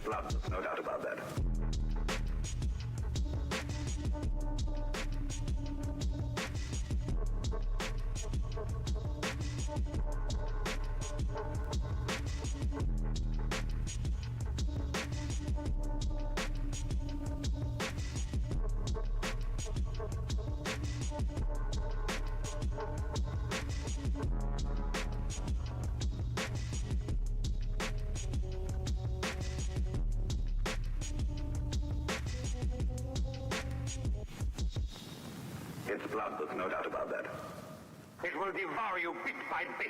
blood, there's no doubt about that. It's blood, there's no doubt about that. It will devour you bit by bit.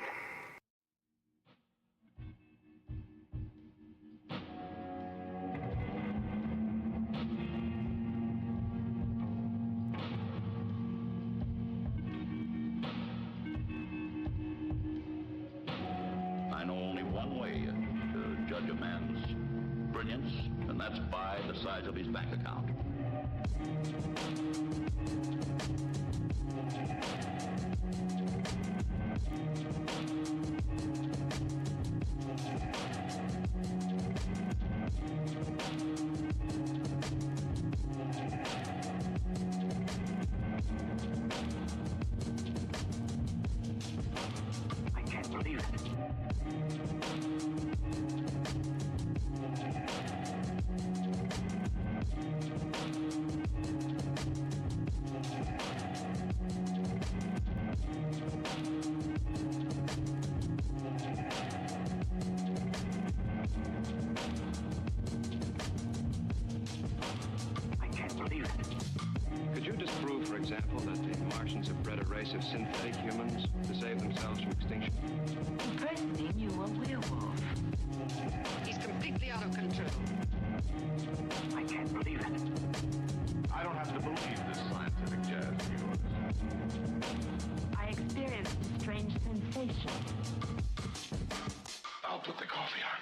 I know only one way to judge a man's brilliance, and that's by the size of his bank account. I can't believe it. I can't believe it. Could you disprove, for example, that the Martians have bred a race of synthetic humans to save themselves from extinction? Impressing you a werewolf. He's completely out of control. I can't believe it. I don't have to believe this scientific jazz of yours. I experienced a strange sensation. I'll put the coffee on.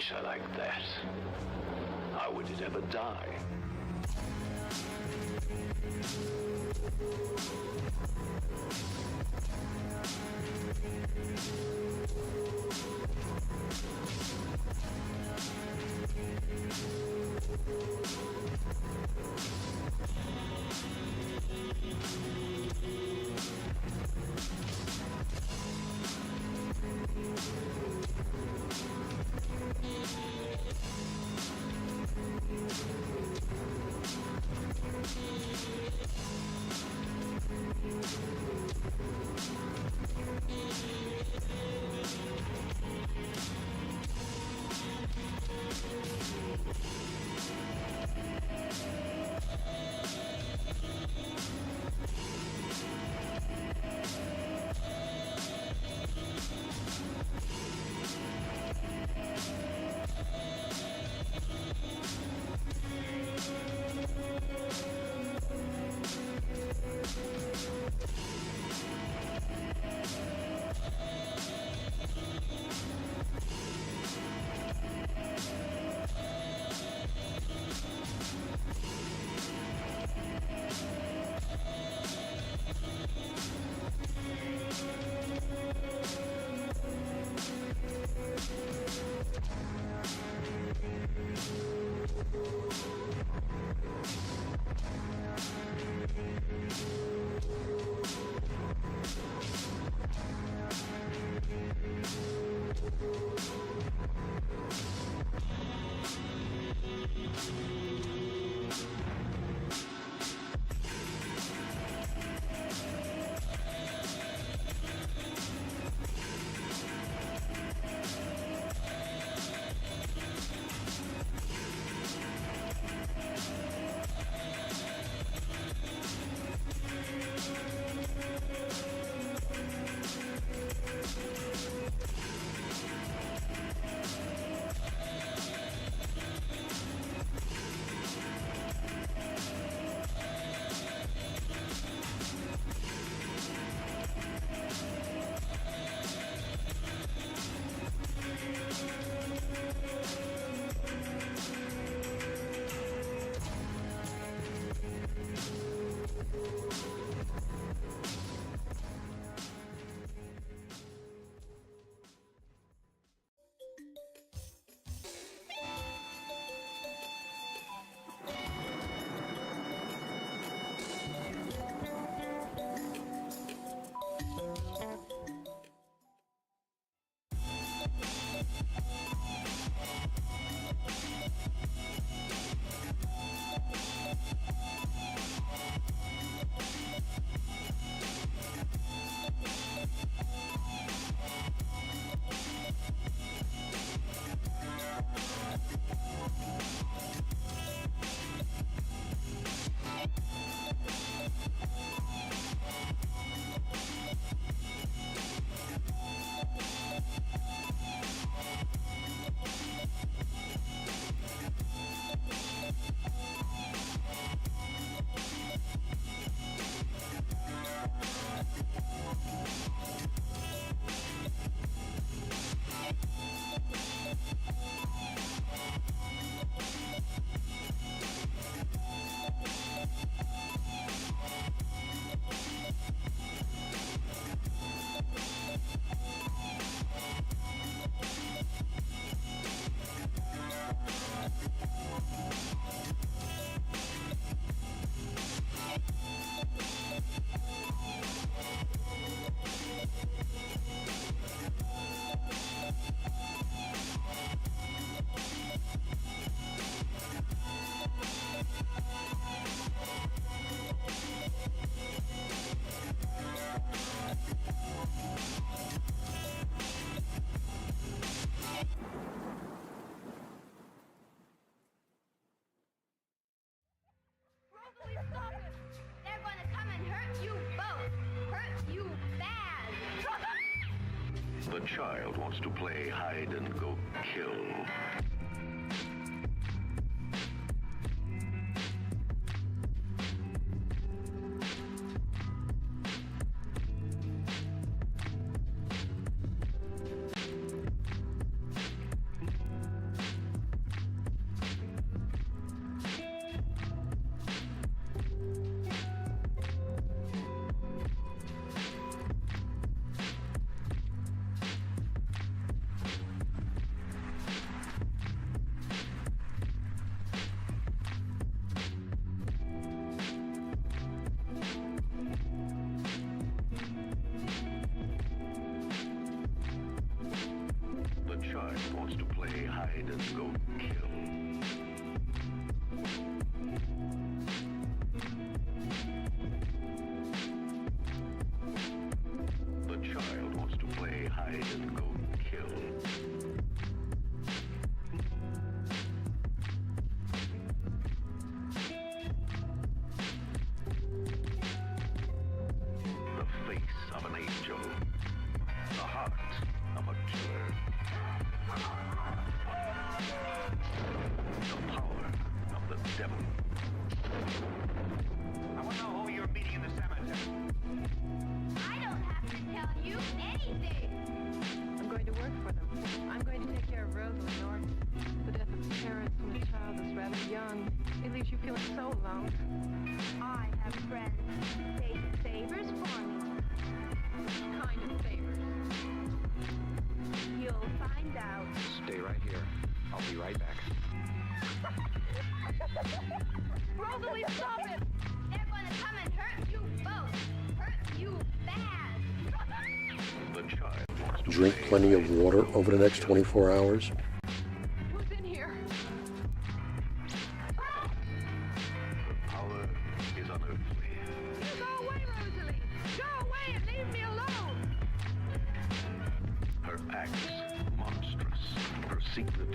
creature like that, how would it ever die? The child wants to play hide and go kill. hide and go kill. The child wants to play hide and go kill. The face of an angel. The heart of a killer. The power of the devil. I want to know who you're meeting in the cemetery. I don't have to tell you anything. I'm going to work for them. I'm going to take care of Rosalind Norton. The death of parents when a child is rather young, it leaves you feeling so alone. I have friends. They favors for me. Kind of favors. You'll find out. Stay right here. I'll be right back. Rosalie, stop it! They're gonna come and hurt you both. Hurt you bad. The child wants to Drink play plenty of hide and water go over the next 24 hours. Who's in here? The power is unearthly. You go away, Rosalie. Go away and leave me alone. Her acts monstrous. Her secret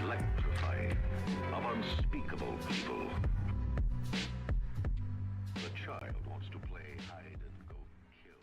electrifying. Of unspeakable evil. The child wants to play hide and go kill.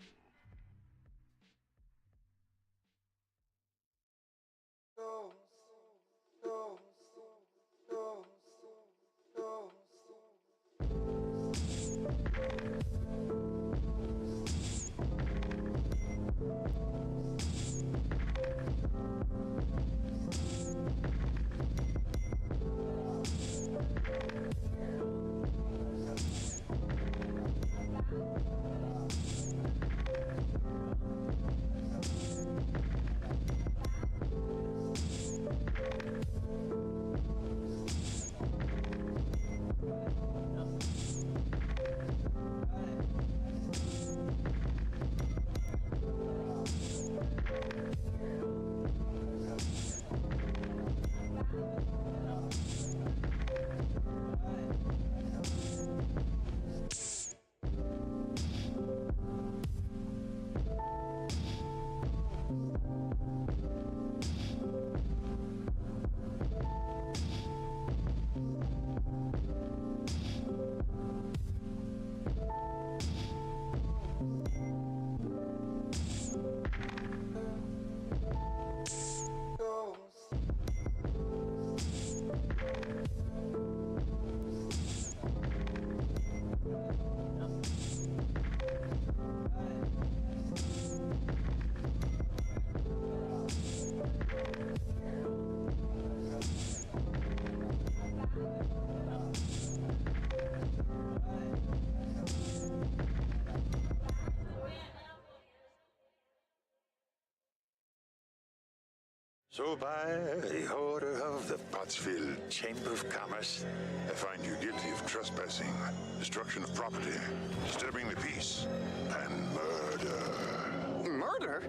So by the order of the Pottsville Chamber of Commerce, I find you guilty of trespassing, destruction of property, disturbing the peace, and murder. Murder?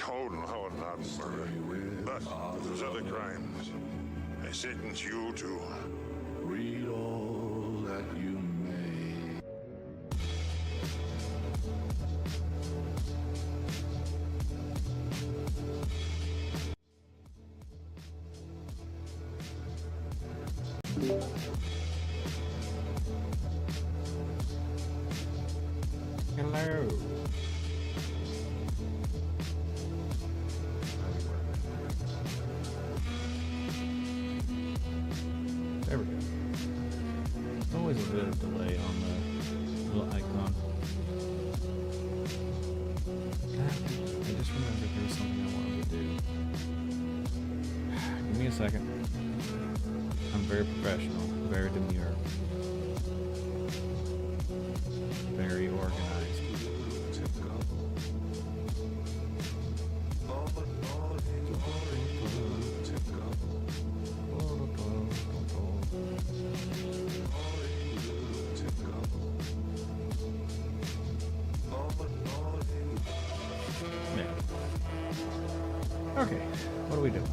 Oh, no, not murder. But those other crimes, I sentence you to Read all that you may. Hello. There we go. Always a bit of delay on the little icon. I just remembered there was something I wanted to do. Give me a second. I'm very professional, very demure, very organized. Okay, what are we doing? I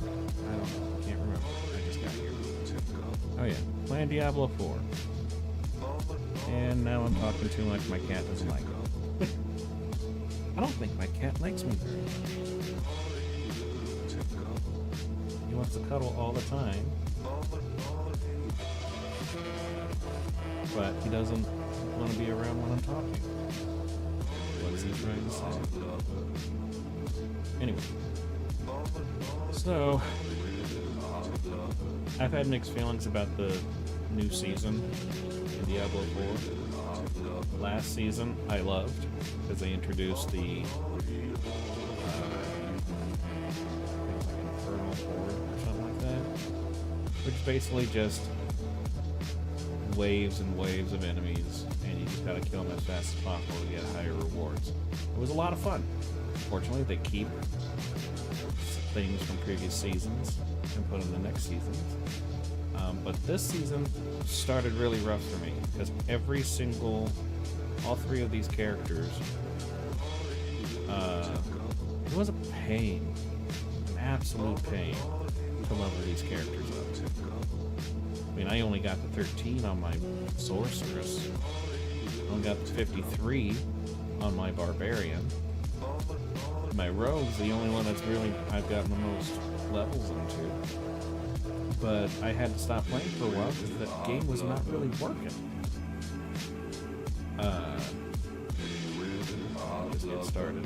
don't know. Can't remember. I Diablo 4. And now I'm talking too much. My cat doesn't like it. I don't think my cat likes me very much. He wants to cuddle all the time. But he doesn't want to be around when I'm talking. What is he trying to say? Anyway. So, I've had mixed feelings about the new season in Diablo 4. Last season I loved because they introduced the Infernal Horde or something like that, which is basically just waves and waves of enemies, and you just gotta kill them as fast as possible to get higher rewards. It was a lot of fun. Fortunately, they keep things from previous seasons and put them in the next seasons. But this season started really rough for me because all three of these characters, it was a pain, an absolute pain to level these characters up. I mean, I only got the 13 on my sorceress. I only got the 53 on my barbarian. My rogue's the only one that's really I've gotten the most levels into. But I had to stop playing for a while because that game was not really working. Let's get started.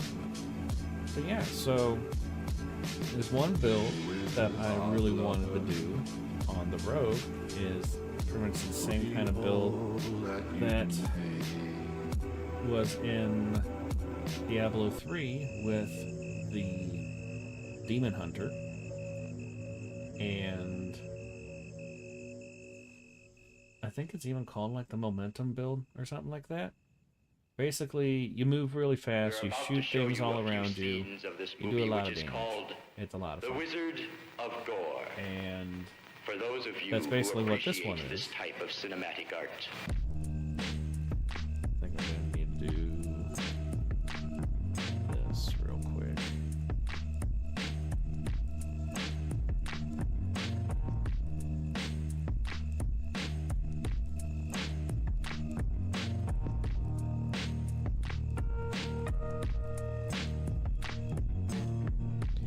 But yeah, so there's one build that I really wanted to do on the rogue is pretty much the same kind of build that was in Diablo 3 with the Demon Hunter, and I think it's even called like the Momentum build or something like that. Basically, you move really fast, you shoot things all around you, you do a lot of damage. It's a lot of fun. The Wizard of Gore. And for those of you that's basically what this one is. This type of cinematic art. I think I'm gonna need to do this real quick.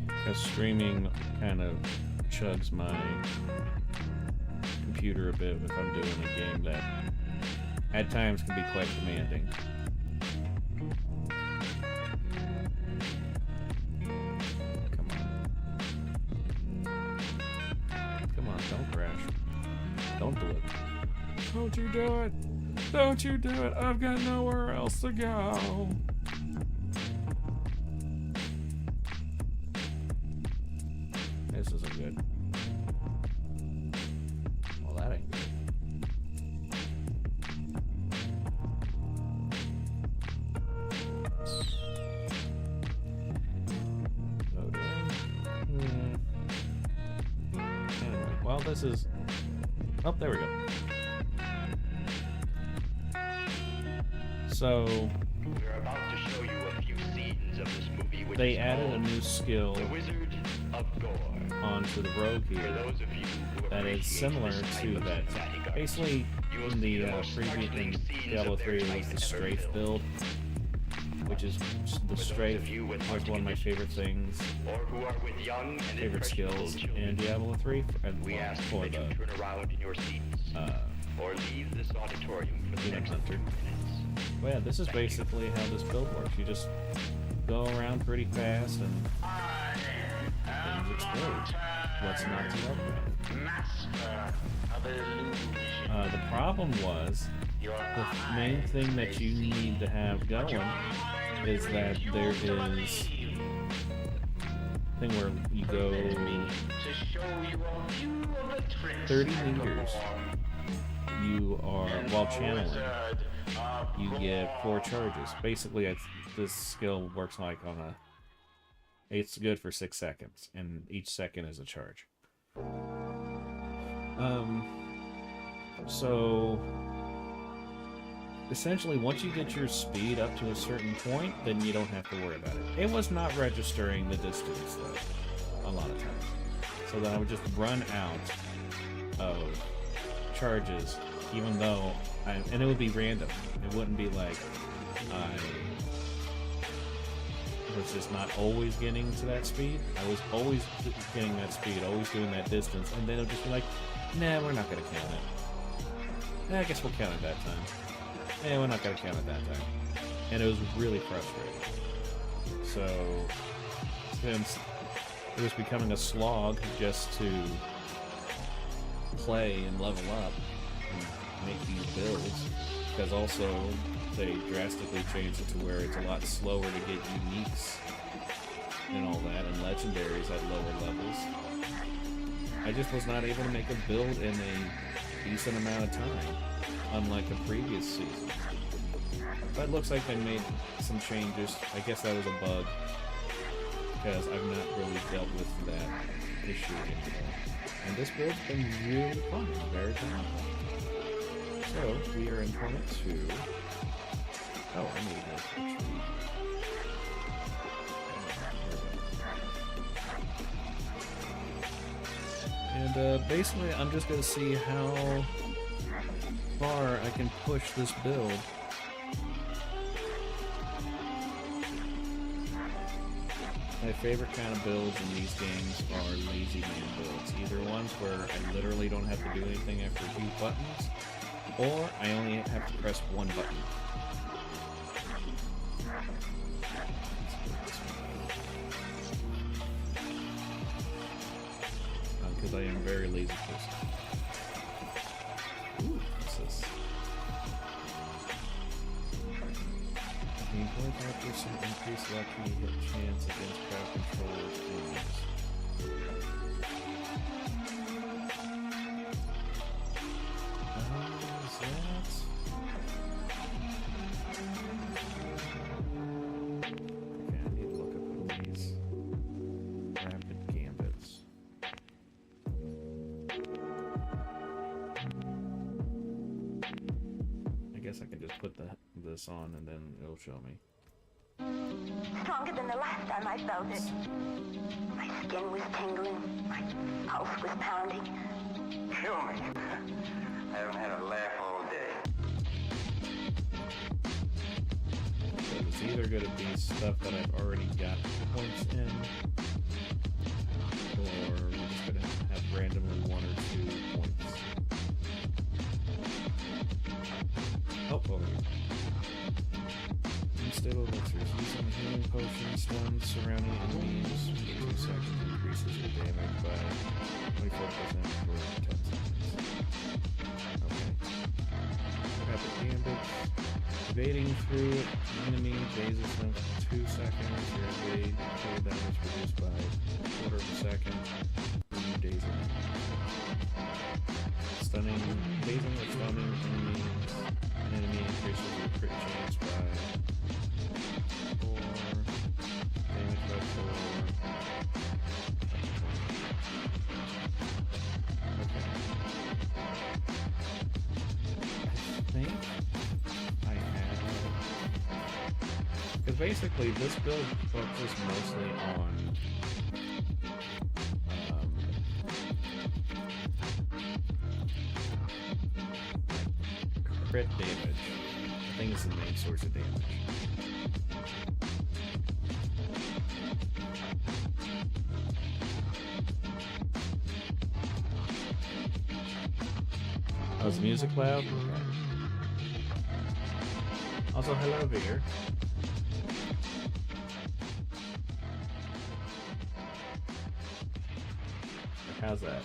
Because streaming kind of chugs my computer a bit if I'm doing a game that at times can be quite demanding. Come on, don't crash. Don't do it. Don't you do it! Don't you do it! I've got nowhere else to go! This isn't good. Well, that ain't good. Anyway, well, this is... Oh, there we go. So... We're about to show you a few scenes of this movie which they added a new skill The Wizard of Gore. Onto the rogue here that is similar to that. Basically, in the previous in Diablo 3 it was the strafe build, which is the strafe was one of my favorite things, favorite skills in Diablo 3 for the or leave this auditorium for the next Hunter. Well, yeah, this is basically how this build works. You just go around pretty fast and things explode. What's not to love about it? The problem was the main thing that you need to have going is that there is a thing where you go 30 meters. You are, while channeling, you get 4 charges. Basically, this skill works like on a... It's good for 6 seconds, and each second is a charge. So... essentially, once you get your speed up to a certain point, then you don't have to worry about it. It was not registering the distance, though, a lot of times. So then I would just run out of charges, even though and it would be random. It wouldn't be like I was just not always getting to that speed. I was always getting that speed, always doing that distance, and then it would just be like, nah, we're not gonna count it. I guess we'll count it that time. We're not gonna count it that time. And it was really frustrating. So since it was becoming a slog just to play and level up and make these builds, because also they drastically changed it to where it's a lot slower to get uniques and all that, and legendaries at lower levels. I just was not able to make a build in a decent amount of time, unlike the previous season. But it looks like they made some changes. I guess that was a bug, because I've not really dealt with that issue anymore. And this build's been really fun, very fun. So, we are in Point 2. Oh, I need to go. And basically, I'm just going to see how far I can push this build. My favorite kind of builds in these games are lazy man builds. Either ones where I literally don't have to do anything after a few buttons, or I only have to press one button. Because I am a very lazy person. Ooh, what's this? Gain 25% increased lucky hit chance against crowd controlled enemies. Is that? Okay, I need to look up these rapid gambits. I guess I can just put this on and then it'll show me. Stronger than the last time I felt it. My skin was tingling, my pulse was pounding. Kill me. I haven't had a laugh all day. So it's either going to be stuff that I've already got points in, or we're just going to have randomly 1 or 2 points. Oh, over here. Unstable elixirs. Using healing potions, stuns surrounding enemies for 2 seconds increases your damage by 24% for 10 seconds. Okay. Rapid gambit. Evading through an enemy phases them for 2 seconds. Your evade total damage reduced by 1/4 of a second when you daze an enemy. Stunning, dazing or stunning enemies. An enemy increases your crit chance by 4, damage by 4. Okay. I think I have, because basically this build focuses mostly on crit damage. I think it's the main source of damage. Oh, is the music loud? Okay. Also, hello, Vigor. How's that?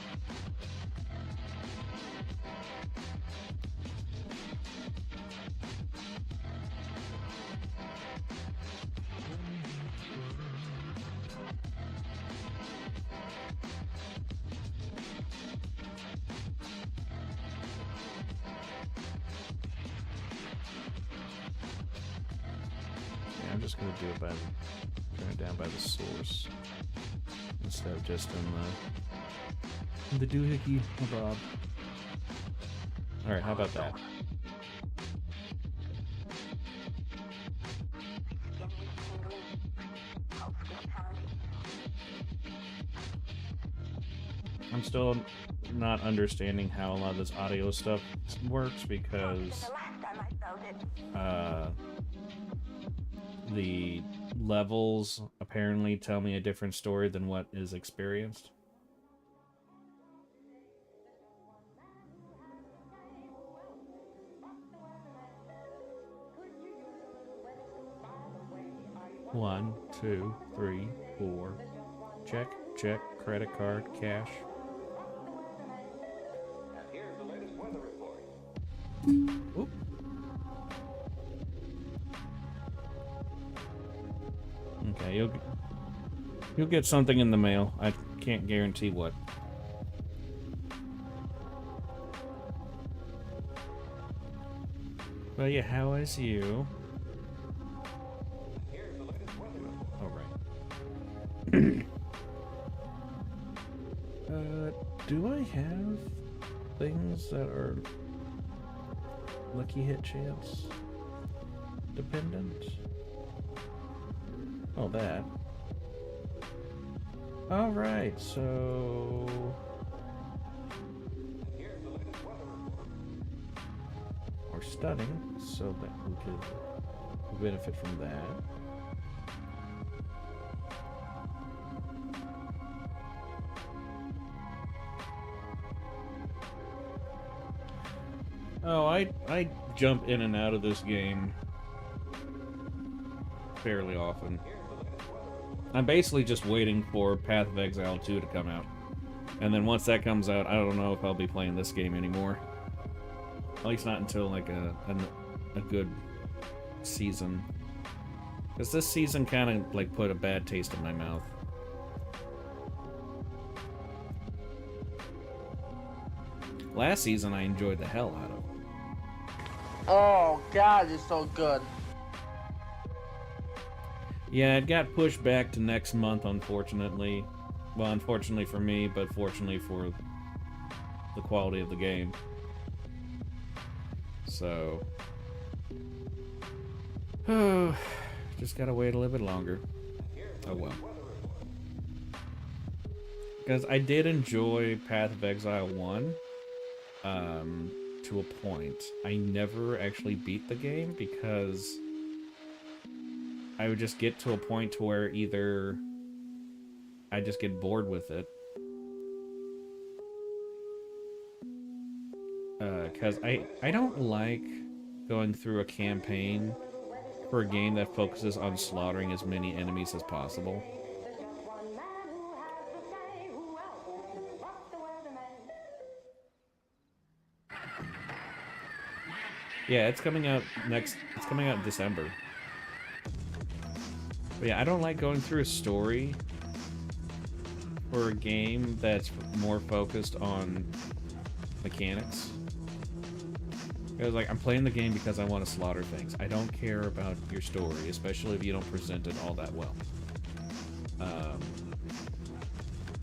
I'm just gonna do it by turn it down by the source instead of just in the doohickey bob. All right, how about that? I'm still not understanding how a lot of this audio stuff works because the levels apparently tell me a different story than what is experienced. One, 2, 3, 4. Check, check, credit card, cash. And here's the latest weather report. Oop. Okay, you'll get something in the mail. I can't guarantee what. Well, yeah, how is you? Do I have things that are lucky hit chance dependent? Oh, that. Alright, so... We're stunning, so that we could benefit from that. Oh, I jump in and out of this game fairly often. I'm basically just waiting for Path of Exile 2 to come out. And then once that comes out, I don't know if I'll be playing this game anymore. At least not until like a good season. Because this season kind of like put a bad taste in my mouth. Last season I enjoyed the hell out of. Oh god, it's so good. Yeah, it got pushed back to next month, unfortunately. Well, unfortunately for me, but fortunately for the quality of the game. So... just gotta wait a little bit longer. Oh well. Because I did enjoy Path of Exile 1. To a point. I never actually beat the game because I would just get to a point to where either I just get bored with it, because I don't like going through a campaign for a game that focuses on slaughtering as many enemies as possible. Yeah, it's coming out it's coming out in December. But yeah, I don't like going through a story for a game that's more focused on mechanics. Because, like, I'm playing the game because I want to slaughter things. I don't care about your story, especially if you don't present it all that well.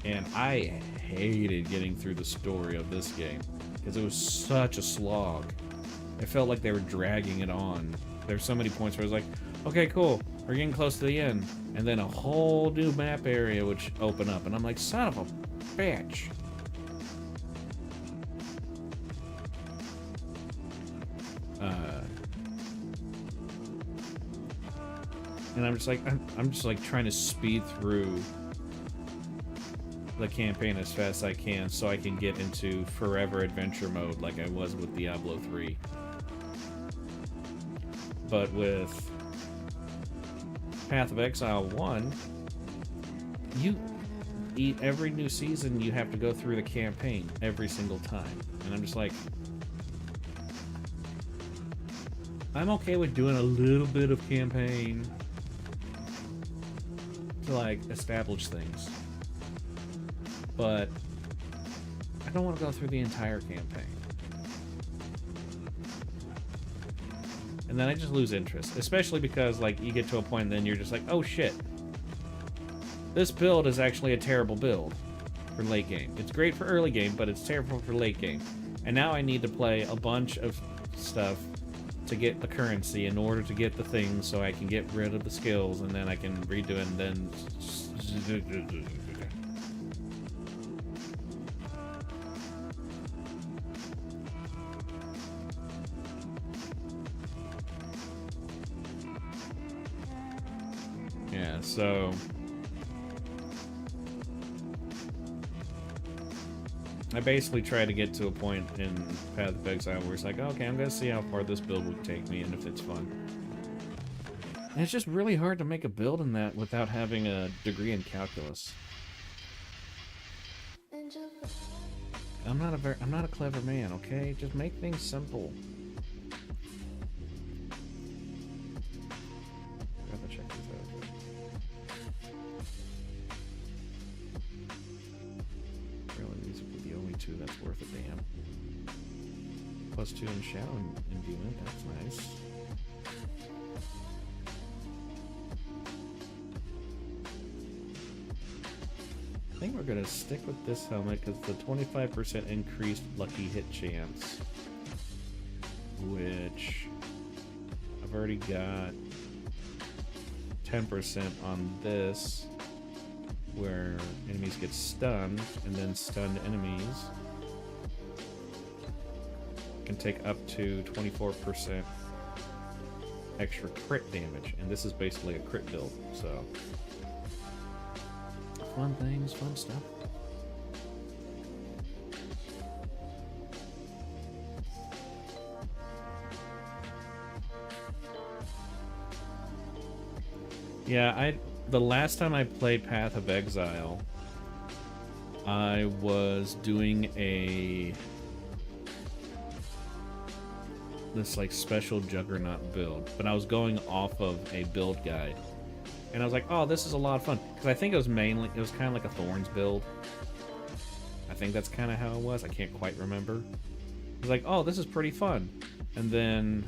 And I hated getting through the story of this game because it was such a slog. It felt like they were dragging it on. There's so many points where I was like, okay, cool, we're getting close to the end. And then a whole new map area would open up. And I'm like, son of a bitch. And I'm just like trying to speed through the campaign as fast as I can so I can get into forever adventure mode like I was with Diablo 3. But with Path of Exile 1, you eat every new season, you have to go through the campaign every single time. And I'm just like, I'm okay with doing a little bit of campaign to, like, establish things. But I don't want to go through the entire campaign. And then I just lose interest, especially because, like, you get to a point and then you're just like, oh shit, this build is actually a terrible build for late game. It's great for early game, but it's terrible for late game. And now I need to play a bunch of stuff to get the currency in order to get the things so I can get rid of the skills and then I can redo it and then... Yeah, so I basically try to get to a point in Path of Exile where it's like, okay, I'm gonna see how far this build would take me and if it's fun. And it's just really hard to make a build in that without having a degree in calculus. I'm not a clever man, okay? Just make things simple. Gotta check this out. Really, these would be the only two that's worth a damn. +2 in shadow imbuement, that's nice. I think we're gonna stick with this helmet because the 25% increased lucky hit chance, which I've already got 10% on this, where enemies get stunned, and then stunned enemies can take up to 24% extra crit damage, and this is basically a crit build, so fun things, fun stuff. Yeah, the last time I played Path of Exile, I was doing this like special Juggernaut build, but I was going off of a build guide. And I was like, oh, this is a lot of fun. Because I think it was kind of like a Thorns build. I think that's kind of how it was. I can't quite remember. I was like, oh, this is pretty fun. And then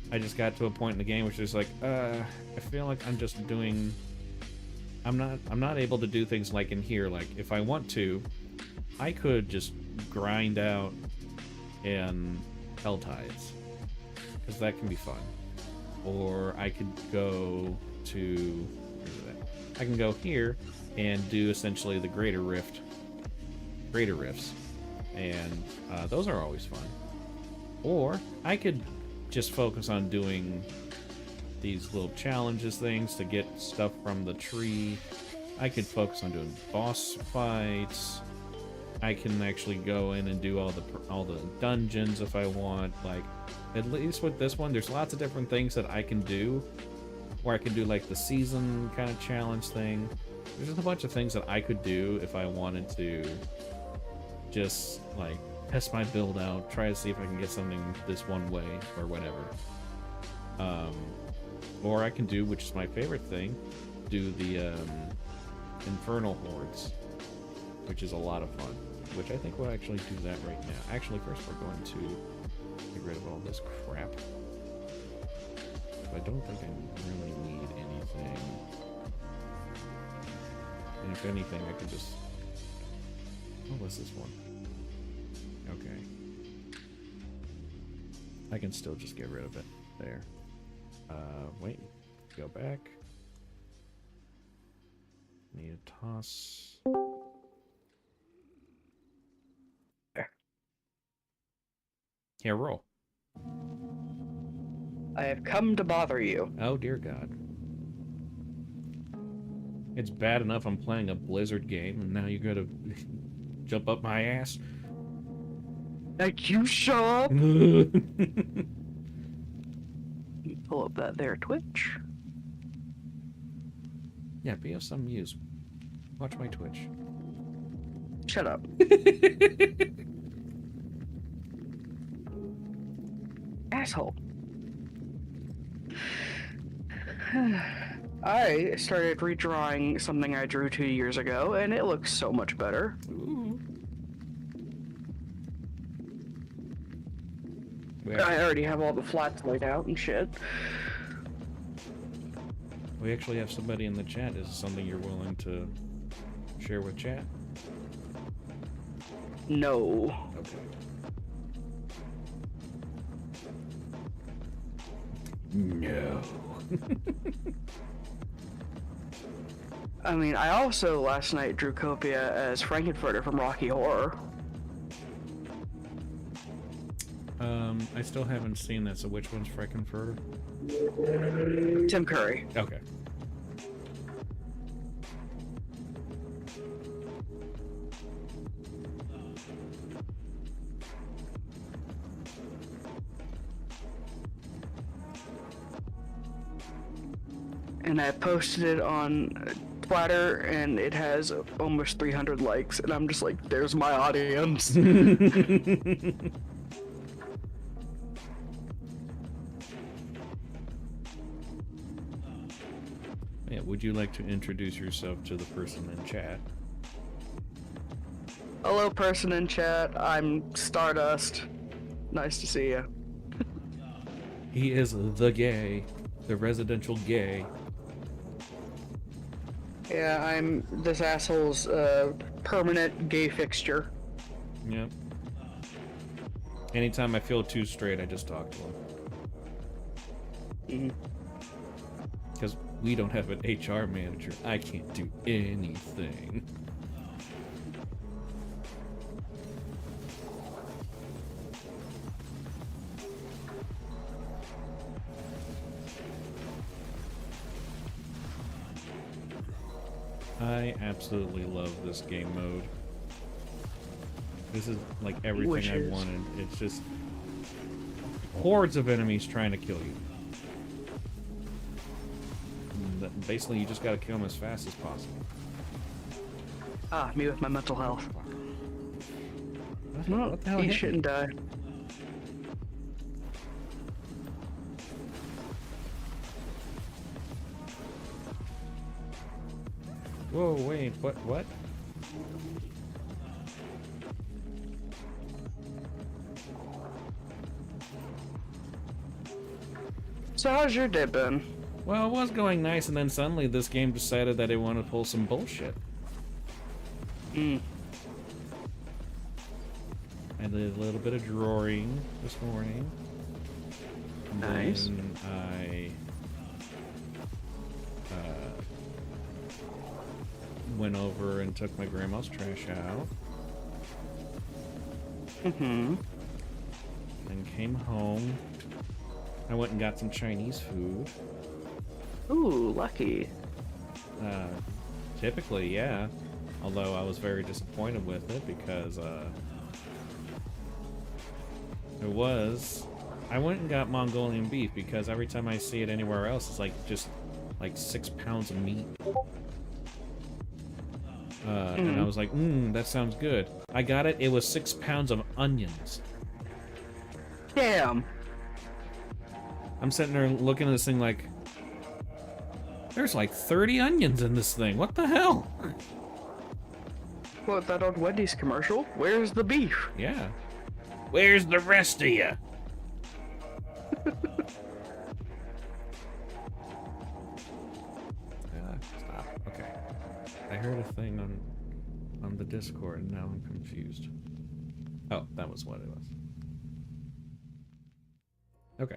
I just got to a point in the game which is like, I feel like I'm just doing... I'm not able to do things like in here. Like, if I want to, I could just grind out in Hell Tides. Because that can be fun. Or I could go to... I can go here and do essentially the Greater Rifts. And those are always fun. Or I could just focus on doing these little challenges things to get stuff from the tree. I could focus on doing boss fights. I can actually go in and do all the dungeons if I want. Like, at least with this one, there's lots of different things that I can do. Or I can do like the season kind of challenge thing. There's just a bunch of things that I could do if I wanted to just like test my build out, try to see if I can get something this one way or whatever. Or I can do, which is my favorite thing, do the Infernal Hordes, which is a lot of fun. Which I think we'll actually do that right now. Actually, first we're going to get rid of all this crap. I don't think I really need anything. And if anything, I can just... What was this one? Okay. I can still just get rid of it. There. Wait. Go back. Need a toss. There. Yeah, roll. I have come to bother you. Oh, dear God. It's bad enough I'm playing a Blizzard game, and now you gotta jump up my ass. Like, you shut up! Pull up that there Twitch. Yeah, be of some use. Watch my Twitch. Shut up. Asshole. I started redrawing something I drew 2 years ago, and it looks so much better. Ooh. I already have all the flats laid out and shit. We actually have somebody in the chat. Is this something you're willing to share with chat? No. Okay. No. I mean, I also last night drew Copia as Frankenfurter from Rocky Horror. I still haven't seen that, so which one's Frankenfurter? Tim Curry. Okay. and I posted it on Twitter, and it has almost 300 likes, and I'm just like, there's my audience. Yeah, would you like to introduce yourself to the person in chat? Hello, person in chat. I'm Stardust. Nice to see you. He is the gay, the residential gay. Yeah, I'm this asshole's permanent gay fixture. Yep. Anytime I feel too straight, I just talk to him. Because we don't have an HR manager. I can't do anything. I absolutely love this game mode. This is like everything I wanted. It's just hordes of enemies trying to kill you. And basically, you just gotta kill them as fast as possible. Ah, me with my mental health. What the hell? He shouldn't die. Whoa, wait, what? So how's your day been? Well, it was going nice, and then suddenly this game decided that it wanted to pull some bullshit. I did a little bit of drawing this morning. Nice. Then I went over and took my grandma's trash out. And came home. I went and got some Chinese food. Ooh, lucky. Typically, yeah. Although I was very disappointed with it because I went and got Mongolian beef because every time I see it anywhere else, it's like just like 6 pounds of meat. And I was like, that sounds good. I got it. It was 6 pounds of onions. Damn. I'm sitting there looking at this thing like, there's like 30 onions in this thing. What the hell? What, that old Wendy's commercial? Where's the beef? Yeah. Where's the rest of you? Stop. Okay. I heard a thing on the Discord, and now I'm confused. Oh, that was what it was. Okay.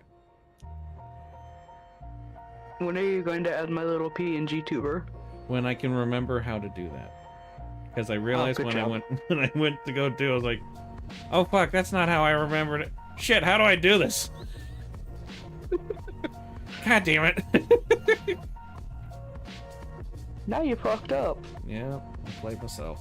When are you going to add my little PNG tuber? When I can remember how to do that. Because I realized when I went to go do it, I was like, oh fuck, that's not how I remembered it. Shit, how do I do this? God damn it. Now you fucked up. Yeah, I played myself.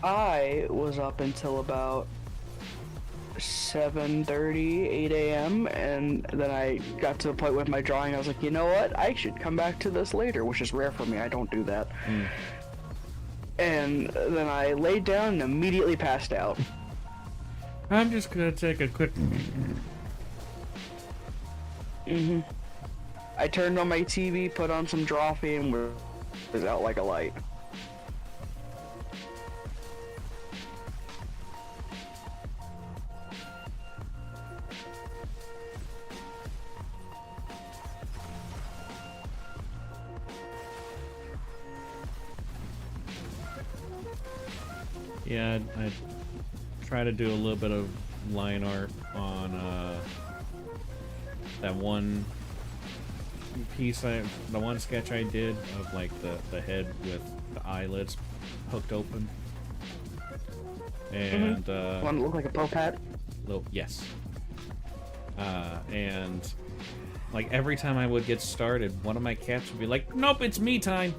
I was up until about 7:30, 8 a.m. and then I got to the point with my drawing. I was like, you know what? I should come back to this later, which is rare for me. I don't do that. And then I laid down and immediately passed out. I'm just gonna take a quick... I turned on my TV, put on some Drawfee, and was out like a light. Yeah, I try to do a little bit of line art on that one piece, the one sketch I did of like the head with the eyelids hooked open. And one that looked like a Pope hat? Yes. And like every time I would get started, one of my cats would be like, nope, it's me time.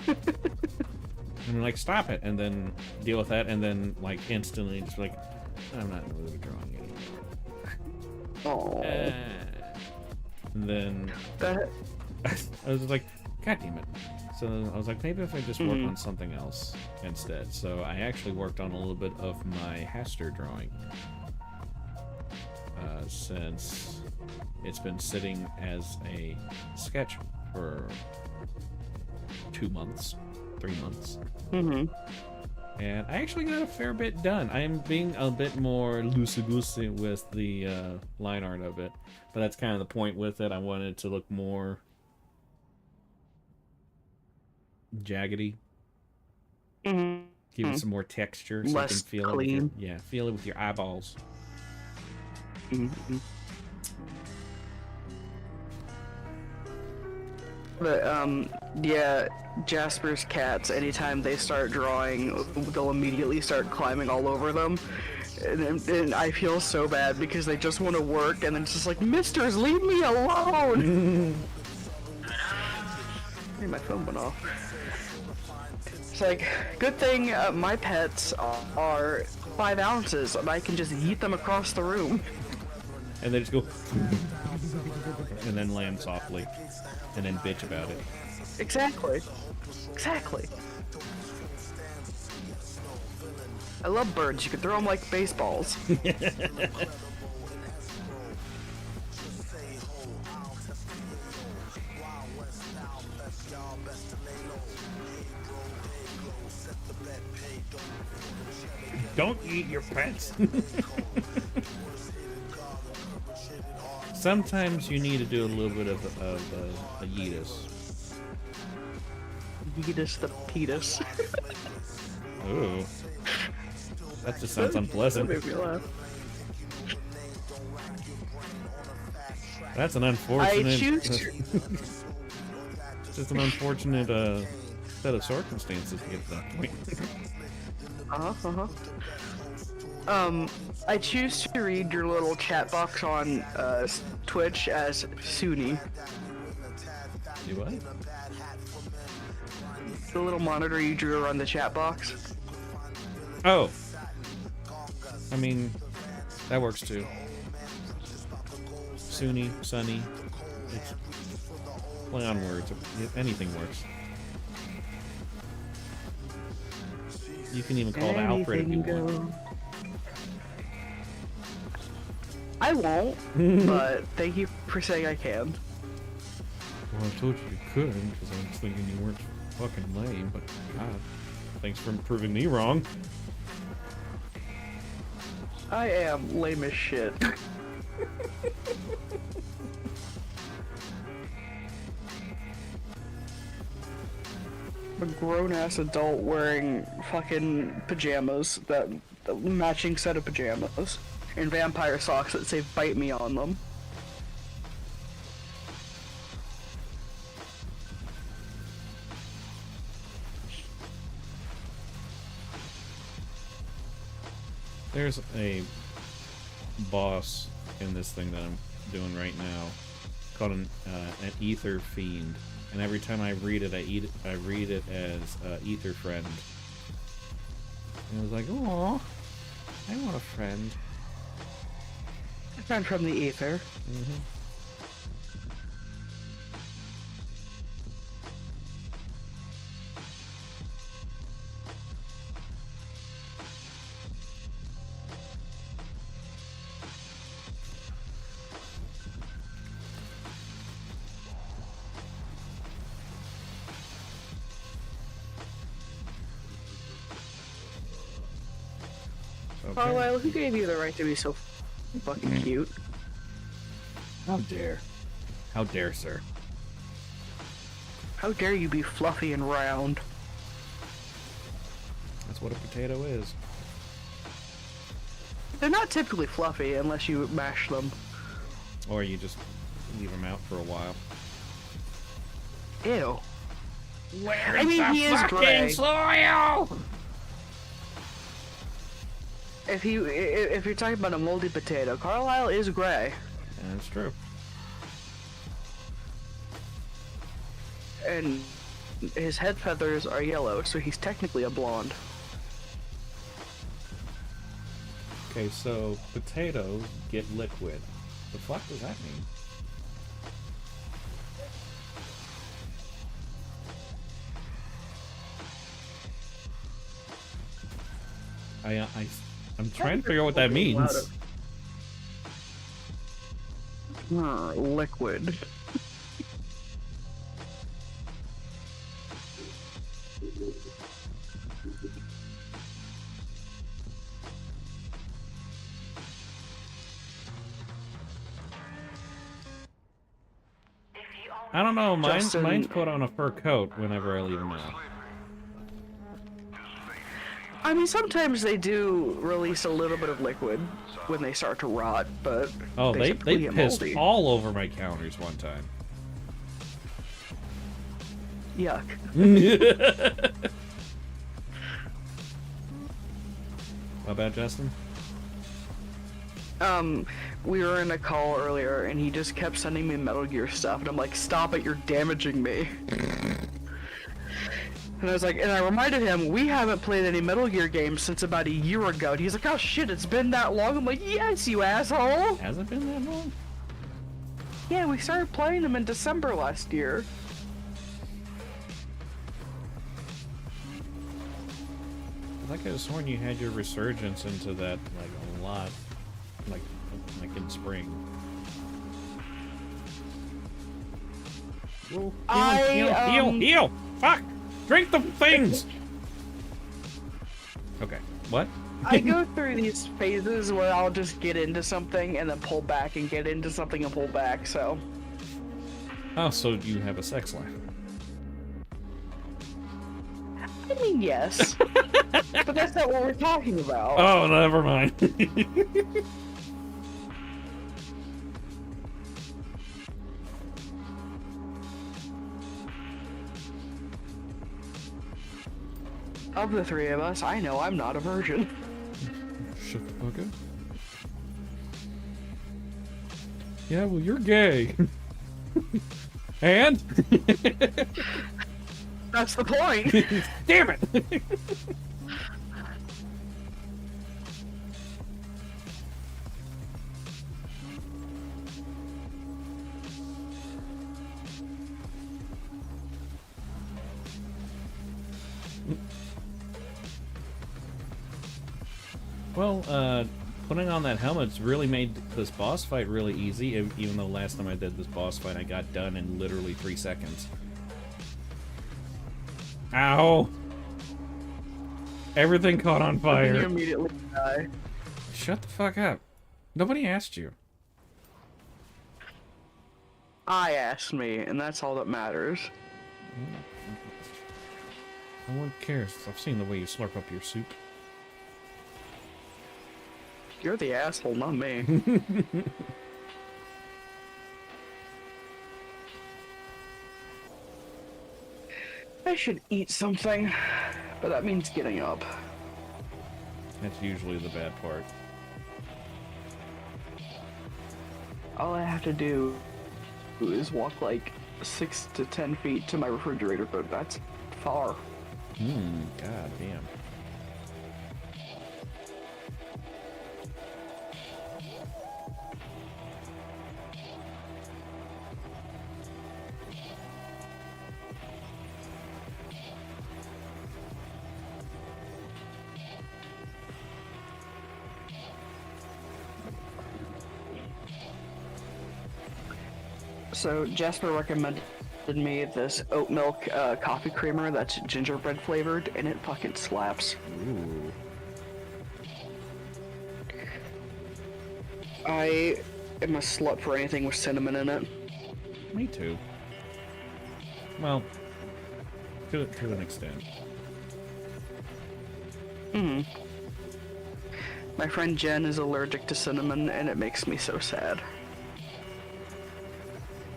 I'm like, stop it, and then deal with that, and then like instantly just like, I'm not in the mood for drawing anymore. Oh. And then I was like, God damn it. So I was like, maybe if I just work on something else instead. So I actually worked on a little bit of my Haster drawing. Since it's been sitting as a sketch for 2 months, 3 months. And I actually got a fair bit done. I am being a bit more loosey-goosey with the line art of it. But that's kind of the point with it. I wanted it to look more jaggedy. Give it some more texture so Less you can feel clean. it. Feel it with your eyeballs. But yeah, Jasper's cats, anytime they start drawing, they'll immediately start climbing all over them. And I feel so bad because they just want to work, and then it's just like, Misters, leave me alone! Hey, my phone went off. It's like, good thing my pets are 5 ounces, and I can just yeet them across the room. And they just go and then land softly and then bitch about it. Exactly. I love birds. You can throw them like baseballs. Don't eat your pets. Sometimes you need to do a little bit of a yeetus. Yeetus the petus. Ooh. That just sounds unpleasant. That made me laugh. That's an unfortunate... I choose to... Just an unfortunate set of circumstances to get to that point. I choose to read your little chat box on Twitch as Suni. Do what? The little monitor you drew around the chat box. Oh. I mean, that works too. Suni, Sunny. It's play on words. Anything works. You can even call it Alfred if you want. I won't, but thank you for saying I can. Well, I told you could, because I was thinking you weren't fucking lame, but God, thanks for proving me wrong. I am lame as shit. A grown-ass adult wearing fucking pajamas, that matching set of pajamas, and vampire socks that say "bite me" on them. There's a boss in this thing that I'm doing right now called an ether fiend, and every time I read it, I read it as ether friend. And I was like, oh, I want a friend. A friend from the ether. Mm-hmm. Carlisle, who gave you the right to be so fucking cute? How dare. How dare, sir. How dare you be fluffy and round? That's what a potato is. They're not typically fluffy unless you mash them. Or you just leave them out for a while. Ew. Where I mean, he is gray. Soil? If you're talking about a moldy potato, Carlisle is gray. Yeah, that's true. And his head feathers are yellow, so he's technically a blonde. Okay, so potatoes get liquid. The fuck does that mean? I'm trying to figure out what that means. Liquid. I don't know, mine's Justin- put on a fur coat whenever I leave them out. I mean, sometimes they do release a little bit of liquid when they start to rot, but Oh, they typically get pissed moldy. all over my counters one time. Yuck. How about Justin? We were in a call earlier, and he just kept sending me Metal Gear stuff, and I'm like, stop it, you're damaging me. And I was like, and I reminded him, we haven't played any Metal Gear games since about a year ago. And he's like, oh shit, it's been that long? I'm like, yes, you asshole! Has it been that long? Yeah, we started playing them in December last year. I think I was sworn you had your resurgence into that, like, a lot. Like in spring. Whoa, heal! Fuck! Drink the things! Okay, what? I go through these phases where I'll just get into something and then pull back and get into something and pull back, so... Oh, so you have a sex life. I mean, yes. But that's not what we're talking about. Oh, never mind. Of the three of us, I know I'm not a virgin. Shut the fuck up. Yeah, well, you're gay. And? That's the point. Damn it! Well, putting on that helmet's really made this boss fight really easy, even though last time I did this boss fight I got done in literally 3 seconds. Ow! Everything caught on fire. You immediately die. Shut the fuck up. Nobody asked you. I asked me, and that's all that matters. No one cares. I've seen the way you slurp up your soup. You're the asshole, not me. I should eat something, but that means getting up. That's usually the bad part. All I have to do is walk like 6 to 10 feet to my refrigerator, but that's far. God damn. So Jasper recommended me this oat milk coffee creamer that's gingerbread flavored, and it fucking slaps. Ooh. I am a slut for anything with cinnamon in it. Me too. Well, to an extent. My friend Jen is allergic to cinnamon, and it makes me so sad.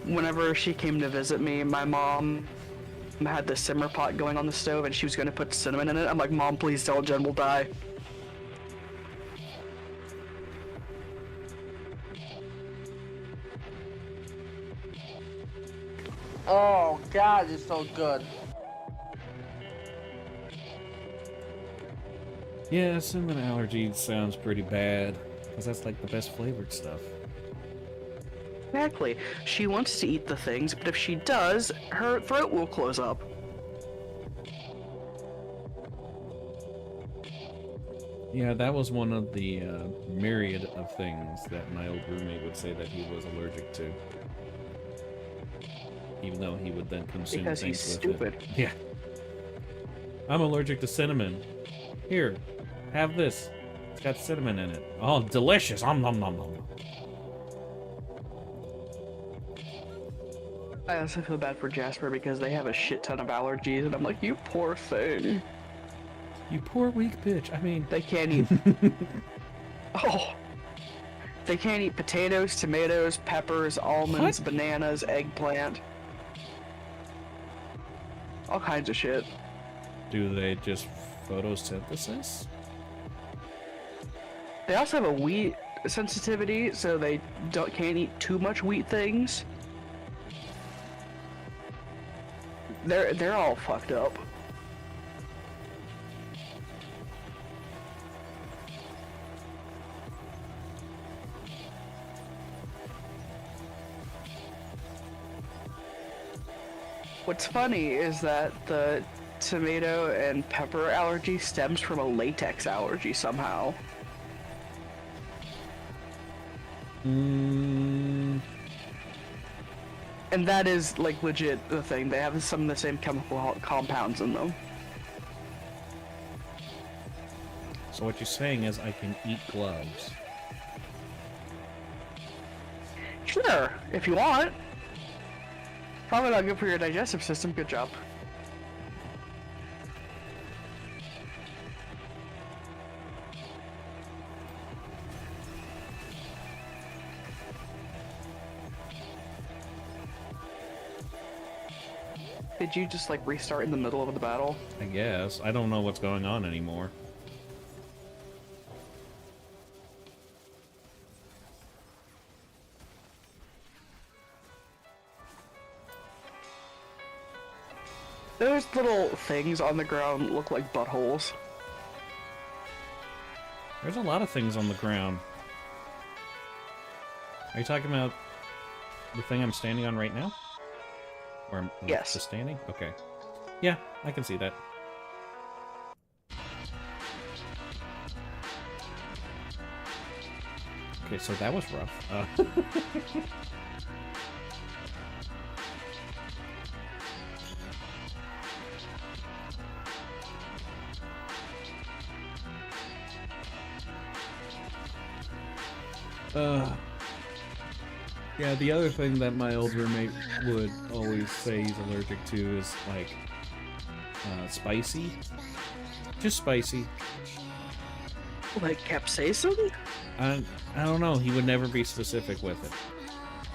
Whenever she came to visit me, my mom had the simmer pot going on the stove, and she was going to put cinnamon in it. I'm like, Mom, please don't, Jen will die. Oh God, it's so good. Yeah, cinnamon allergy sounds pretty bad, because that's like the best flavored stuff. Exactly. She wants to eat the things, but if she does, her throat will close up. Yeah, that was one of the myriad of things that my old roommate would say that he was allergic to. Even though he would then consume Because things he's with stupid. it. Yeah. I'm allergic to cinnamon. Here, have this. It's got cinnamon in it. Oh, delicious. Nom nom nom nom. I also feel bad for Jasper because they have a shit ton of allergies, and I'm like, you poor thing. You poor weak bitch. I mean, they can't eat. Oh, they can't eat potatoes, tomatoes, peppers, almonds, bananas, eggplant, all kinds of shit. Do they just photosynthesis? They also have a wheat sensitivity, so they can't eat too much wheat things. They're all fucked up. What's funny is that the tomato and pepper allergy stems from a latex allergy somehow. And that is, like, legit the thing. They have some of the same chemical compounds in them. So what you're saying is I can eat gloves. Sure, if you want. Probably not good for your digestive system. Good job. Did you just, like, restart in the middle of the battle? I guess. I don't know what's going on anymore. Those little things on the ground look like buttholes. There's a lot of things on the ground. Are you talking about the thing I'm standing on right now? Or I'm yes. Just standing? Okay. Yeah, I can see that. Okay, so that was rough. Yeah, the other thing that my old roommate would always say he's allergic to is, like, spicy. Just spicy. Like capsaicin? I don't know, he would never be specific with it.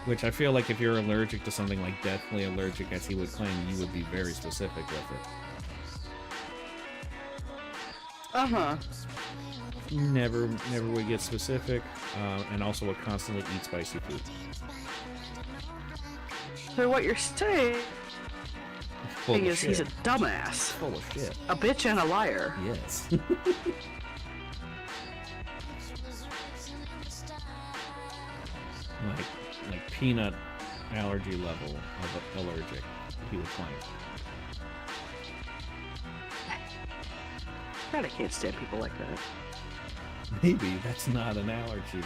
Which I feel like if you're allergic to something like deathly allergic, as he would claim, you would be very specific with it. Uh-huh. Never would get specific, and also would constantly eat spicy food. So what you're saying is shit. he's a dumbass. Full of shit. A bitch and a liar. Yes. like peanut allergy level of allergic, he would claim. God, I can't stand people like that. Maybe that's not an allergy.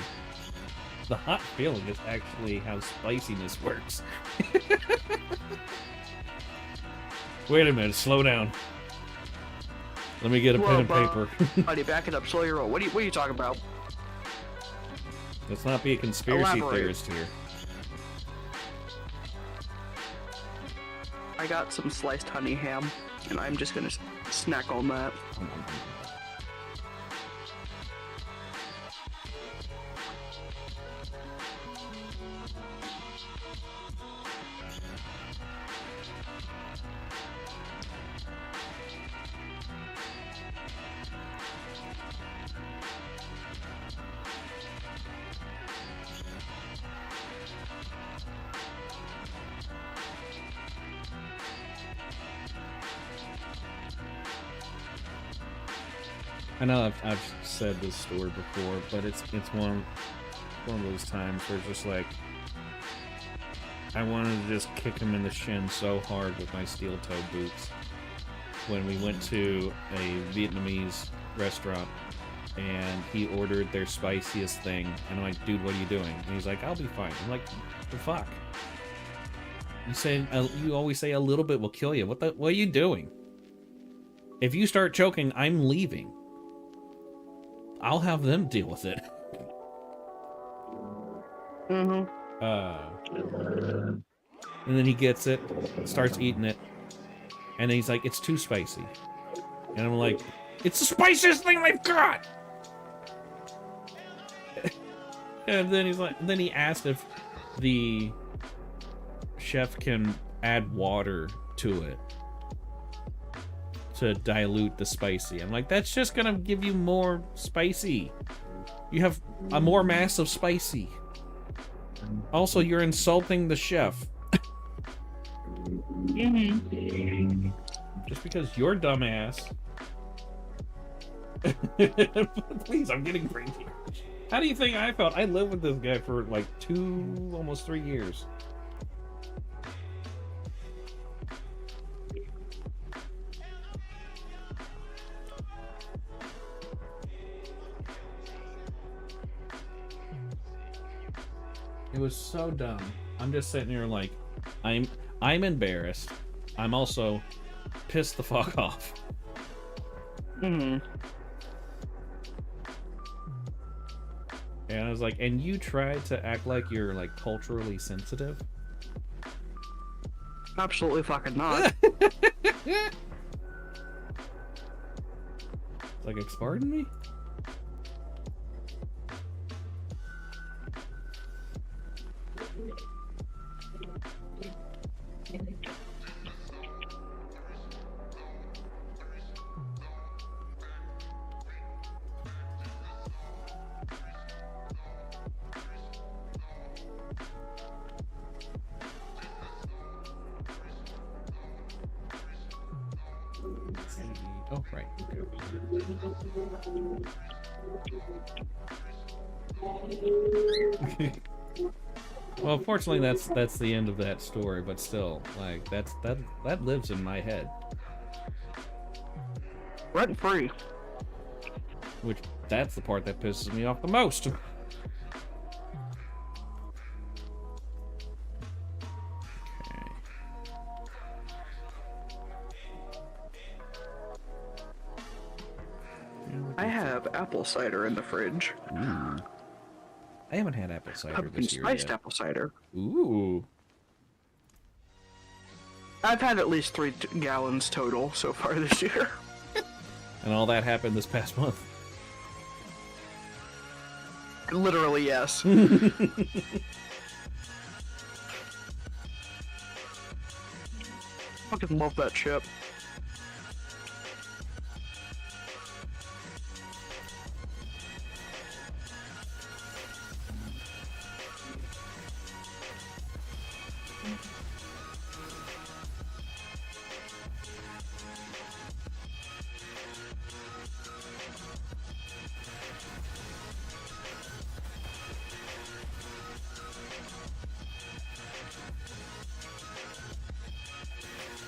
The hot feeling is actually how spiciness works. Wait a minute, slow down. Let me get a pen and paper. Buddy, back it up, slow your roll. What are you talking about? Let's not be a conspiracy theorist here. I got some sliced honey ham, and I'm just gonna snack on that. I know I've said this story before, but it's one of those times where it's just like I wanted to just kick him in the shin so hard with my steel-toed boots when we went to a Vietnamese restaurant and he ordered their spiciest thing, and I'm like, dude, what are you doing? And he's like, I'll be fine. I'm like, the fuck? You always say a little bit will kill you. What are you doing? If you start choking, I'm leaving. I'll have them deal with it. Mm-hmm. And then he gets it, starts eating it, and then he's like, it's too spicy. And I'm like, it's the spiciest thing they've got! And then then he asked if the chef can add water to it to dilute the spicy. I'm like, that's just gonna give you more spicy. You have a more mass of spicy. Also, you're insulting the chef. Just because you're dumbass. Please, I'm getting crazy. How do you think I felt? I lived with this guy for like almost 3 years. It was so dumb. I'm just sitting here like, I'm embarrassed. I'm also pissed the fuck off. Mm-hmm. And I was like, and you tried to act like you're like culturally sensitive? Absolutely fucking not. Like, pardon me? Oh, right. Okay. Well, fortunately, that's the end of that story. But still, like that lives in my head. Rent free. Which that's the part that pisses me off the most. I have apple cider in the fridge. Ooh. I haven't had apple cider Pumpkin this year spiced yet. apple cider. Ooh. I've had at least 3 gallons total so far this year. And all that happened this past month. Literally, yes. Fucking love that chip.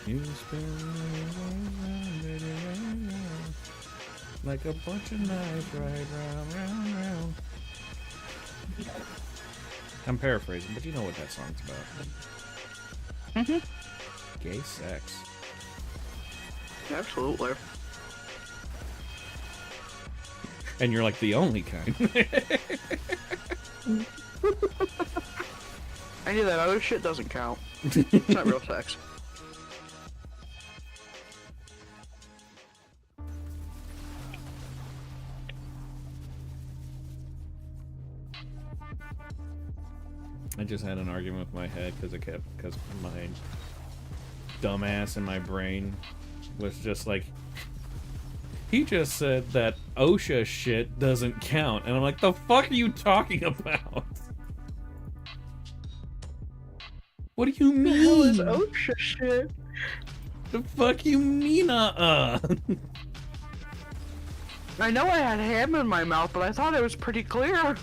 You spin like a bunch of knives right round, round, round. I'm paraphrasing, but you know what that song's about. Mm-hmm. Gay sex. Absolutely. And you're like the only kind. I knew that other shit doesn't count. It's not real sex. I just had an argument with my head because my dumbass in my brain was just like, he just said that OSHA shit doesn't count, and I'm like, the fuck are you talking about? What do you mean? The hell is OSHA shit? The fuck you mean, I know I had ham in my mouth, but I thought it was pretty clear.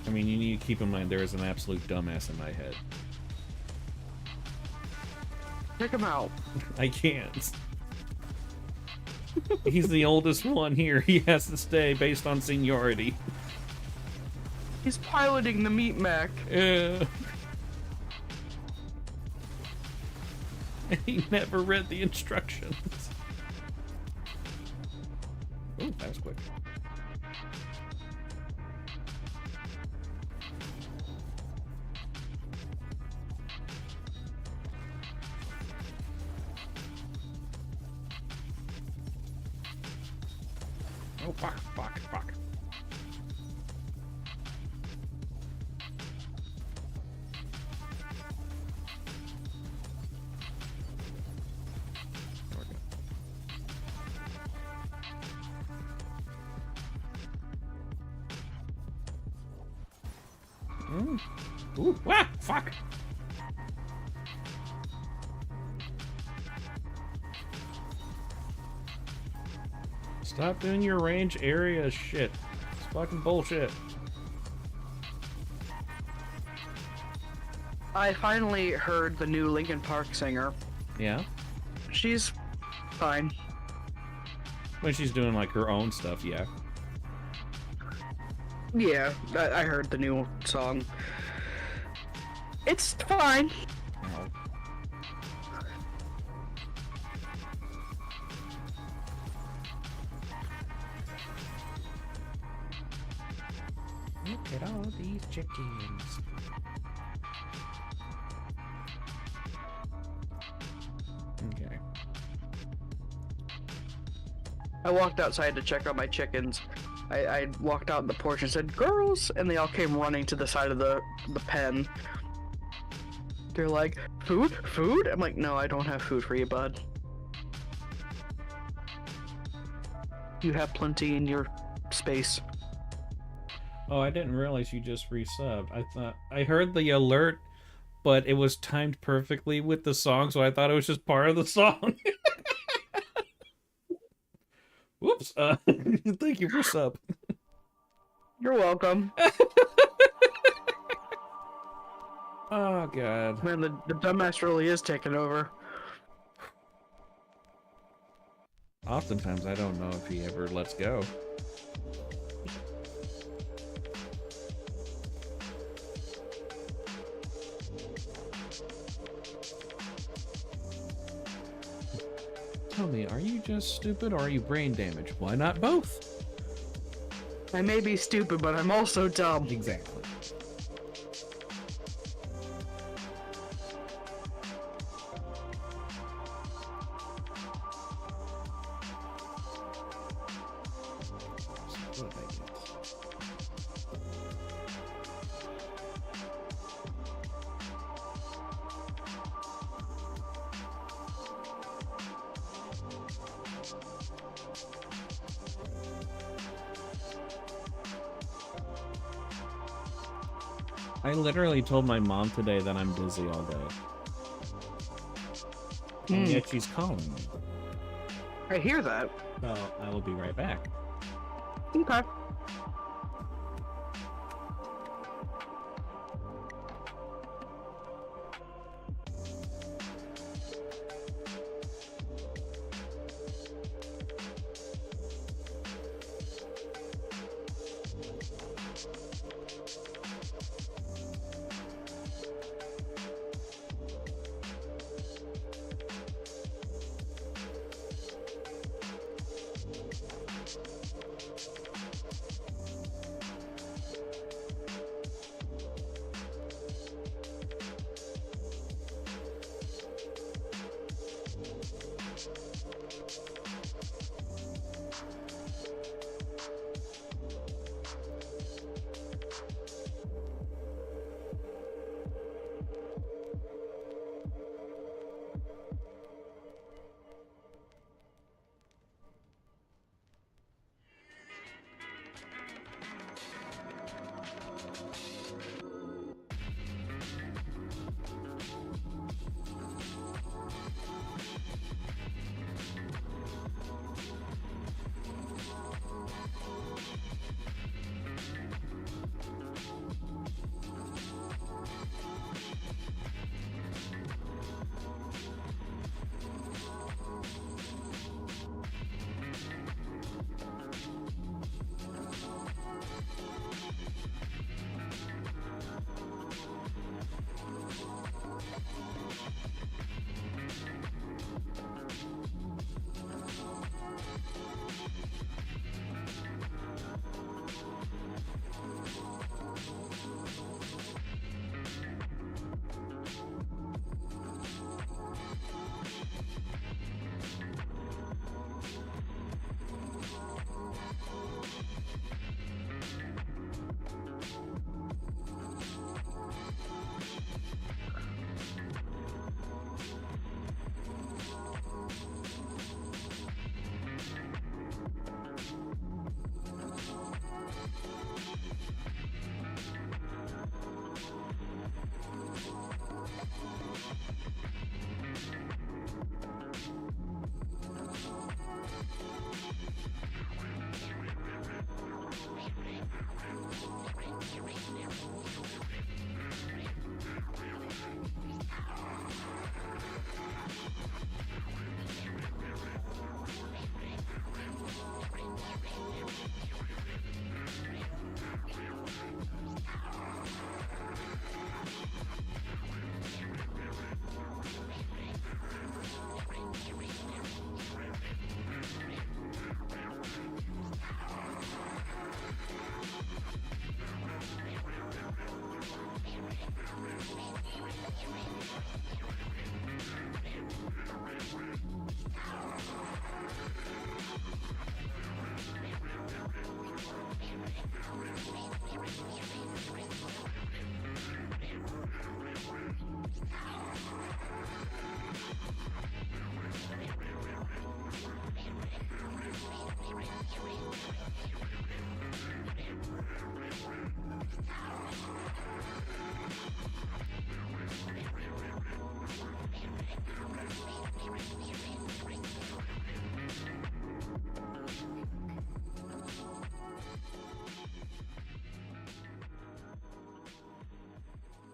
I mean, you need to keep in mind there is an absolute dumbass in my head. Check him out. I can't. He's the oldest one here. He has to stay based on seniority. He's piloting the meat mech. Yeah. He never read the instructions. Oh, that was quick. Oh, fuck. Ooh, ah, fuck! Stop doing your range area shit. It's fucking bullshit. I finally heard the new Linkin Park singer. Yeah? She's fine. When she's doing like her own stuff, yeah. Yeah, I heard the new song. It's fine. Oh. Look at all these chickens. Okay. I walked outside to check on my chickens. I walked out in the porch and said, "Girls!" and they all came running to the side of the pen. They're like, "Food? Food?" I'm like, "No, I don't have food for you, bud. You have plenty in your space." Oh, I didn't realize you just resubbed. I thought I heard the alert, but it was timed perfectly with the song, so I thought it was just part of the song. Whoops. Thank you for sub. You're welcome. Oh, God. Man, the dumbass really is taking over. Oftentimes, I don't know if he ever lets go. Tell me, are you just stupid or are you brain damaged? Why not both? I may be stupid, but I'm also dumb. Exactly. I literally told my mom today that I'm busy all day. And yet she's calling me. I hear that. So I will be right back. Okay.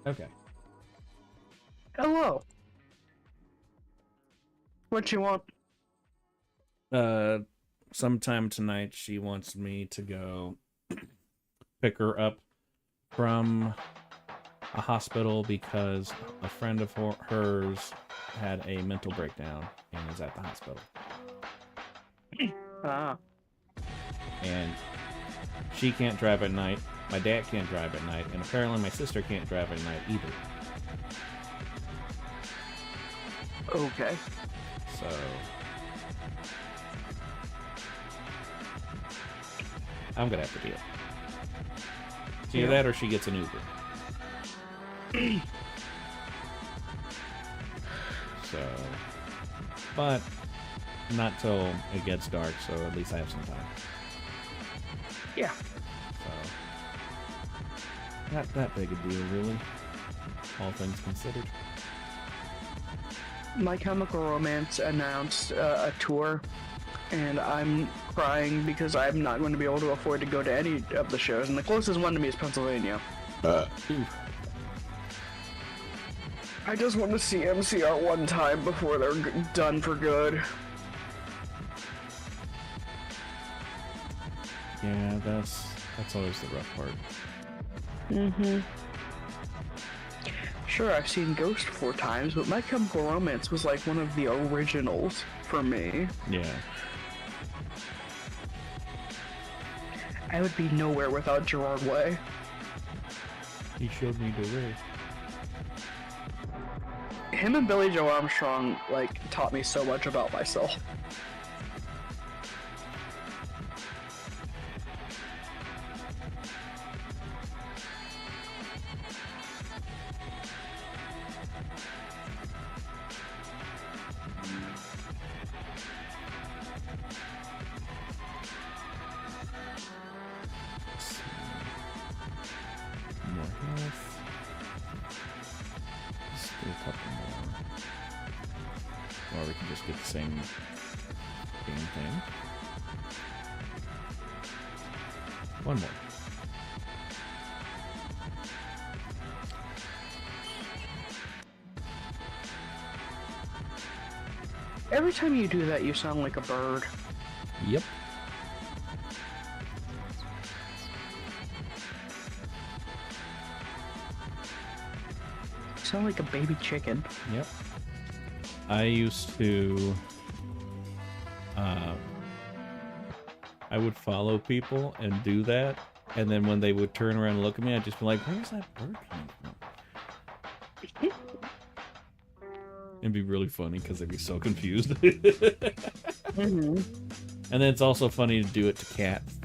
Okay. Hello. What you want? Sometime tonight she wants me to go pick her up from a hospital because a friend of hers had a mental breakdown and is at the hospital. And she can't drive at night, my dad can't drive at night, and apparently my sister can't drive at night either. Okay. So I'm gonna have to deal. It's either that or she gets an Uber. So, but not till it gets dark, so at least I have some time. Yeah. So, not that big a deal, really, all things considered. My Chemical Romance announced a tour, and I'm crying because I'm not going to be able to afford to go to any of the shows, and the closest one to me is Pennsylvania. I just want to see MCR one time before they're done for good. Yeah, that's always the rough part. Mm-hmm. Sure, I've seen Ghost 4 times, but My Chemical Romance was like one of the originals for me. Yeah. I would be nowhere without Gerard Way. He showed me the way. Him and Billy Joe Armstrong, like, taught me so much about myself. Get the same thing. One more. Every time you do that, you sound like a bird. Yep. You sound like a baby chicken. Yep. I used to, I would follow people and do that, and then when they would turn around and look at me, I'd just be like, where's that bird coming from? It'd be really funny because they'd be so confused. Mm-hmm. And then it's also funny to do it to cats.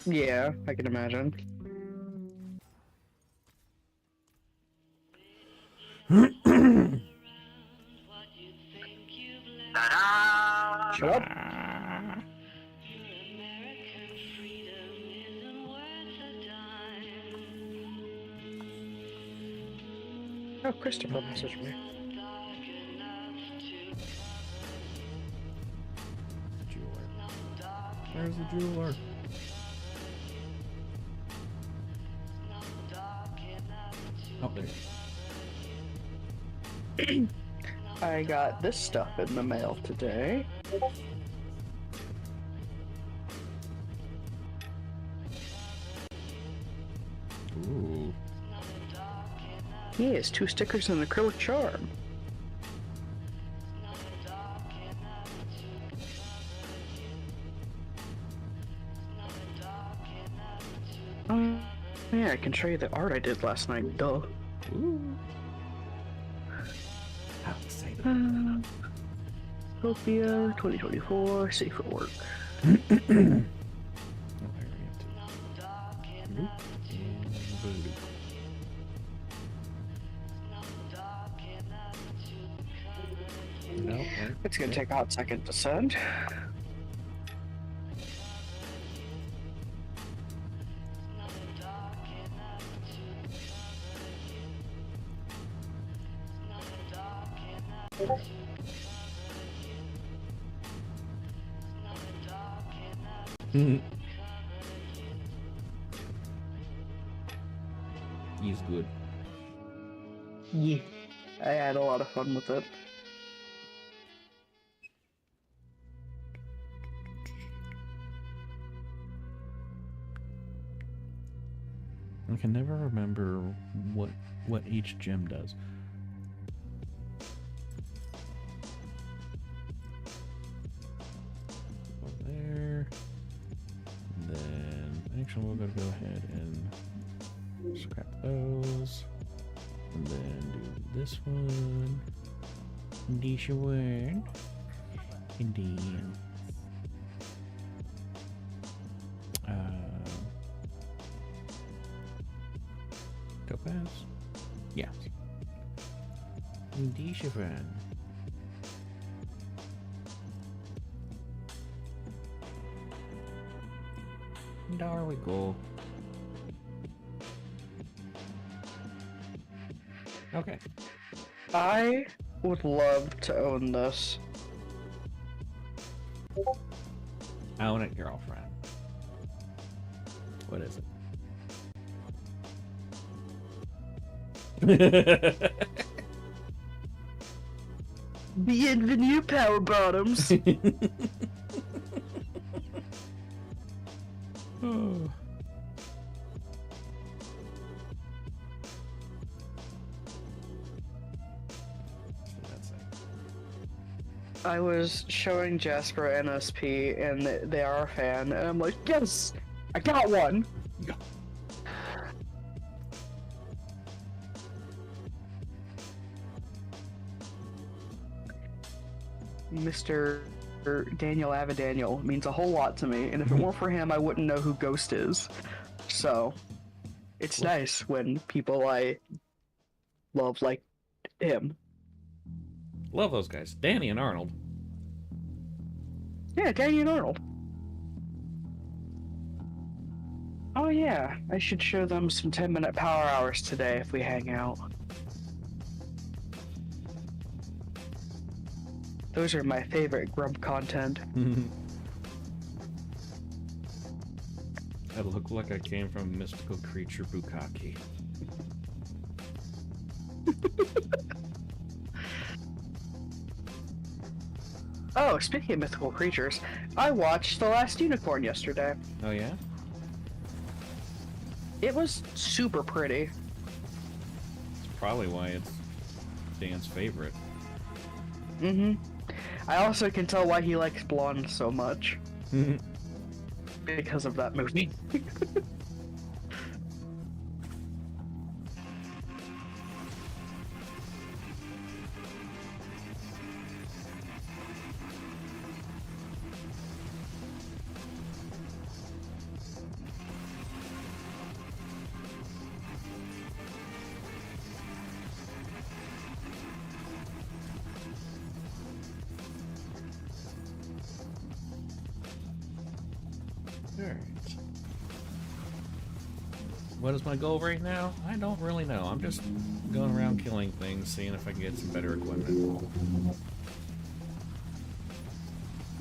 Yeah, I can imagine. Shut up. Oh, Christopher messaged me. There's the jeweler. Oh, there. I got this stuff in the mail today. Ooh. Yes, 2 stickers and an acrylic charm. Yeah, I can show you the art I did last night, duh. Ooh. How exciting. Utopia 2024, safe for work. No, it's gonna take a hot second to send. He's good. Yeah, I had a lot of fun with it. I can never remember what each gem does. Go there. And then actually we're gonna go ahead and scrap those. And then do this one. This one. And then topaz? Yes. This one. There we go. Okay. I would love to own this. Own it, girlfriend. What is it? Bienvenue, power bottoms. Oh. I was showing Jasper NSP, and they are a fan, and I'm like, yes, I got one. Yeah. Mr. Daniel Avadaniel means a whole lot to me, and if it weren't for him, I wouldn't know who Ghost is. So, it's nice when people I love like him. Love those guys. Danny and Arnold. Yeah, Danny and Arnold. Oh yeah, I should show them some 10-minute power hours today if we hang out. Those are my favorite grump content. I look like I came from mystical creature Bukkake. Oh, speaking of mythical creatures, I watched The Last Unicorn yesterday. Oh yeah? It was super pretty. It's probably why it's Dan's favorite. Mm-hmm. I also can tell why he likes blonde so much. Because of that movie. Alright. What is my goal right now? I don't really know. I'm just going around killing things, seeing if I can get some better equipment.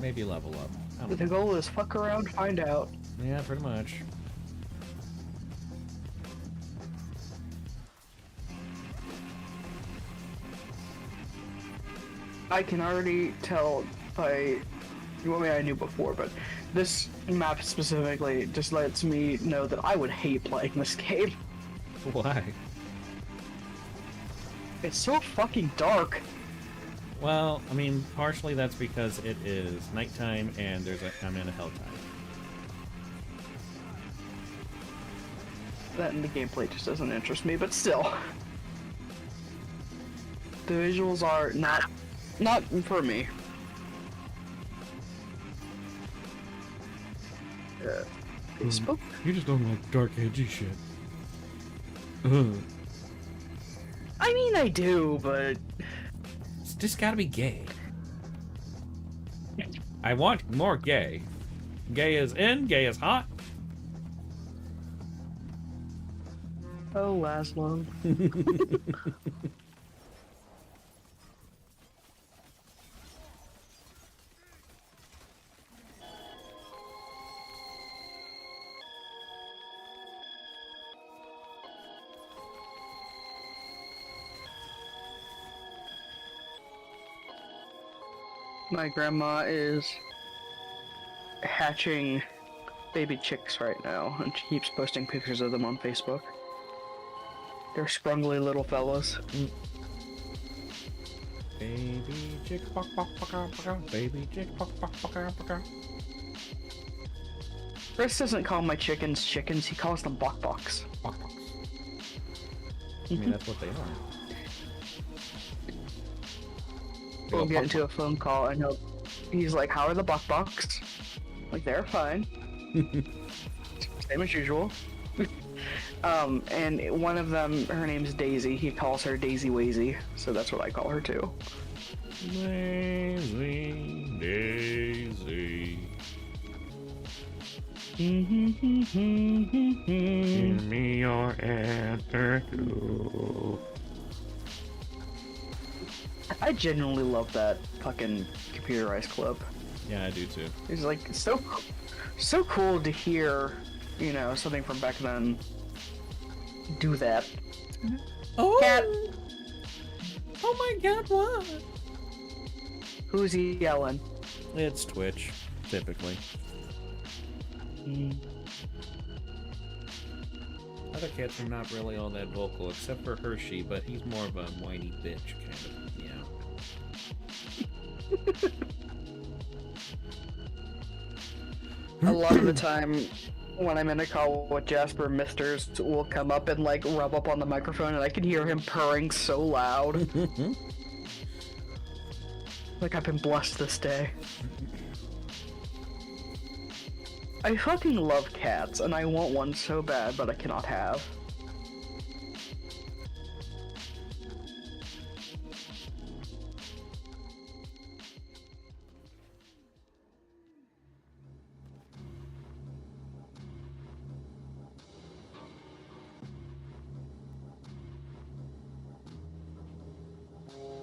Maybe level up. I don't The know. goal is fuck around, find out. Yeah, pretty much. I can already tell by, well, I mean, I knew before, but this map specifically just lets me know that I would hate playing this game. Why? It's so fucking dark. Well, I mean, partially that's because it is nighttime and I'm in a hell time. That and the gameplay just doesn't interest me, but still. The visuals are not for me. Facebook? You just don't like dark, edgy shit. I mean, I do, but It's just gotta be gay. I want more gay. Gay is in, gay is hot. oh, Laszlo. My grandma is hatching baby chicks right now, and she keeps posting pictures of them on Facebook. They're scrungly little fellas. Baby chick, baby chick, Chris doesn't call my chickens chickens, he calls them bok-boks. Bok-boks. I mean, that's what they are. We'll get into a phone call and he's like, how are the bok-boks? Like, they're fine. Same as usual. And one of them, her name's Daisy. He calls her Daisy Wazy, so that's what I call her too. Daisy, Daisy. Give me your answer too. I genuinely love that fucking computerized clip. Yeah, I do too. It's like so cool to hear, you know, something from back then do that. Oh! Cat. Oh my god, what? Who's yelling? It's Twitch, typically. Other cats are not really all that vocal, except for Hershey, but he's more of a whiny bitch, kind of. A lot of the time, when I'm in a call with Jasper, Misters will come up and like rub up on the microphone, and I can hear him purring so loud. Like I've been blessed this day. I fucking love cats, and I want one so bad, but I cannot have.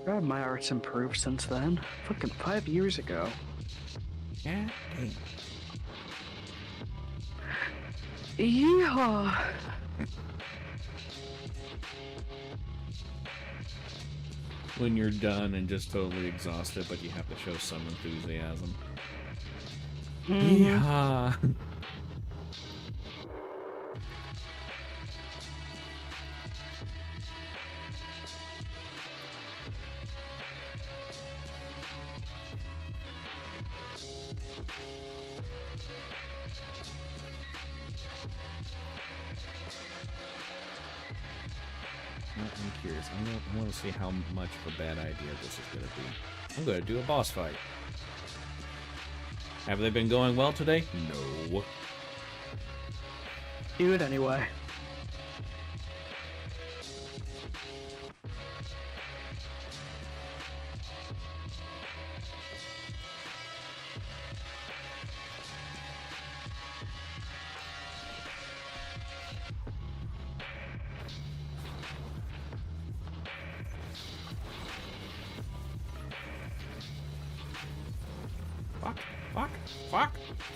God, my art's improved since then. Fucking 5 years ago. Yeah. Yeah. When you're done and just totally exhausted, but you have to show some enthusiasm. Yeah. I'm curious. I want to see how much of a bad idea this is going to be. I'm going to do a boss fight. Have they been going well today? No. Do it anyway.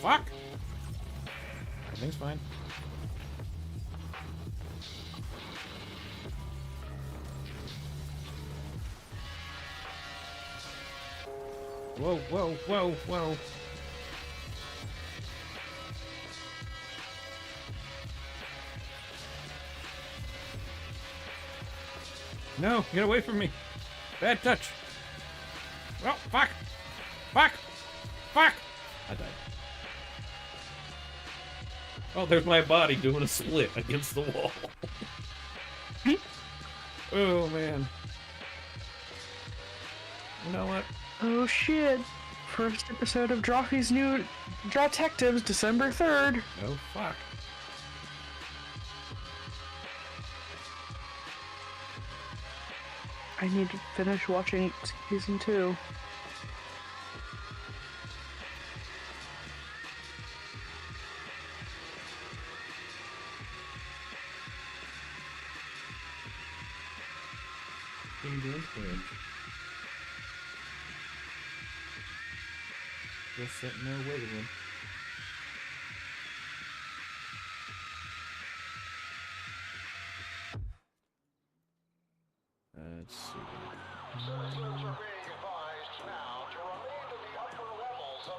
Fuck! Everything's fine. Whoa, whoa, whoa, whoa. No, get away from me. Bad touch. Well, fuck. Fuck. Fuck. I died. Oh, there's my body doing a split against the wall. Oh, man. You know what? Oh, shit. First episode of Drawfee's new Detectives, December 3rd. Oh, fuck. I need to finish watching season 2. Just sitting there wiggling. Let's see. Citizens are being advised now to remain to the So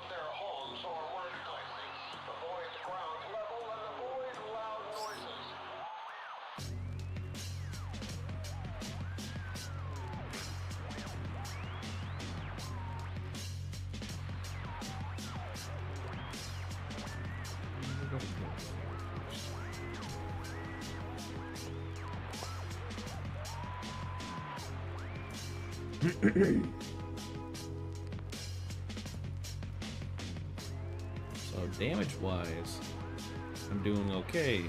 damage-wise, I'm doing okay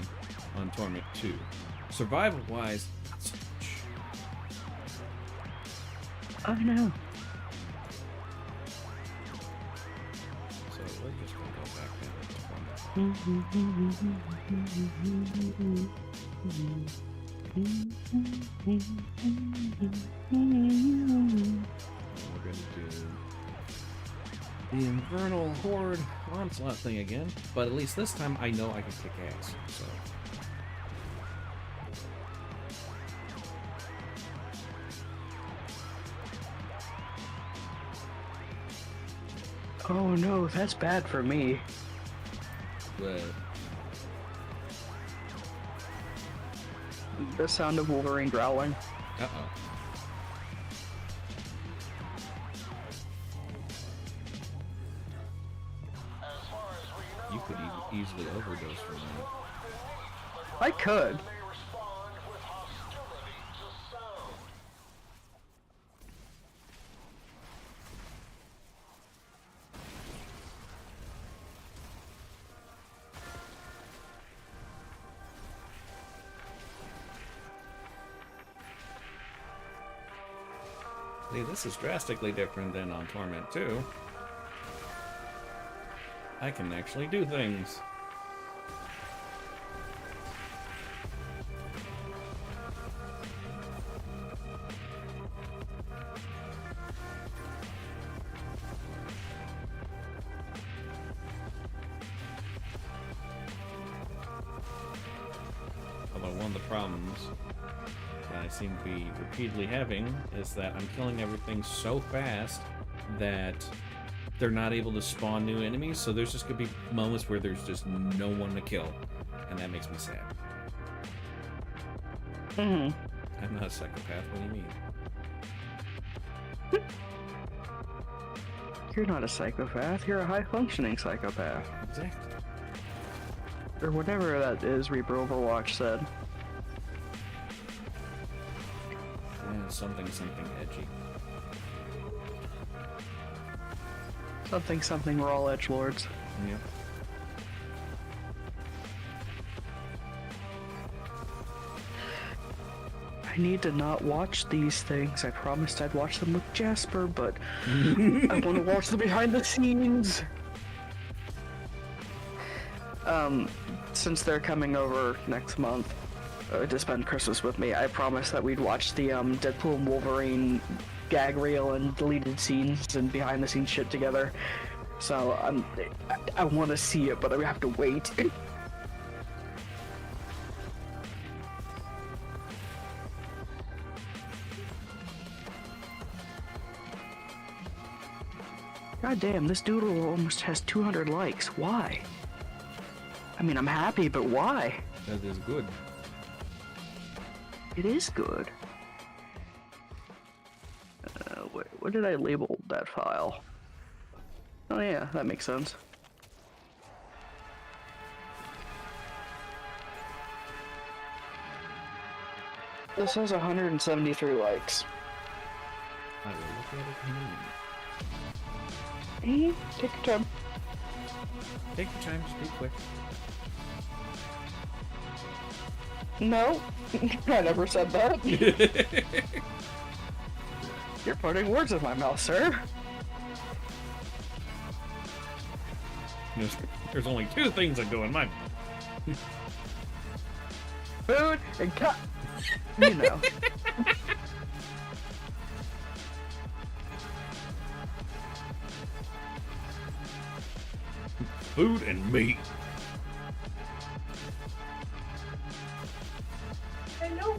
on Torment 2. Survival-wise, not so much. Oh no. So we're just gonna go back down to Torment. We're gonna do the Infernal Horde Onslaught thing again, but at least this time I know I can kick ass, so. Oh no, that's bad for me. But the sound of Wolverine growling. uh-oh. You could easily overdose from that. I could. See, this is drastically different than on Torment 2. I can actually do things. Although one of the problems that I seem to be repeatedly having is that I'm killing everything so fast that they're not able to spawn new enemies, so there's just gonna be moments where there's just no one to kill, and that makes me sad. Mm-hmm. I'm not a psychopath, what do you mean? You're not a psychopath, you're a high-functioning psychopath. Exactly. Or whatever that is Reaper Overwatch said. Yeah, something edgy. Something, we're all edgelords. Yep. I need to not watch these things. I promised I'd watch them with Jasper, but I want to watch the behind the scenes. Since they're coming over next month to spend Christmas with me, I promised that we'd watch the Deadpool and Wolverine gag reel and deleted scenes and behind the scenes shit together. So I want to see it, but I have to wait. God damn, this doodle almost has 200 likes. Why? I mean, I'm happy, but why? That is good. It is good. Wait, what did I label that file? Oh yeah, that makes sense. This has 173 likes. I will look at it Take your time. Take your time, just be quick. No, I never said that. You're putting words in my mouth, sir. There's only two things that go in my mouth. Food and cut. You know. Food and meat.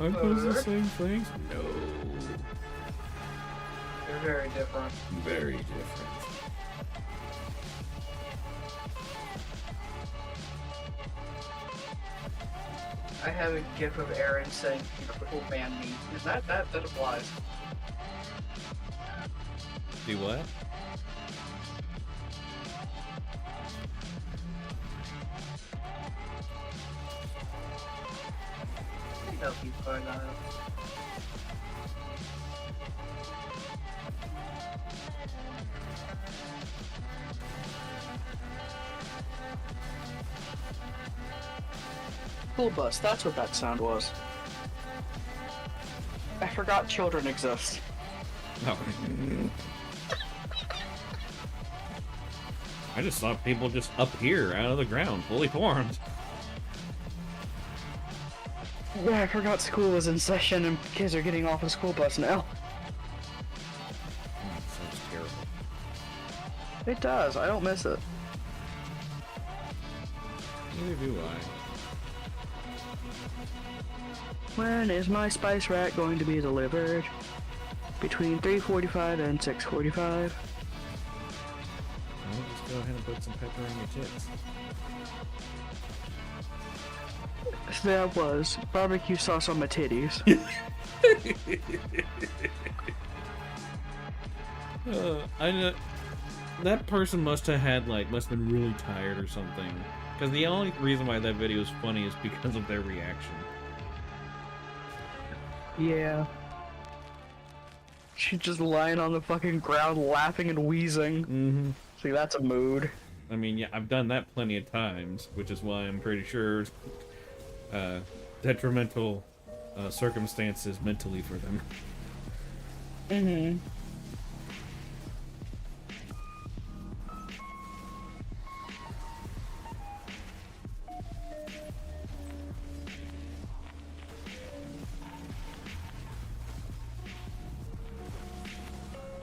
Aren't those the same things? No. They're very different. Very different. I have a gif of Aaron saying, "People ban me." Is that applies? Do what? No, he's going on. School bus, that's what that sound was. I forgot children exist. No. I just saw people just up here out of the ground, fully formed. Yeah, I forgot school was in session and kids are getting off the school bus now. That sounds terrible. It does, I don't miss it. Neither do I. When is my spice rack going to be delivered? Between 3:45 and 6:45. Well, just go ahead and put some pepper on your tits. That was barbecue sauce on my titties. I know that person must have been really tired or something. Because the only reason why that video is funny is because of their reaction. Yeah. She's just lying on the fucking ground laughing and wheezing. Mm-hmm. See, that's a mood. I mean, yeah, I've done that plenty of times, which is why I'm pretty sure detrimental circumstances mentally for them. Mm-hmm.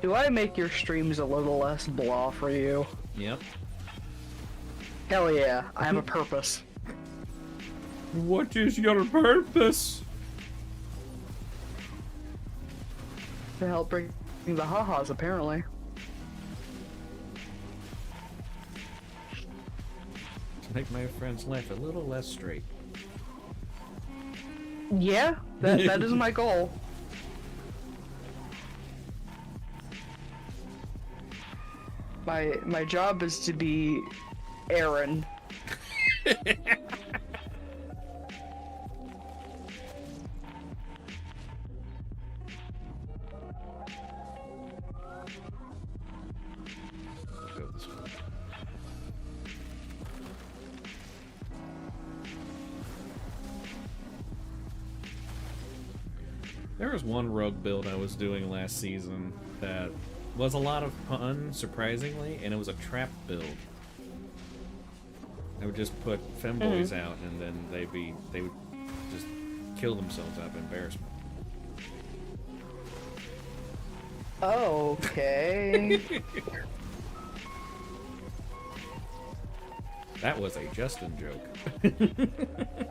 Do I make your streams a little less blah for you? Yep. Hell yeah, I have a purpose. What is your purpose? To help bring the ha-has, apparently. To make my friends laugh a little less straight. Yeah, that is my goal. My job is to be Aaron. Go this way. There was one rogue build I was doing last season that was a lot of fun, surprisingly, and it was a trap build. I would just put femboys out, and then they would just kill themselves out of embarrassment. Okay. That was a Justin joke.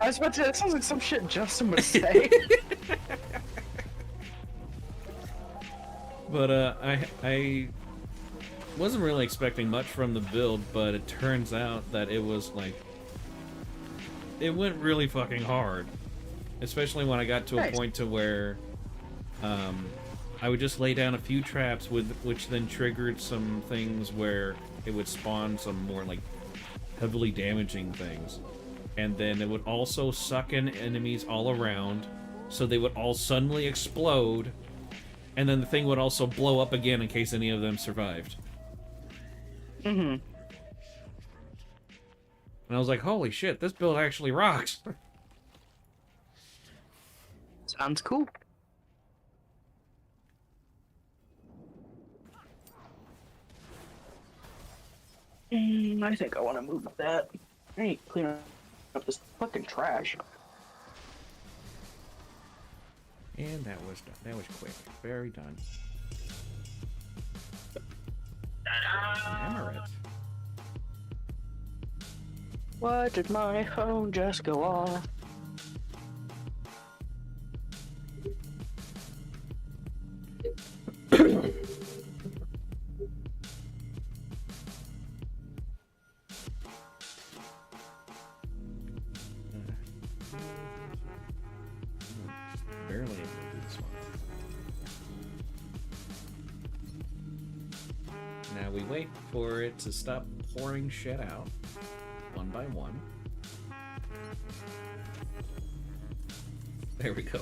I was about to say, that sounds like some shit Justin would say. But I wasn't really expecting much from the build, but it turns out that it was like, it went really fucking hard. Especially when I got to a point to where I would just lay down a few traps which then triggered some things where it would spawn some more like heavily damaging things. And then it would also suck in enemies all around, so they would all suddenly explode. And then the thing would also blow up again in case any of them survived. Mm-hmm. And I was like, holy shit, this build actually rocks. Sounds cool. I think I want to move that. I need to clean up this fucking trash. And that was done. That was quick. Very done. Hammer it. Why did my phone just go off? we wait for it to stop pouring shit out, one by one. There we go.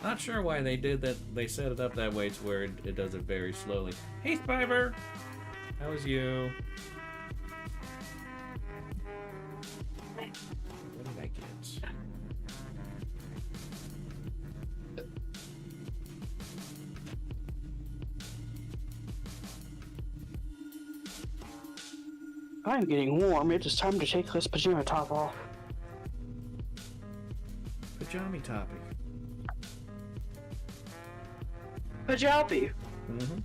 Not sure why they did that. They set it up that way to where it does it very slowly. Hey, Spiver! How was you? What did I get? I'm getting warm. It is time to take this pajama top off. Pajama toppy. Pajalpi. Mm-hmm.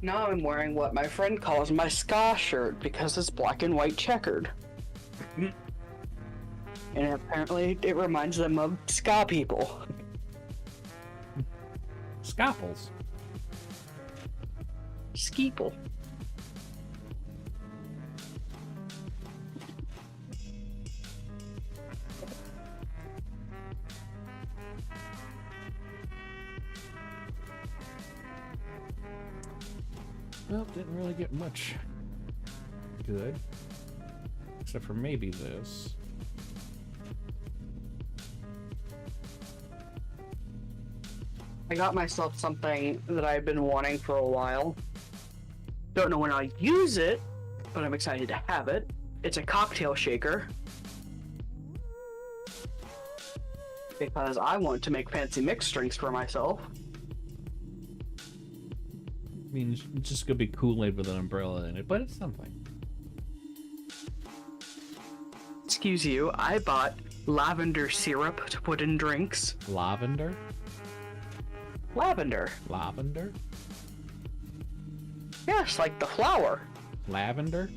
Now I'm wearing what my friend calls my ska shirt because it's black and white checkered. And apparently it reminds them of ska people. Scopples. Skeeple. Well, didn't really get much good. Except for maybe this. I got myself something that I've been wanting for a while. Don't know when I'll use it, but I'm excited to have it. It's a cocktail shaker. Because I want to make fancy mixed drinks for myself. I mean, it's just gonna be Kool-Aid with an umbrella in it, but it's something. Excuse you, I bought lavender syrup to put in drinks. Lavender? Lavender. Lavender? Yes, like the flower. Lavender?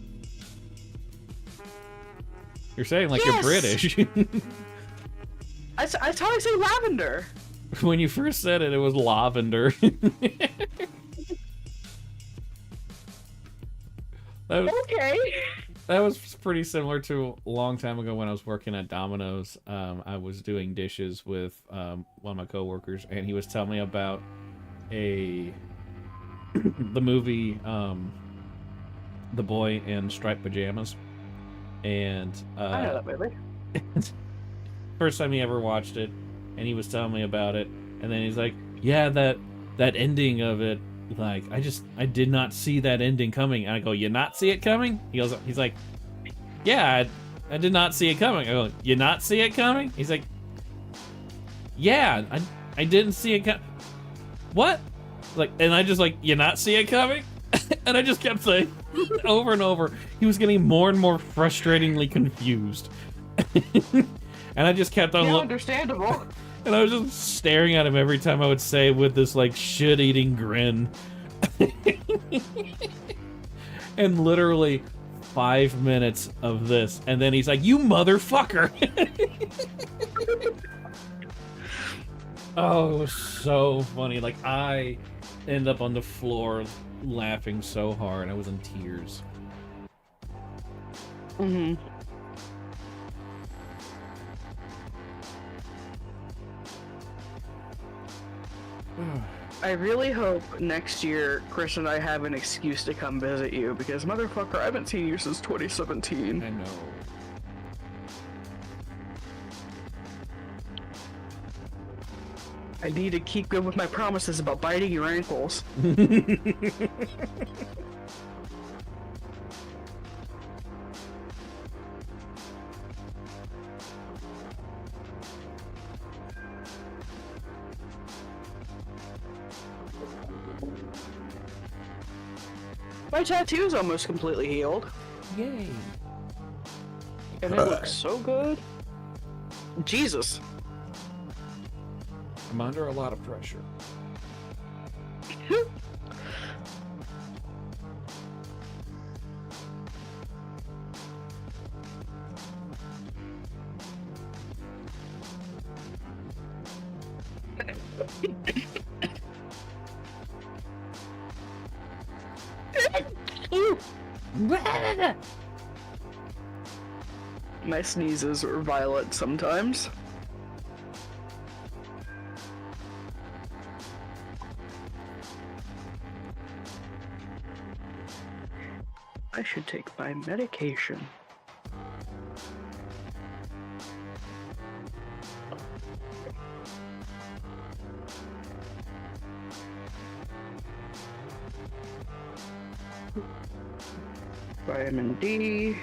You're saying like Yes! you're British. That's how I say lavender. When you first said it, it was lavender. Okay. That was pretty similar to a long time ago when I was working at Domino's. I was doing dishes with one of my coworkers, and he was telling me about the movie The Boy in Striped Pajamas. And I know that movie. First time he ever watched it, and he was telling me about it, and then he's like, "Yeah, that ending of it, like I did not see that ending coming." And I go, "You not see it coming?" He's like, "Yeah, I did not see it coming." I go, "You not see it coming?" He's like, "Yeah, I didn't see it coming." What? Like, and I just like, "You not see it coming?" And I just kept saying over and over. He was getting more and more frustratingly confused. And I just kept on looking. Understandable. And I was just staring at him every time I would say with this like shit-eating grin. And literally 5 minutes of this, and then he's like, "You motherfucker!" Oh, it was so funny. Like, I end up on the floor laughing so hard. I was in tears. Mm-hmm. I really hope next year Chris and I have an excuse to come visit you, because motherfucker, I haven't seen you since 2017. I know. I need to keep good with my promises about biting your ankles. My tattoo's almost completely healed. Yay. And it looks so good. Jesus. I'm under a lot of pressure. Ew. My sneezes are violent sometimes. I should take my medication. Vitamin D.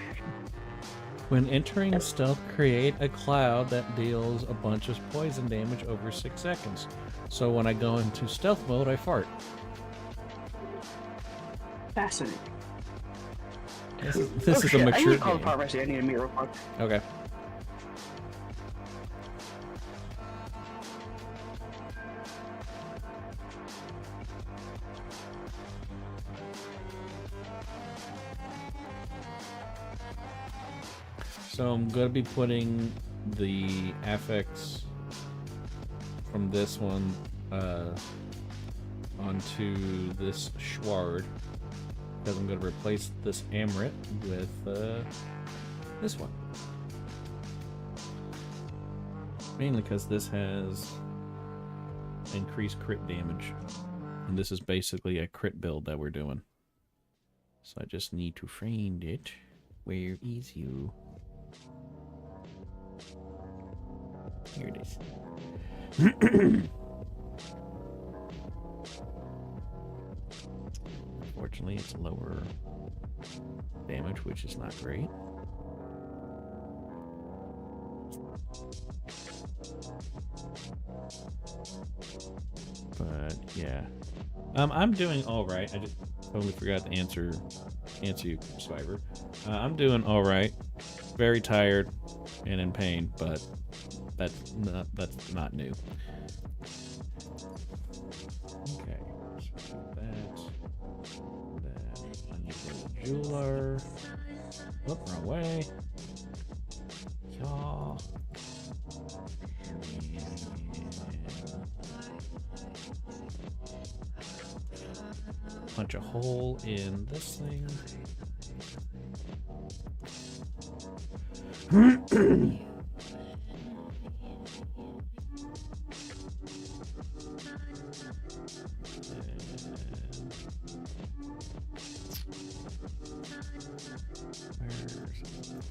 When entering stealth, create a cloud that deals a bunch of poison damage over 6 seconds. So when I go into stealth mode, I Fascinating. This is a I need mature to call the game. pharmacy. I need to meet real quick. Okay. So I'm going to be putting the affects from this one onto this Schward, because I'm going to replace this Amrit with this one. Mainly because this has increased crit damage, and this is basically a crit build that we're doing. So I just need to find it. Where is you? Here it is. Unfortunately, it's lower damage, which is not great. But yeah, I'm doing all right. I just totally forgot to answer you, Swiver. I'm doing all right. Very tired and in pain, but that's not new. Okay, so do that. Then I need to go to jeweler. Whoop, wrong way. Yeah. Punch a hole in this thing.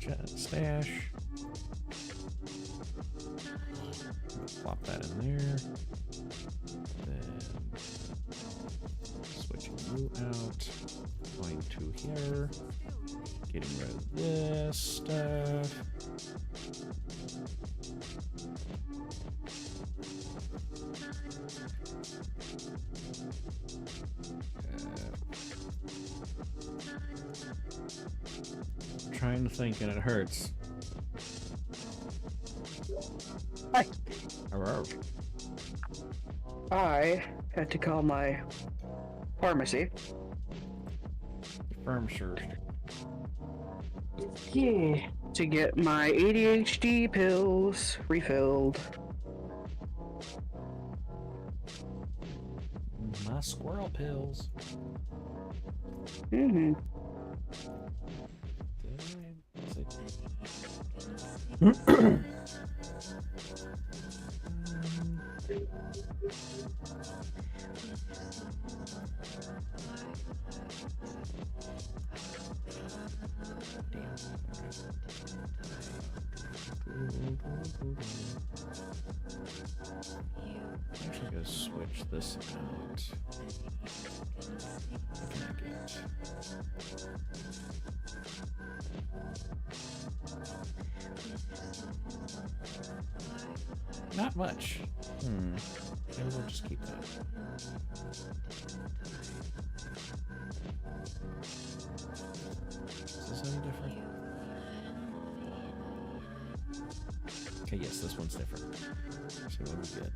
Where's stash? Plop that in there. Then switching you out. Going to here. Getting rid of this stuff. Trying to think and it hurts. Hi. Hello. I had to call my pharmacy. Firm shirt. Yeah. To get my ADHD pills refilled. My squirrel pills. Mm-hmm. I'm actually gonna switch this out. What can I get? Not much. Maybe we'll just keep that. Is this any different? Okay, yes, this one's different. So what do we get?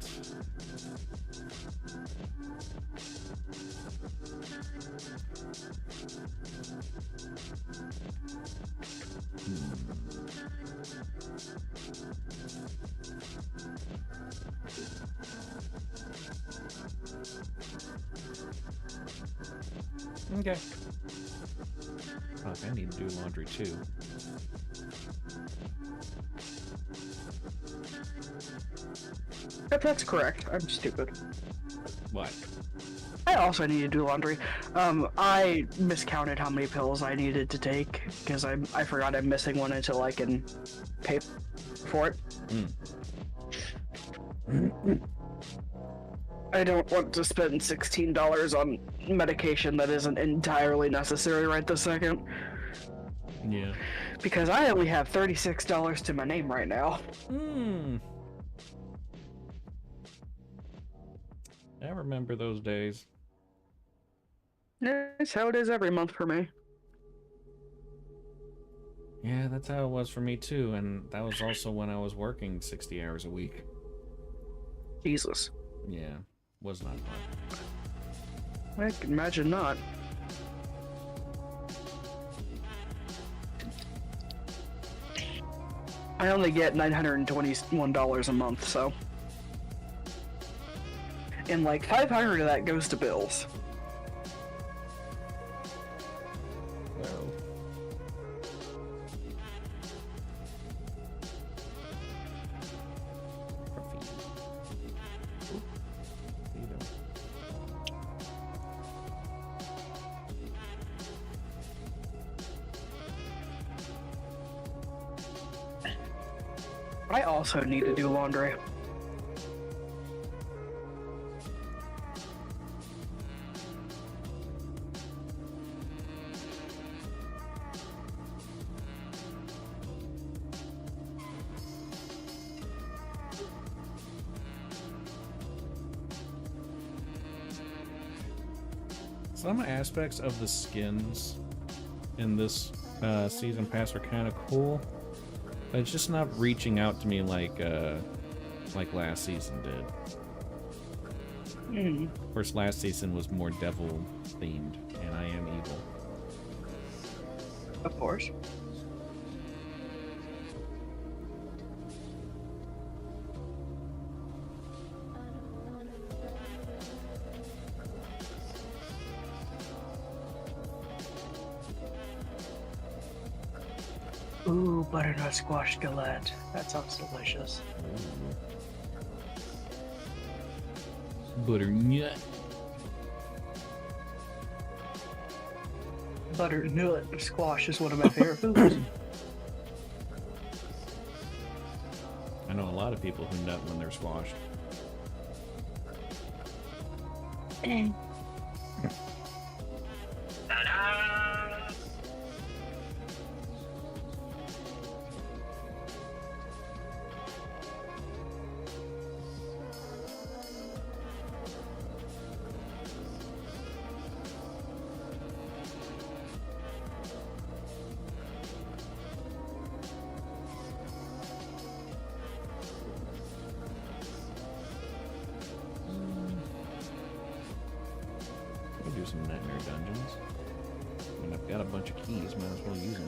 Okay. I need to do laundry too. If that's correct, I'm stupid. What? I also need to do laundry. I miscounted how many pills I needed to take because I forgot I'm missing one until I can pay for it. I don't want to spend $16 on medication that isn't entirely necessary right this second. Yeah. Because I only have $36 to my name right now. I remember those days. That's how it is every month for me. Yeah, that's how it was for me too, and that was also when I was working 60 hours a week. Jesus. Yeah, was not fun. I can imagine not. I only get $921 a month, so. And like 500 of that goes to bills. Well. I also need to do laundry. Some aspects of the skins in this season pass are kind of cool, but it's just not reaching out to me like last season did. Of course, last season was more devil themed, and I am evil. Of course. Ooh, butternut squash galette. That sounds delicious. Butternut. Butternut squash is one of my favorite foods. I know a lot of people who nut when they're squashed. Do some nightmare dungeons. I mean, I've got a bunch of keys, might as well use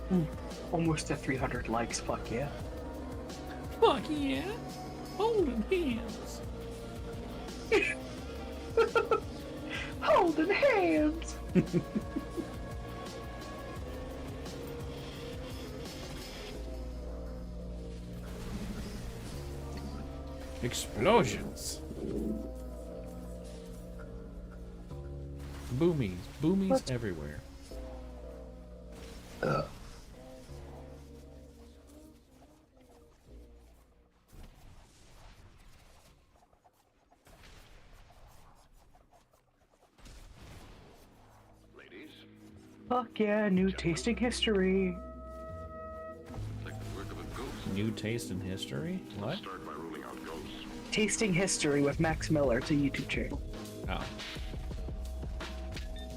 them. Almost at 300 likes, fuck yeah. Fuck yeah! Holding hands! Holding hands! Explosions! Boomies. Boomies What? everywhere. Ladies, Fuck yeah, new tasting history. like the work of a ghost. New taste in history? What? Start by ruling out ghosts. Tasting history with Max Miller. It's a YouTube channel. Oh.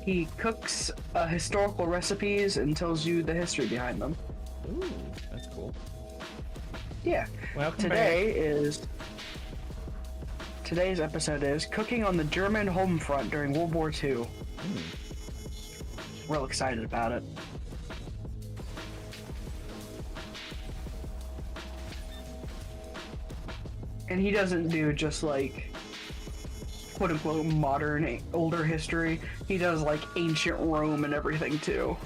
He cooks historical recipes and tells you the history behind them. Ooh, that's cool. Yeah. Welcome Today's episode is cooking on the German home front during World War II. Real excited about it. And he doesn't do just like quote-unquote modern, older history. He does, like, ancient Rome and everything, too.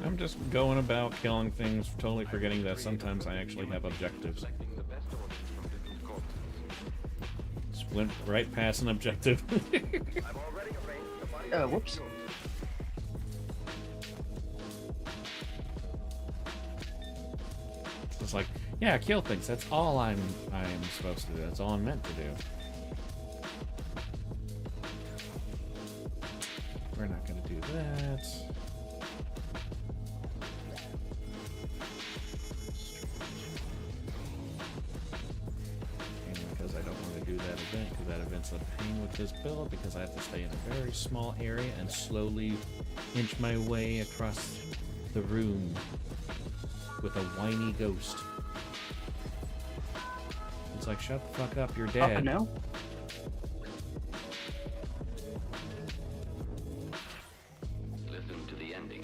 I'm just going about killing things, totally forgetting that sometimes I actually have objectives. Just went right past an objective. Whoops. It's like, yeah, kill things. That's all I'm supposed to do. That's all I'm meant to do. We're not gonna do that. Because I don't want to do that event, because that event's a pain with this build, because I have to stay in a very small area and slowly inch my way across the room with a whiny ghost. It's like, shut the fuck up, you're dead. No. Listen to the ending.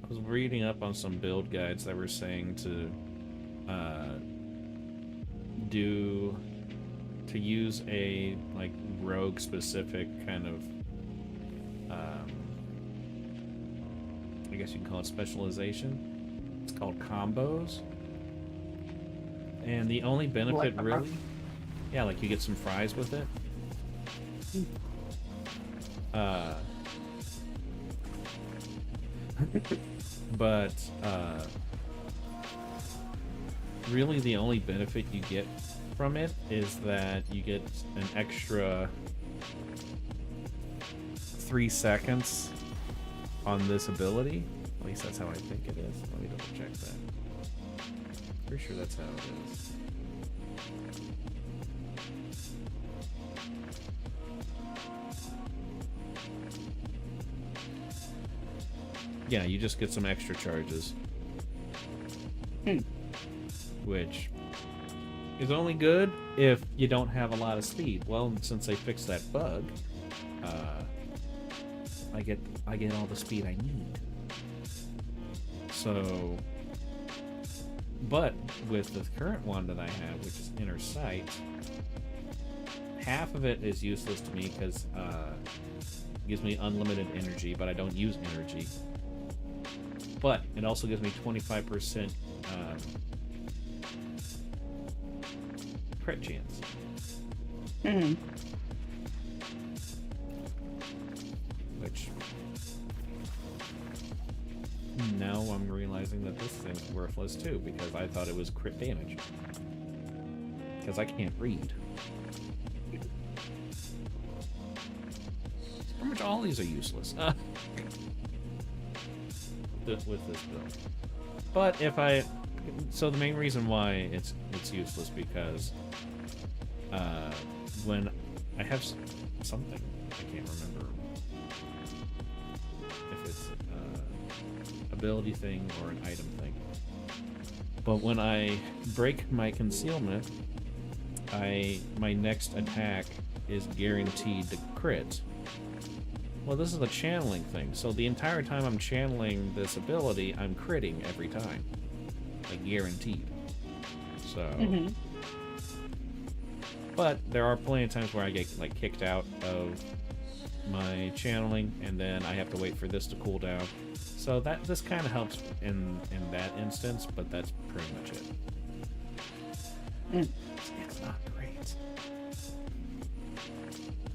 I was reading up on some build guides that were saying to use a like rogue specific kind of I guess you can call it specialization. It's called combos. And the only benefit really, yeah, like you get some fries with it. But really the only benefit you get from it is that you get an extra 3 seconds on this ability. At least that's how I think it is. Let me double check that. Pretty sure that's how it is. Yeah, you just get some extra charges. Which is only good if you don't have a lot of speed. Well, since they fixed that bug, I get all the speed I need. So, but with the current one that I have, which is Inner Sight, half of it is useless to me because it gives me unlimited energy, but I don't use energy. But it also gives me 25% crit chance. Which now I'm realizing that this thing's worthless too, because I thought it was crit damage. Because I can't read. Pretty much all these are useless. With this build. But if so the main reason why it's useless because when I have something, I can't remember if it's ability thing or an item thing, but when I break my concealment, my next attack is guaranteed to crit. Well, this is a channeling thing, so the entire time I'm channeling this ability, I'm critting every time. Like, guaranteed. So... But there are plenty of times where I get, like, kicked out of my channeling, and then I have to wait for this to cool down. So this kind of helps in that instance, but that's pretty much it. It's not great.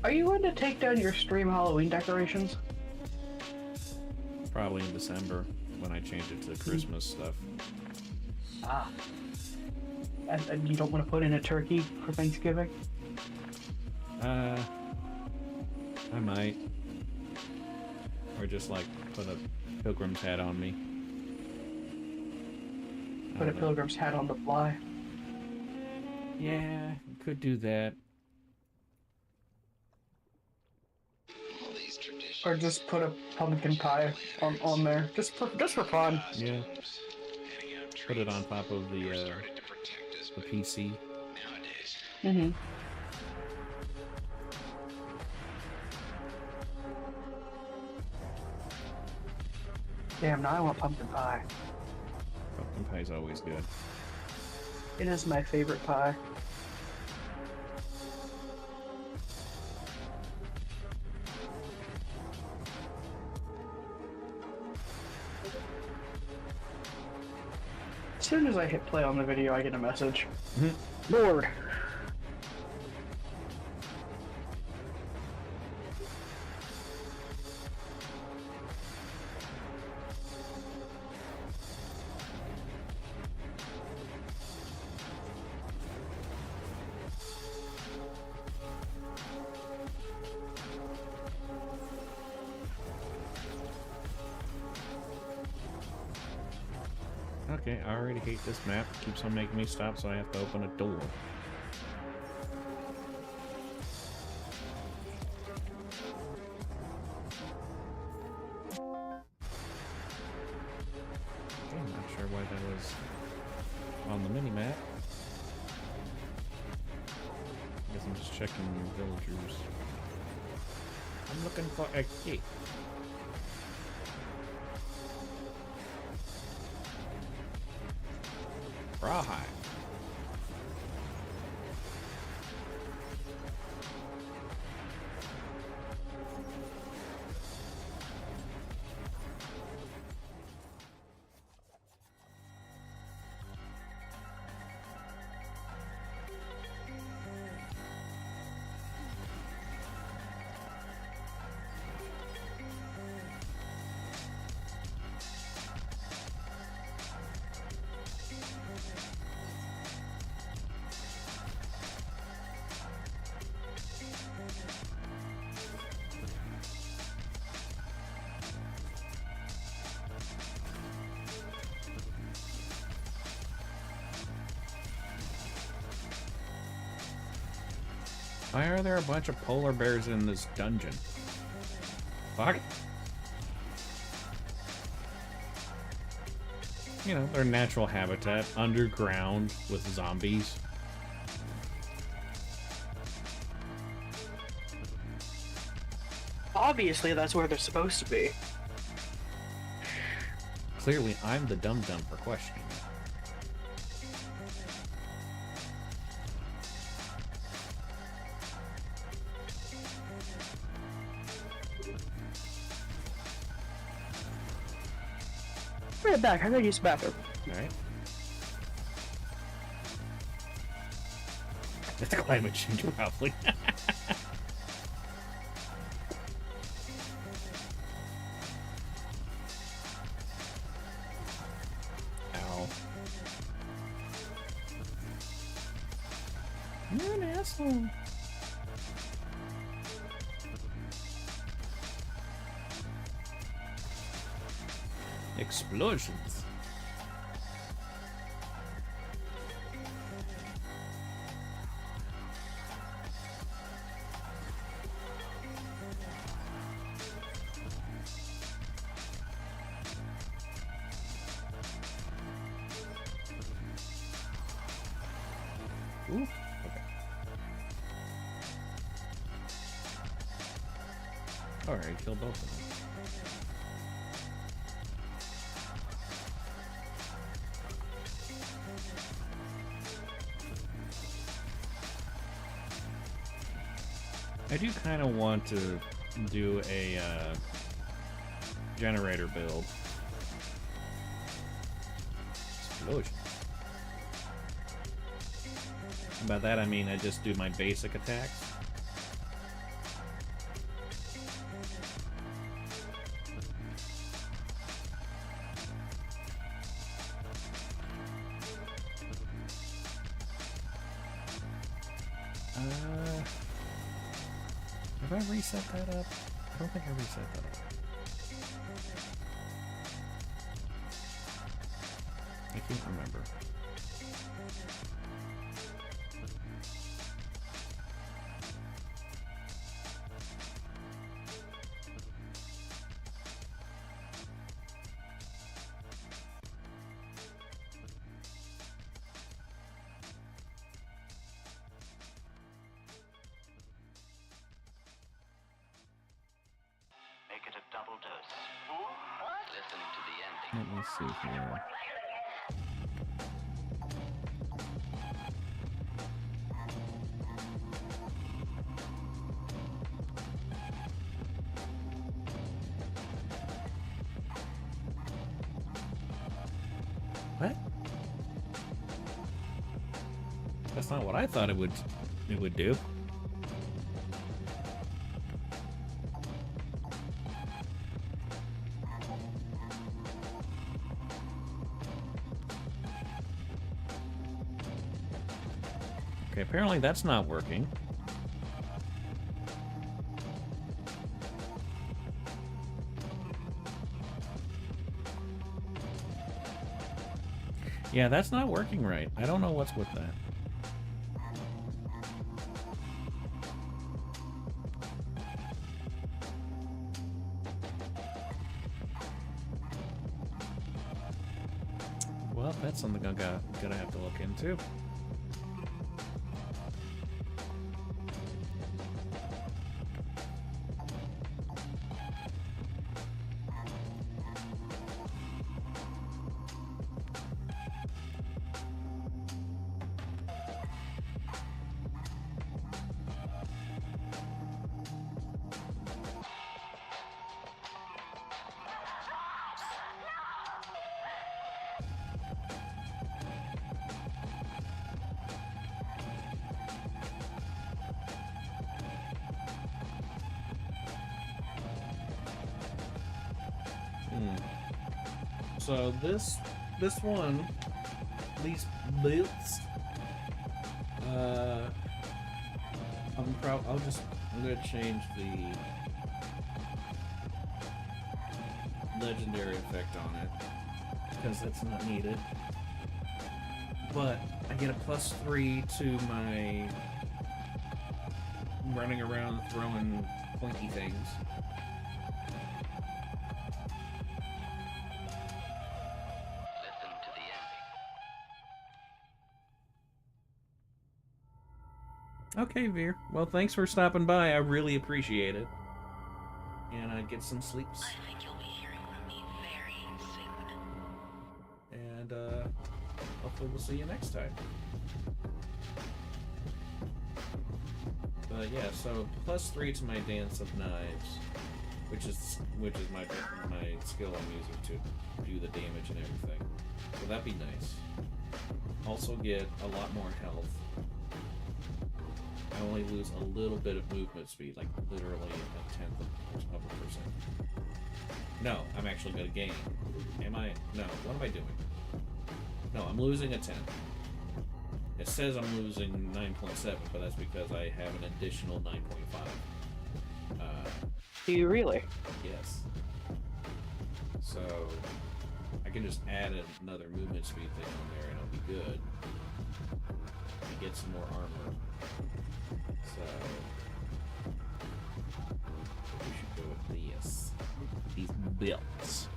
Are you going to take down your stream Halloween decorations? Probably in December, when I change it to Christmas stuff. Ah. And you don't want to put in a turkey for Thanksgiving? I might. Or just, like, put a pilgrim's hat on me. Put a pilgrim's hat on the fly? Yeah, could do that. Or just put a pumpkin pie on there, just for fun. Yeah. Put it on top of the PC. Mm-hmm. Damn, now I want pumpkin pie. Pumpkin pie is always good. It is my favorite pie. As soon as I hit play on the video, I get a message. Lord. Okay, I already hate this map. It keeps on making me stop, so I have to open a door. Okay, I'm not sure why that was on the mini-map. I guess I'm just checking villagers. I'm looking for a key. Rawhide. Why are there a bunch of polar bears in this dungeon? Fuck. You know, their natural habitat, underground with zombies. Obviously, that's where they're supposed to be. Clearly, I'm the dum-dum for questioning it. Right back, I gotta use the bathroom. Alright. It's climate change, probably. Ow. You're an asshole. Explosions. Ooh, okay. Alright, killed both of them. I do kind of want to do a generator build. Explosion. By that I mean I just do my basic attacks. Have I reset that up? I don't think I reset that up. I can't remember. Let me see here. What? That's not what I thought it would do. Okay, apparently that's not working. Yeah, that's not working right. I don't know what's with that. Well, that's something I'm gonna have to look into. So these bits, I'm gonna change the legendary effect on it because that's not needed. But I get a +3 to my running around throwing pointy things. Okay, Veer. Well, thanks for stopping by. I really appreciate it. And I get some sleeps. I think you'll be hearing from me very soon. And hopefully we'll see you next time. But yeah, so +3 to my Dance of Knives, which is my skill I'm using to do the damage and everything. So that'd be nice. Also get a lot more health. I only lose a little bit of movement speed, like literally 1/10 of a percent. No, I'm actually going to gain. Am I? No, what am I doing? No, I'm losing a 10. It says I'm losing 9.7, but that's because I have an additional 9.5. Do you really? Yes. So I can just add another movement speed thing on there and I'll be good. And get some more armor. So we should go with these belts.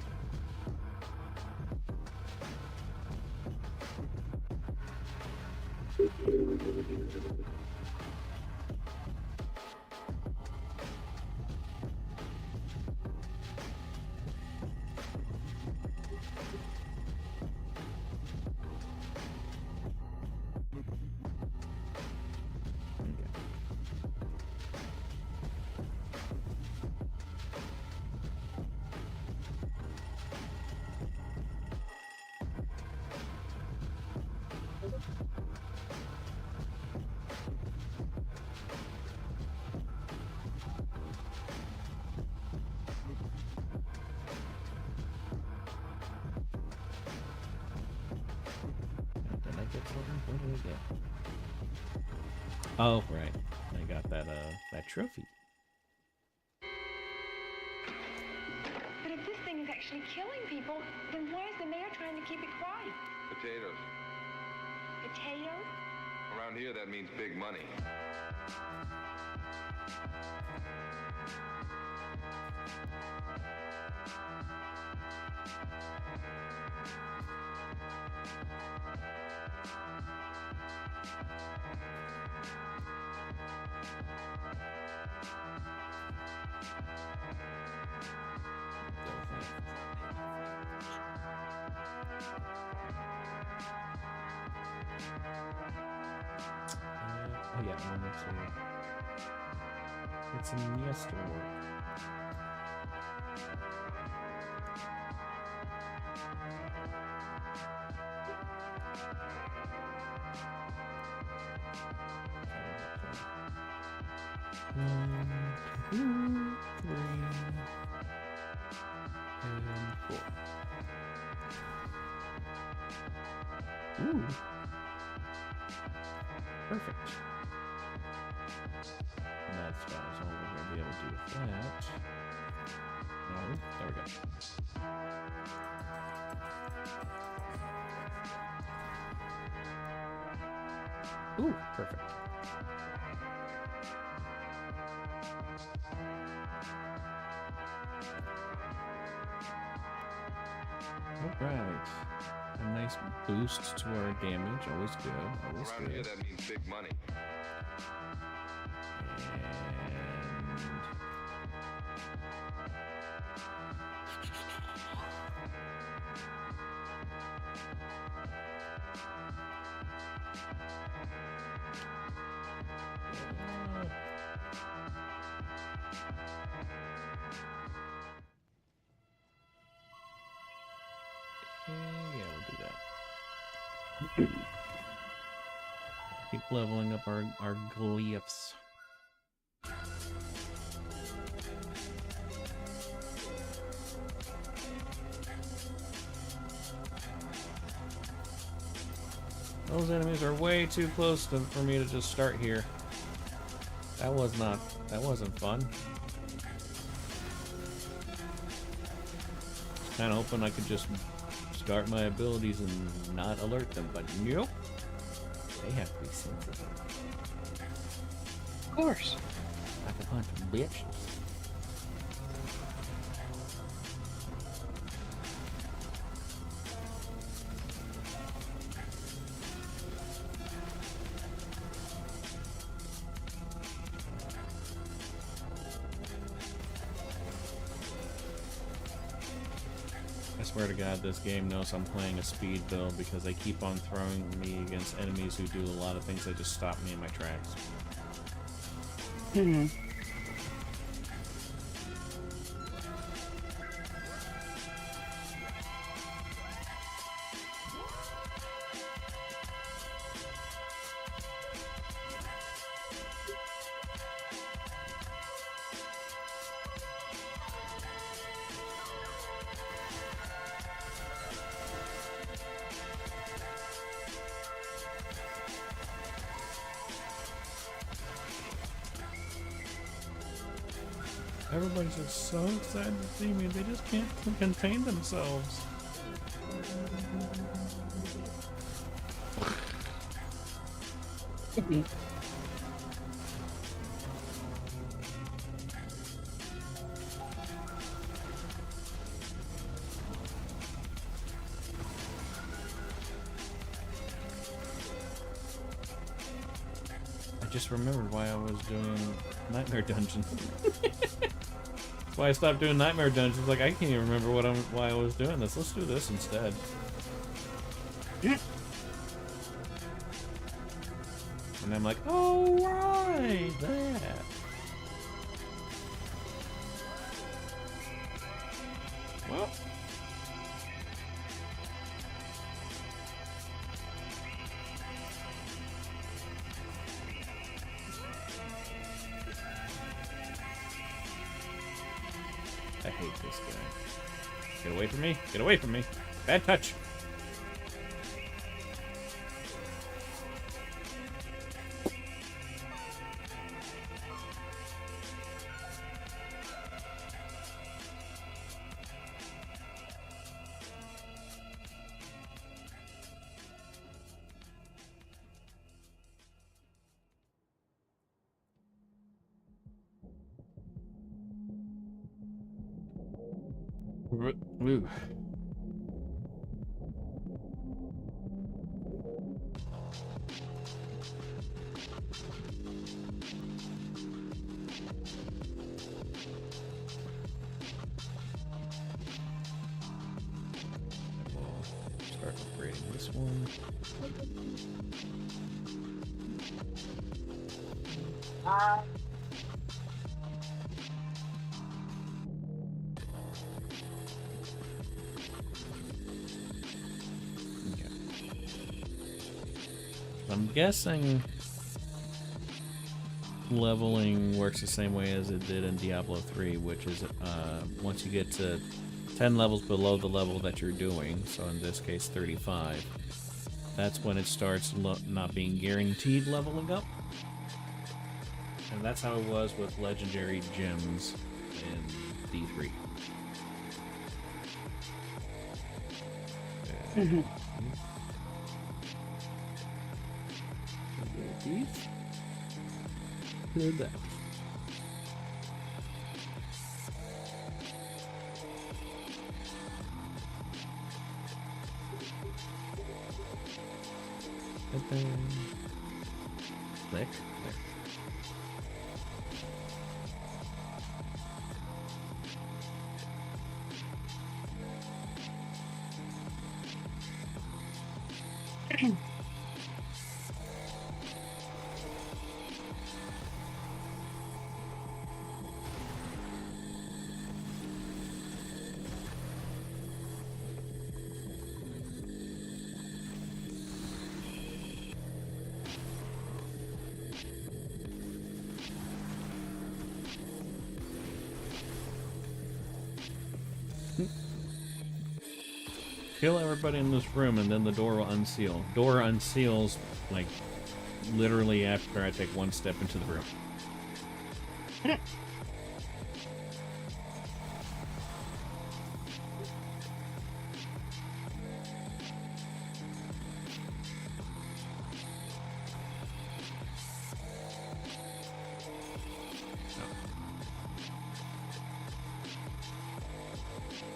What do we get? Oh, right. I got that trophy. But if this thing is actually killing people, then why is the mayor trying to keep it quiet? Potatoes. Potatoes? Around here, that means big money. Oh yeah, one or two. It's a yes to work. One, two, three, and four. Ooh. Perfect. And that's about all we're going to be able to do with that. No, there we go. Ooh, perfect. Alright. A nice boost to our damage. Always good. Always Around good. here, that means big money. Yeah, we'll do that. Keep leveling up our glyphs. Those enemies are way too close for me to just start here. That wasn't fun. Kinda hoping I could just start my abilities and not alert them, but nope. They have to be sensitive. Of course. Like a bunch of bitches. I swear to God, this game knows I'm playing a speed build because they keep on throwing me against enemies who do a lot of things that just stop me in my tracks. Everybody's just so excited to see me, they just can't contain themselves. I just remembered why I was doing Nightmare Dungeons. That's why I stopped doing Nightmare Dungeons. Like, I can't even remember why I was doing this. Let's do this instead. And I'm like, oh, right, that. Well. I hate this guy. Get away from me. Get away from me. Bad touch. Ooh. Start upgrading this one. I'm guessing leveling works the same way as it did in Diablo 3, which is once you get to 10 levels below the level that you're doing, so in this case 35, that's when it starts not being guaranteed leveling up. And that's how it was with legendary gems in D3. Heard that. Click. Kill everybody in this room and then the door will unseal. Door unseals, like, literally after I take one step into the room.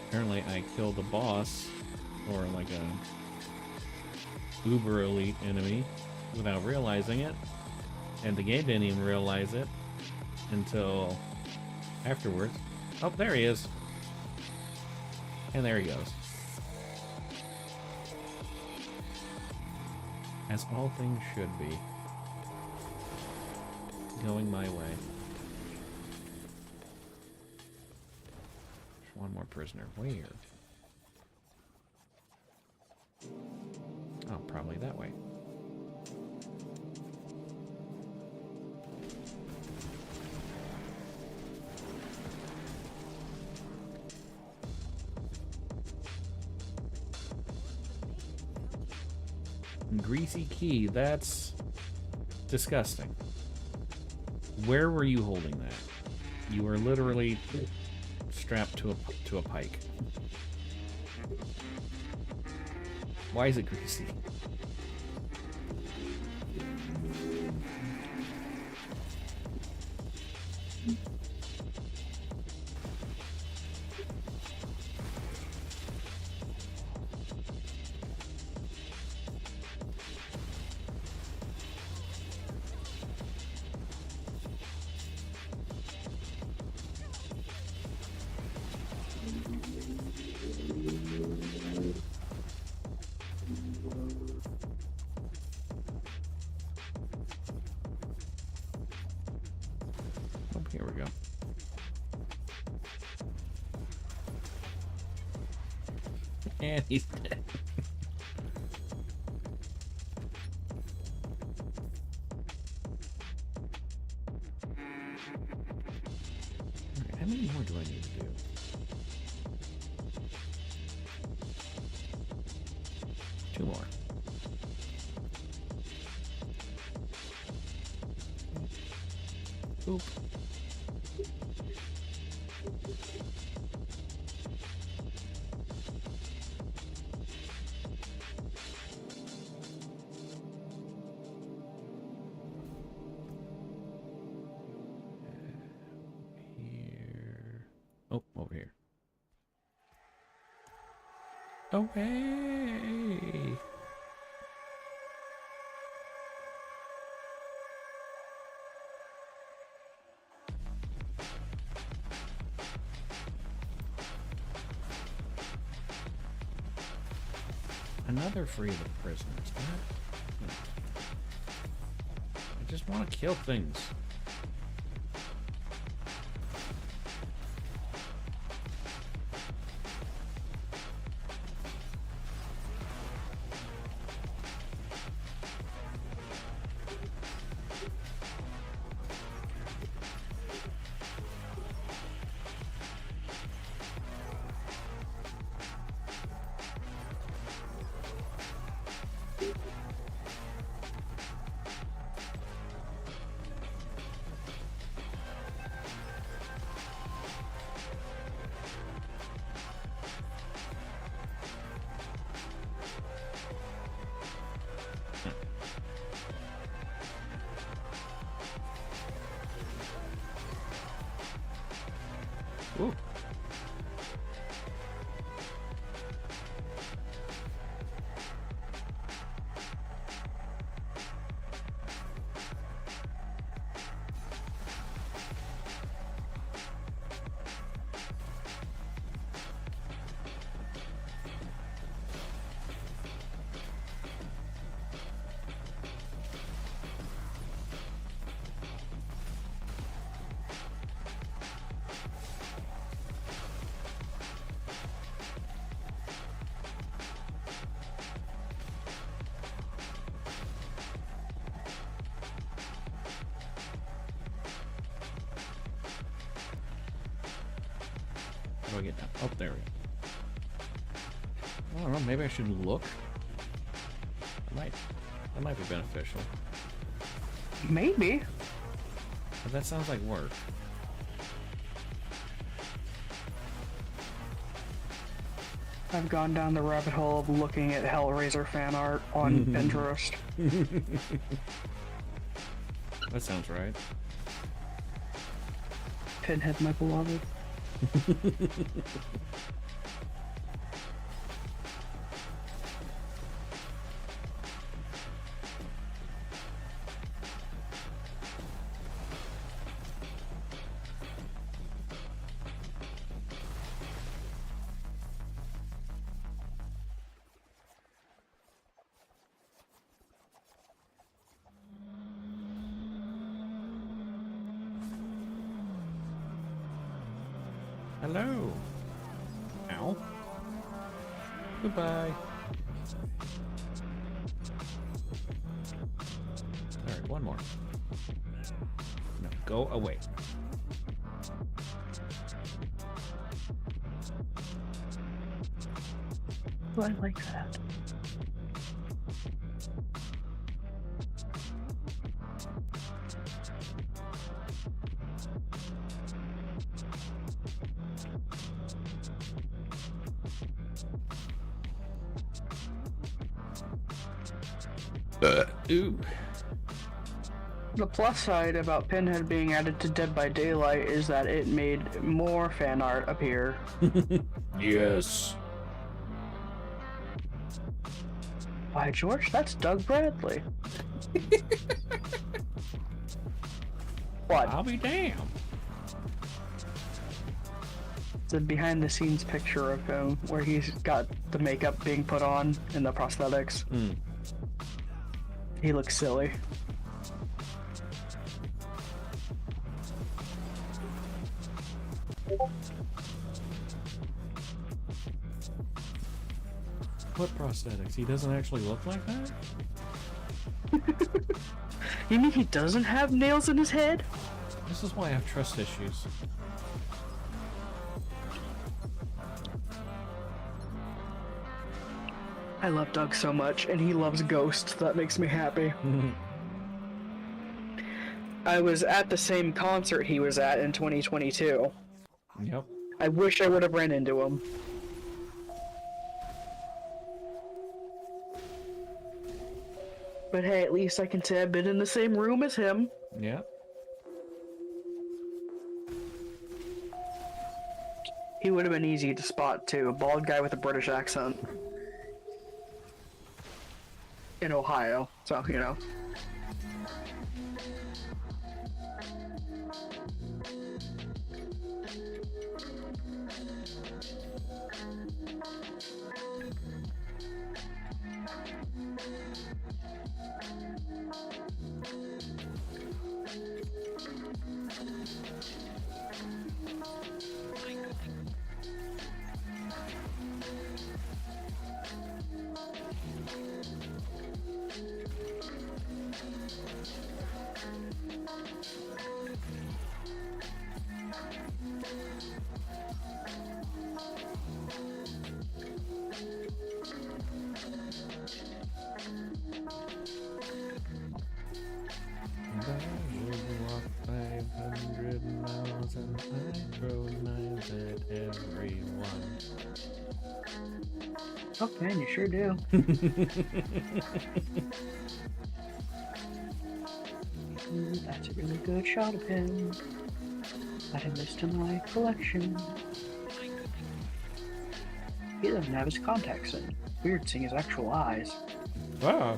Apparently I killed the boss, or like a uber elite enemy, without realizing it, and the game didn't even realize it until afterwards. Oh, there he is, and there he goes. As all things should be. Going my way. There's one more prisoner. Where? Oh, probably that way. Greasy key, that's disgusting. Where were you holding that? You were literally strapped to a pike. Why is it greasy? Here we go. And he's dead. Alright, how many more do I need to do? Two more. Oop. Oh, over here. Oh, hey! Another free of the prisoners. I just want to kill things. Ooh. How do I get down? Oh, there we go. I don't know, maybe I should look. That might be beneficial. Maybe. But that sounds like work. I've gone down the rabbit hole of looking at Hellraiser fan art on Pinterest. That sounds right. Pinhead, my beloved. Hello. Ow. Goodbye. Alright, one more. No, go away. Oh, I like that. Ooh. The plus side about Pinhead being added to Dead by Daylight is that it made more fan art appear. Yes. Why, George, that's Doug Bradley. What? I'll be damned. It's a behind-the-scenes picture of him where he's got the makeup being put on and the prosthetics. Mm. He looks silly. What prosthetics? He doesn't actually look like that? You mean he doesn't have nails in his head? This is why I have trust issues. I love Doug so much, and he loves Ghost. That makes me happy. I was at the same concert he was at in 2022. Yep. I wish I would have ran into him. But hey, at least I can say I've been in the same room as him. Yeah. He would have been easy to spot too. A bald guy with a British accent. In Ohio, so, you know. 100 miles and I throw knives at everyone. Oh man, you sure do. Ooh, that's a really good shot of him. Add this to my collection. He doesn't have his contacts in. Weird seeing his actual eyes. Wow.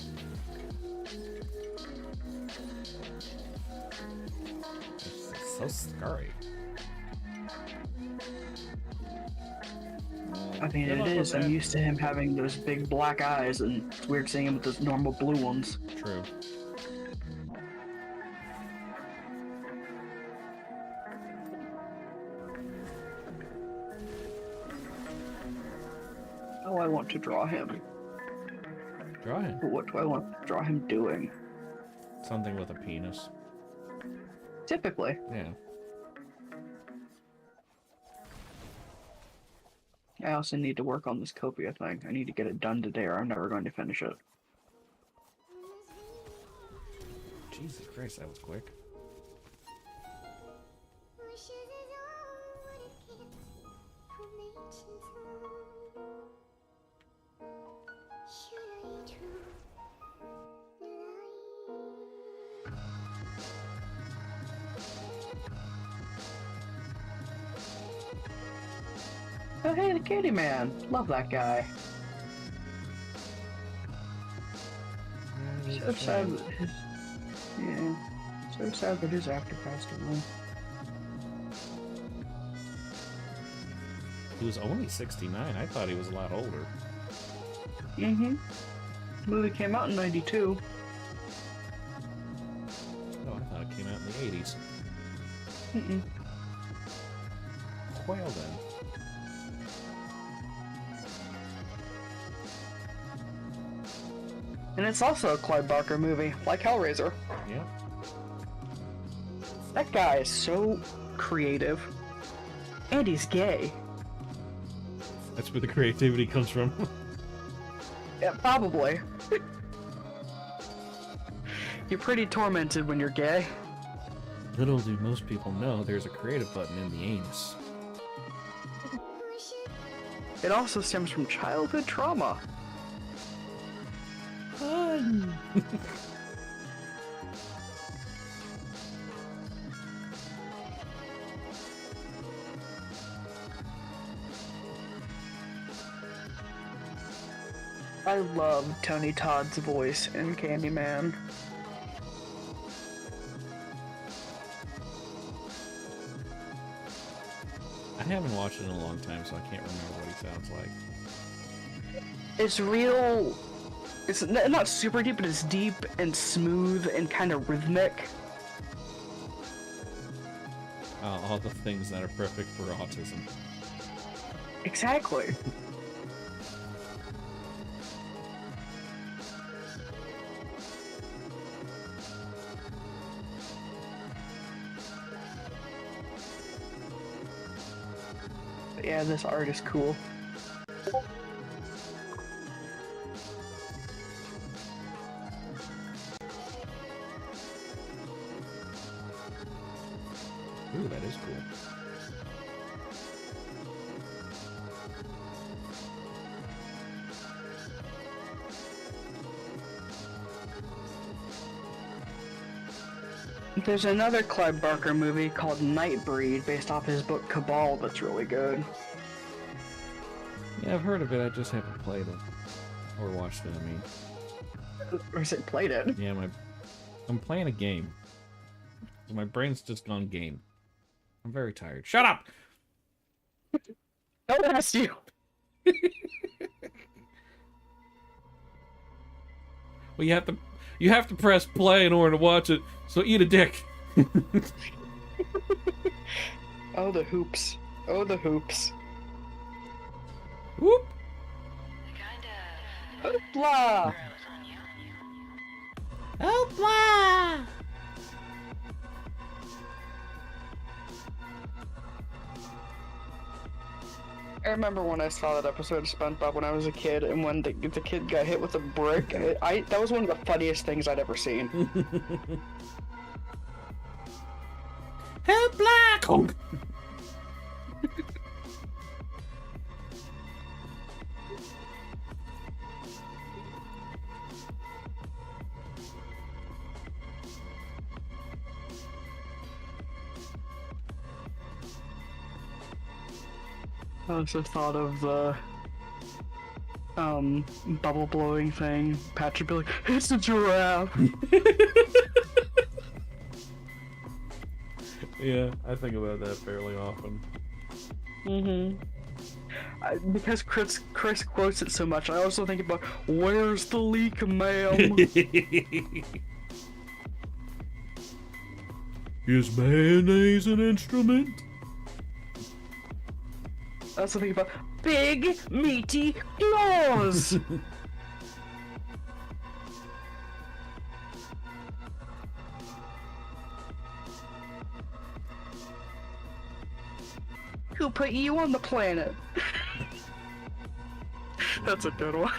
It's so scary. I mean, it is. I'm used to him having those big black eyes, and it's weird seeing him with those normal blue ones. True. Oh, I want to draw him. Draw him. But what do I want to draw him doing? Something with a penis. Typically. Yeah. I also need to work on this copia thing. I need to get it done today or I'm never going to finish it. Jesus Christ, that was quick. Oh hey, the Kitty Man! Love that guy. So sad that his... Yeah. So sad that his actor passed away. He was only 69. I thought he was a lot older. Mm-hmm. The movie came out in 92. Oh, I thought it came out in the 80s. Mm-mm. Well then. And it's also a Clive Barker movie, like Hellraiser. Yeah. That guy is so creative. And he's gay. That's where the creativity comes from. Yeah, probably. You're pretty tormented when you're gay. Little do most people know there's a creative button in the anus. It also stems from childhood trauma. Fun! I love Tony Todd's voice in Candyman. I haven't watched it in a long time, so I can't remember what he sounds like. It's real... It's not super deep, but it's deep and smooth and kind of rhythmic. All the things that are perfect for autism. Exactly. But yeah, this art is cool. Ooh, that is cool. There's another Clive Barker movie called Nightbreed based off his book Cabal that's really good. Yeah, I've heard of it, I just haven't played it. Or watched it, I mean. Or is it played it? Yeah, I'm playing a game. My brain's just gone game. I'm very tired. Shut up! No one asked you! Well, you have to press play in order to watch it, so eat a dick. Oh, the hoops. Oh, the hoops. Whoop! Hoopla! Hoopla! I remember when I saw that episode of SpongeBob when I was a kid, and when the kid got hit with a brick, that was one of the funniest things I'd ever seen. Hoopla! black! Honk. I also thought of the bubble blowing thing. Patrick would be like, it's a giraffe. Yeah, I think about that fairly often. Because Chris quotes it so much, I also think about, where's the leak, ma'am? Is mayonnaise an instrument? I also think about big, meaty claws! Who put you on the planet? That's a good one.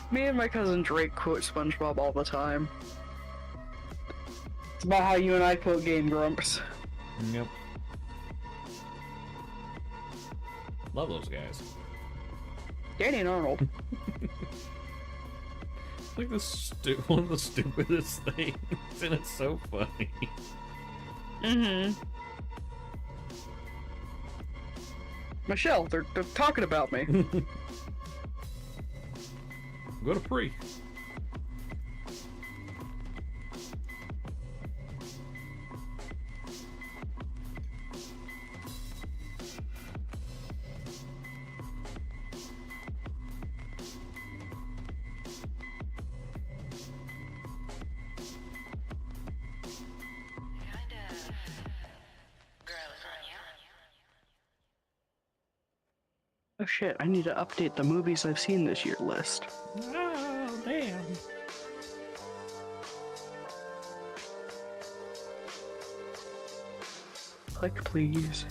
Me and my cousin Drake quote SpongeBob all the time. It's about how you and I quote Game Grumps. Yep. Love those guys. Danny and Arnold. Like one of the stupidest things, and it's so funny. Michelle, they're talking about me. Go to Pre. Oh shit, I need to update the movies I've seen this year list. Oh, damn. Click, please.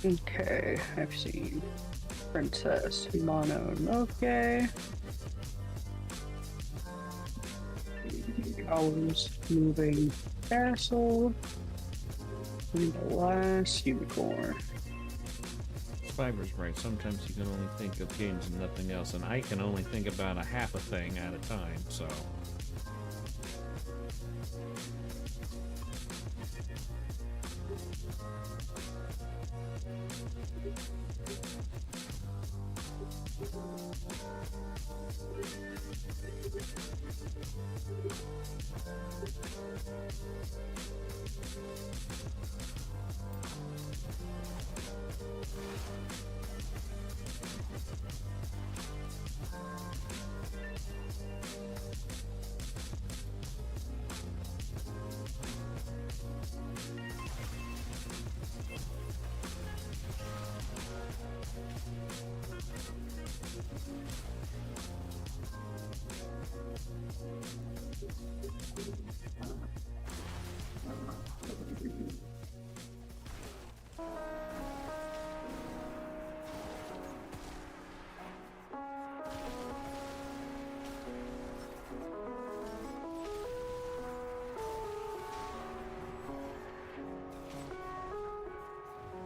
Okay, I've seen Princess Mononoke. Howl's Moving Castle. And the Last Unicorn. Fiver's right. Sometimes you can only think of games and nothing else, and I can only think about a half a thing at a time, so.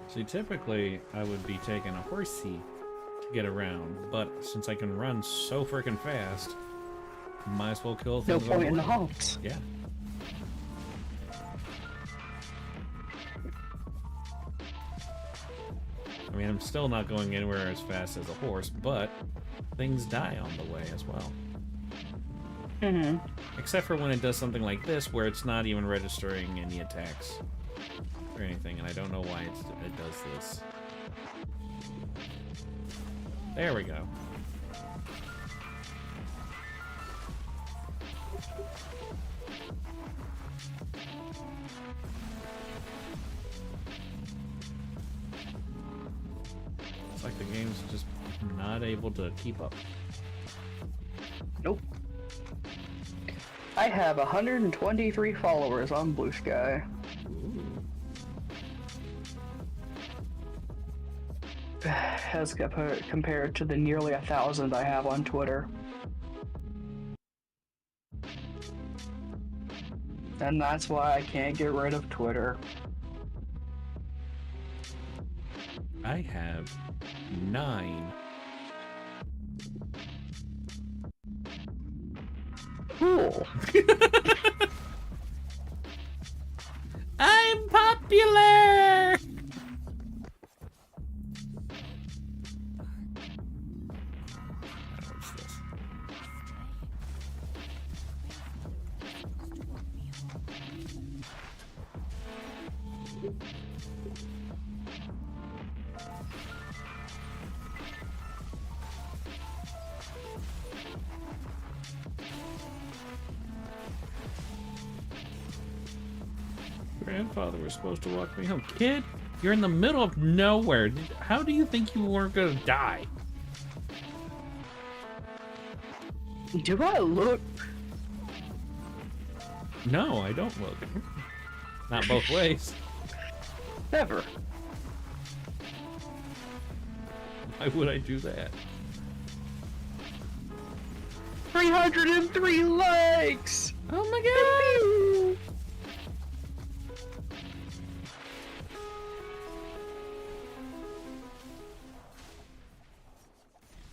See, typically, I would be taking a horsey to get around, but since I can run so freaking fast, might as well kill things. No point in the halts. Yeah. I mean, I'm still not going anywhere as fast as a horse, but things die on the way as well. Except for when it does something like this, where it's not even registering any attacks or anything, and I don't know why it does this. There we go. It's like the game's just not able to keep up. Nope. I have 123 followers on Blue Sky. Ooh. as compared to the nearly 1,000 I have on Twitter. And that's why I can't get rid of Twitter. I have 9. Cool. I'm popular! What's this? Grandfather was supposed to walk me home. Kid, you're in the middle of nowhere. How do you think you weren't gonna die? Do I look? No, I don't look. Not both ways. Never. Why would I do that? 303 likes! Oh my god!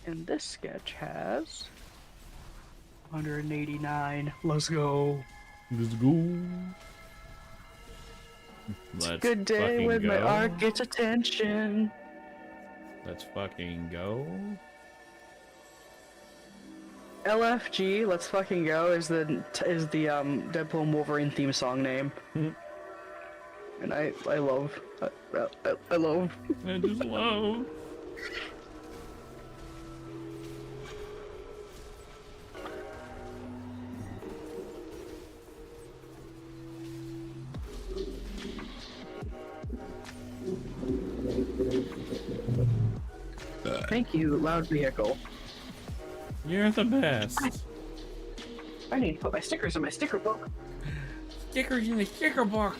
And this sketch has 189. Let's go. Let's go. Let's Good day when my art gets attention. Let's fucking go. LFG, let's fucking go is the Deadpool and Wolverine theme song name. And I love. I love. I just love. Thank you, loud vehicle. You're the best. I need to put my stickers in my sticker book. Stickers in the sticker book.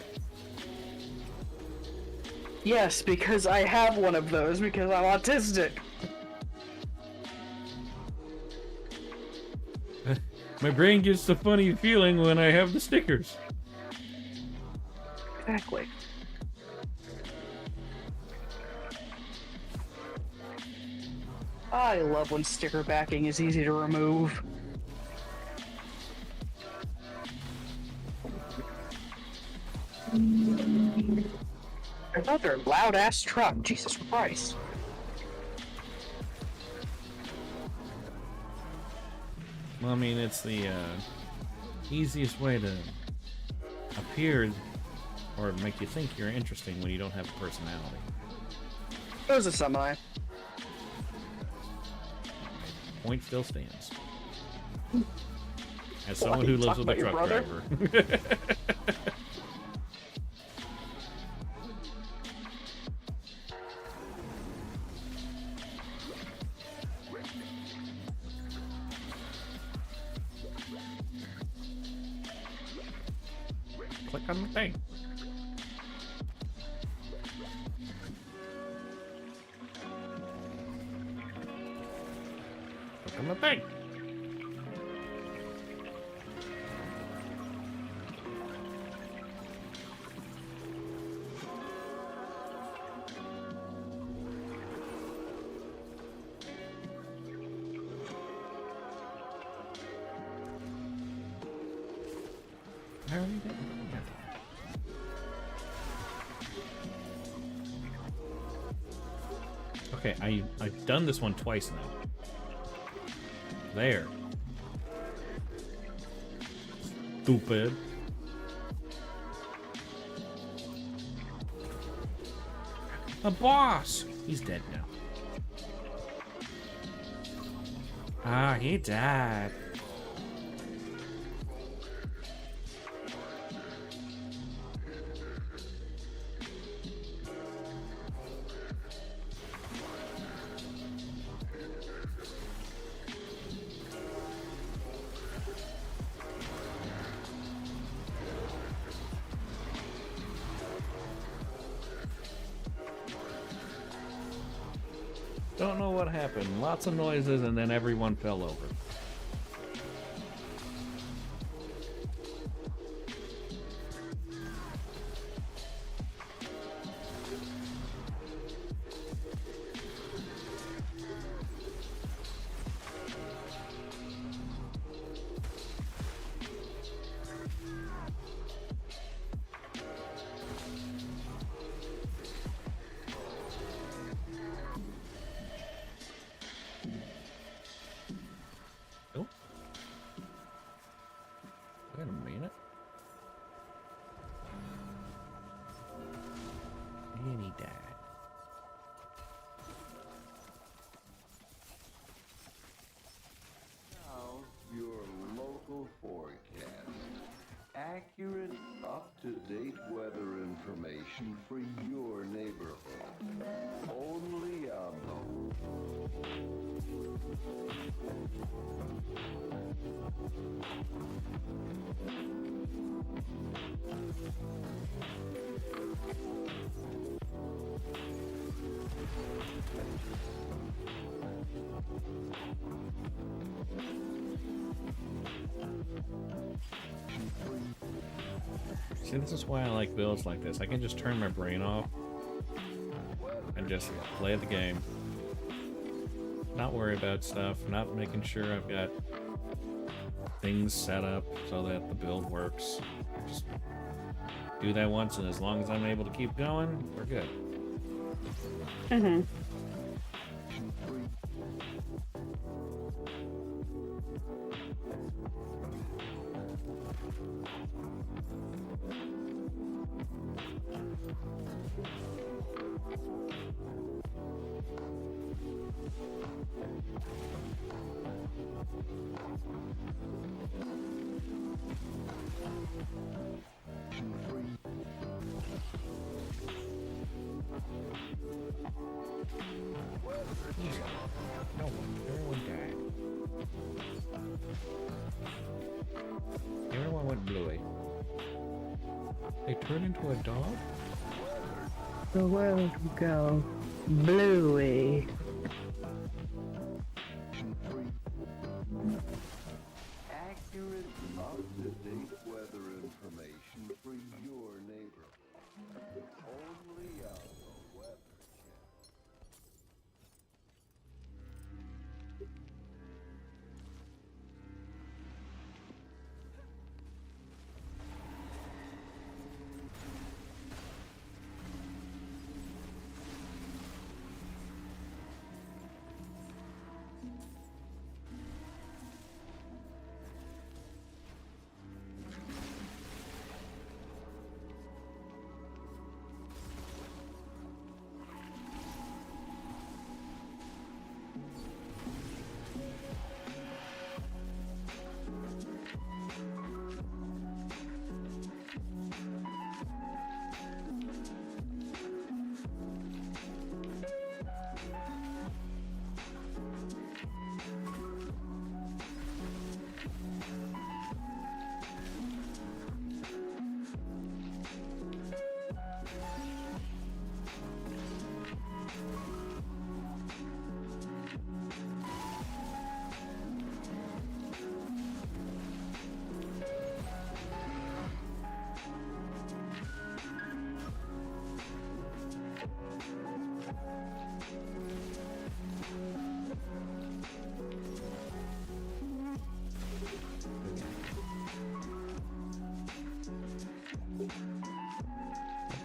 Yes, because I have one of those because I'm autistic. My brain gets the funny feeling when I have the stickers. Exactly. I love when sticker backing is easy to remove. Another loud-ass truck, Jesus Christ. Well, I mean, it's the easiest way to appear or make you think you're interesting when you don't have a personality. It was a semi. Point still stands. As someone who lives with a truck driver. Click on the thing. Click on the thing. I already did. Okay, I've done this one twice now. There. Stupid. The boss! He's dead now. Ah, he died. Don't know what happened. Lots of noises and then everyone fell over. Wait a minute. And he died. Now, your local forecast. Accurate, up-to-date weather information for your neighborhood. Only Diablo. See, this is why I like builds like this. I can just turn my brain off and just play the game. Not worry about stuff, not making sure I've got things set up so that the build works. Just do that once, and as long as I'm able to keep going, we're good. Mm-hmm. No one. Everyone died. Everyone went bluey. They turned into a dog? The world will go bluey. Accurate, up-to-date weather information for your neighborhood. Only Diablo Weather.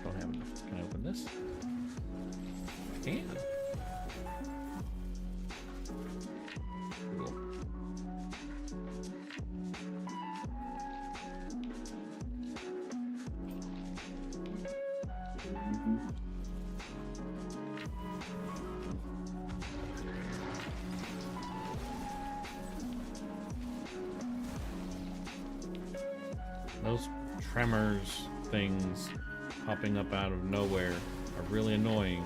Don't have enough. Can I open this? I can. Cool. Those tremors things popping up out of nowhere are really annoying.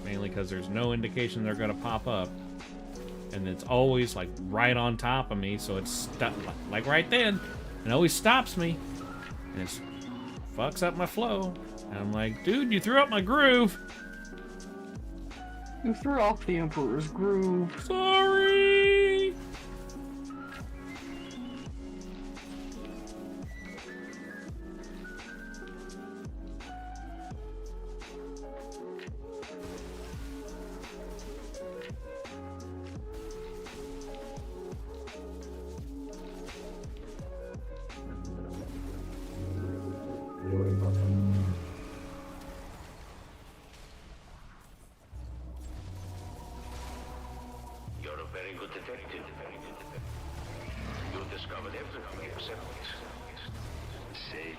Mainly because there's no indication they're gonna pop up. And it's always like right on top of me, so it's stuck like right then. It always stops me. And it fucks up my flow. And I'm like, dude, you threw up my groove. You threw off the Emperor's groove. Sorry! You're a very good detective. You discovered everything except Satan.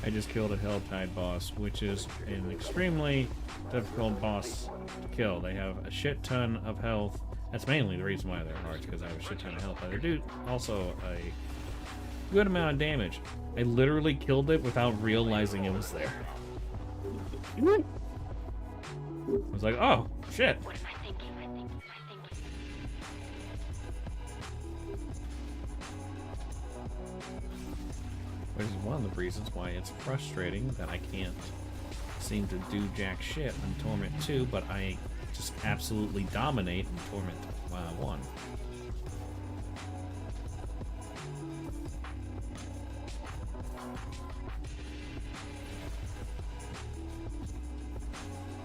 I just killed a Helltide boss, which is an extremely difficult boss to kill. They have a shit ton of health. That's mainly the reason why they're hard, because I have a shit ton of health. But they do also a good amount of damage. I literally killed it without realizing it was there. I was like, oh, shit. Which is one of the reasons why it's frustrating that I can't seem to do jack shit in Torment 2, but I just absolutely dominate in Torment 1.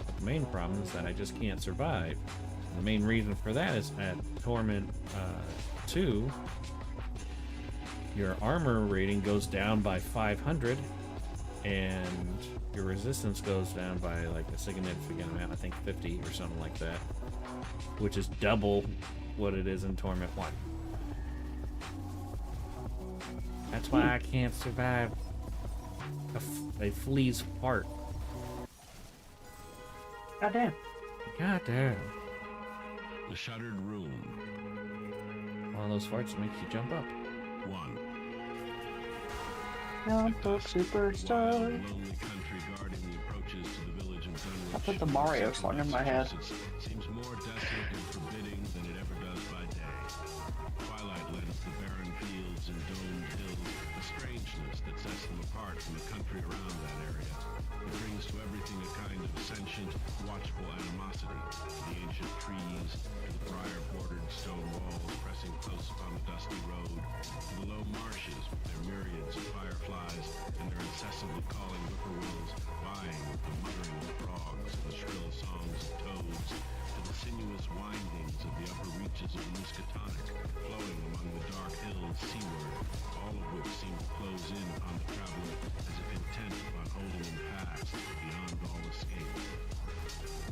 But the main problem is that I just can't survive. The main reason for that is at Torment 2, your armor rating goes down by 500, and your resistance goes down by like a significant amount, I think 50 or something like that, which is double what it is in Torment 1. That's why I can't survive a flea's fart. Goddamn. Goddamn. The Shuttered Room. One of those farts that makes you jump up. 1. Jump up, superstar. Lonely country guarding the approaches to the village of Dunwich. I put the Mario song in my head. Seems more desolate and forbidding than it ever does by day. Twilight lends the barren fields and domed hills a strangeness that sets them apart from the country around that area. It brings to everything a kind of sentient, watchful animosity. The ancient trees, to the briar-bordered stone walls pressing close upon the dusty road, to the low marshes with their myriads of fireflies and their incessantly calling whippoorwills, vying with the muttering of frogs and the shrill songs of toads, to the sinuous windings of the upper reaches of the Miskatonic, flowing among the dark hills seaward, all of which seem to close in upon the traveler as if intent upon holding him fast beyond all escape.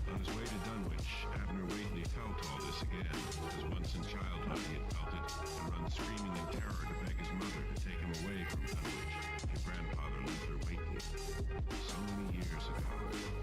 On his way to Dunwich, Abner Whately felt all this again, as once in childhood he had felt it, and run screaming in terror to beg his mother to take him away from Dunwich, his grandfather Luther Whately. So many years ago,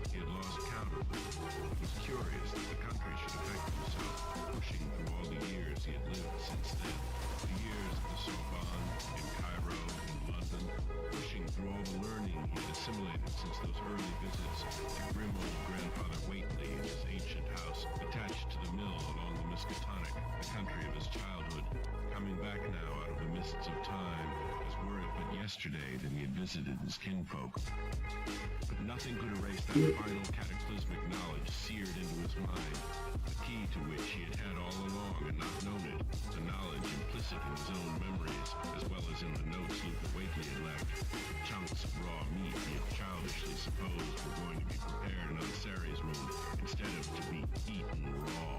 he had lost count of them. It was curious that the country should affect himself, pushing through all the years he had lived since then. The years at the Sorbonne, in Cairo, in London, pushing through all the learning he had assimilated since those early visits to grim old grandfather Whately in his ancient house attached to the mill along the Miskatonic, the country of his childhood, coming back now out of the mists of time, as were it but yesterday that he had visited his kinfolk. But nothing could erase that final cataclysmic knowledge seared into his mind, the key to which he had had all along and not known it, the knowledge implicit in his own memories, as well as in the notes Luther Whately had left, chunks of raw meat he had childishly supposed were going to be prepared in Ceres' room, instead of to be eaten raw,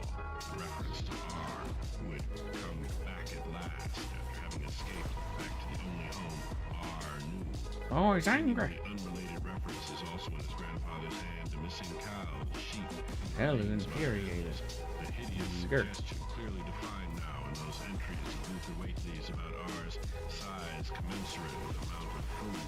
in reference to R, who had come back at last after having escaped back to the only home R knew. Oh, he's angry. The unrelated reference is also in his grandfather's hand to missing cows, sheep, and hell is infuriated? The hideous suggestion clearly defined now in those entries of Luther Whately's about R's size commensurate with the amount of food,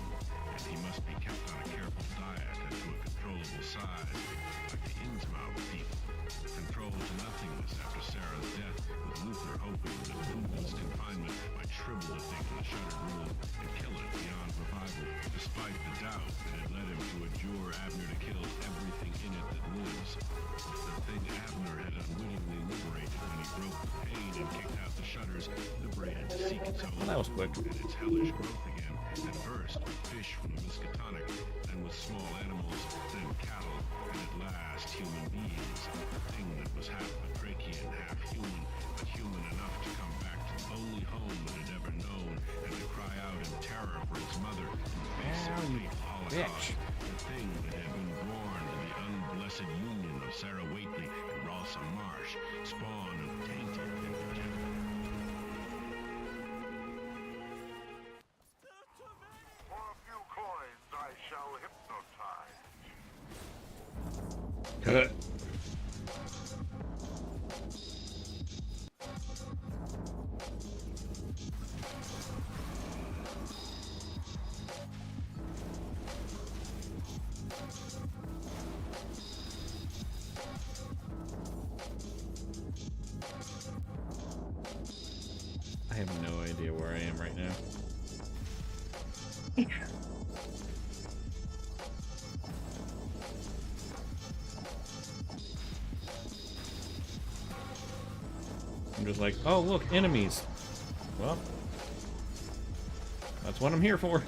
and he must be kept on a careful diet and to a controllable size, like the Innsmouth people. Controlled to nothingness after Sarah's death, with Luther hoping that foodless confinement might shrivel the thing in the shuttered room and kill it beyond revival, despite the doubt that had led him to adjure Abner to kill everything in it that lives. The thing Abner had unwittingly liberated when he broke the pane and kicked out the shutters, liberated to seek its own Well, that was quick. and its hellish growth again, at first with fish from the Miskatonic, then with small animals, then cattle, and at last human beings. The thing that was half batrachian, half human, but human enough to come back to the only home it had ever known, and to cry out in terror for its mother in the face of fateful Holocaust. The thing that had been born in the unblessed union of Sarah Whately and Rawson Marsh, spawn of tainted and rejected. For a few coins, I shall hypnotize. Cut. I have no idea where I am right now. I'm just like, oh look, enemies. Well, that's what I'm here for.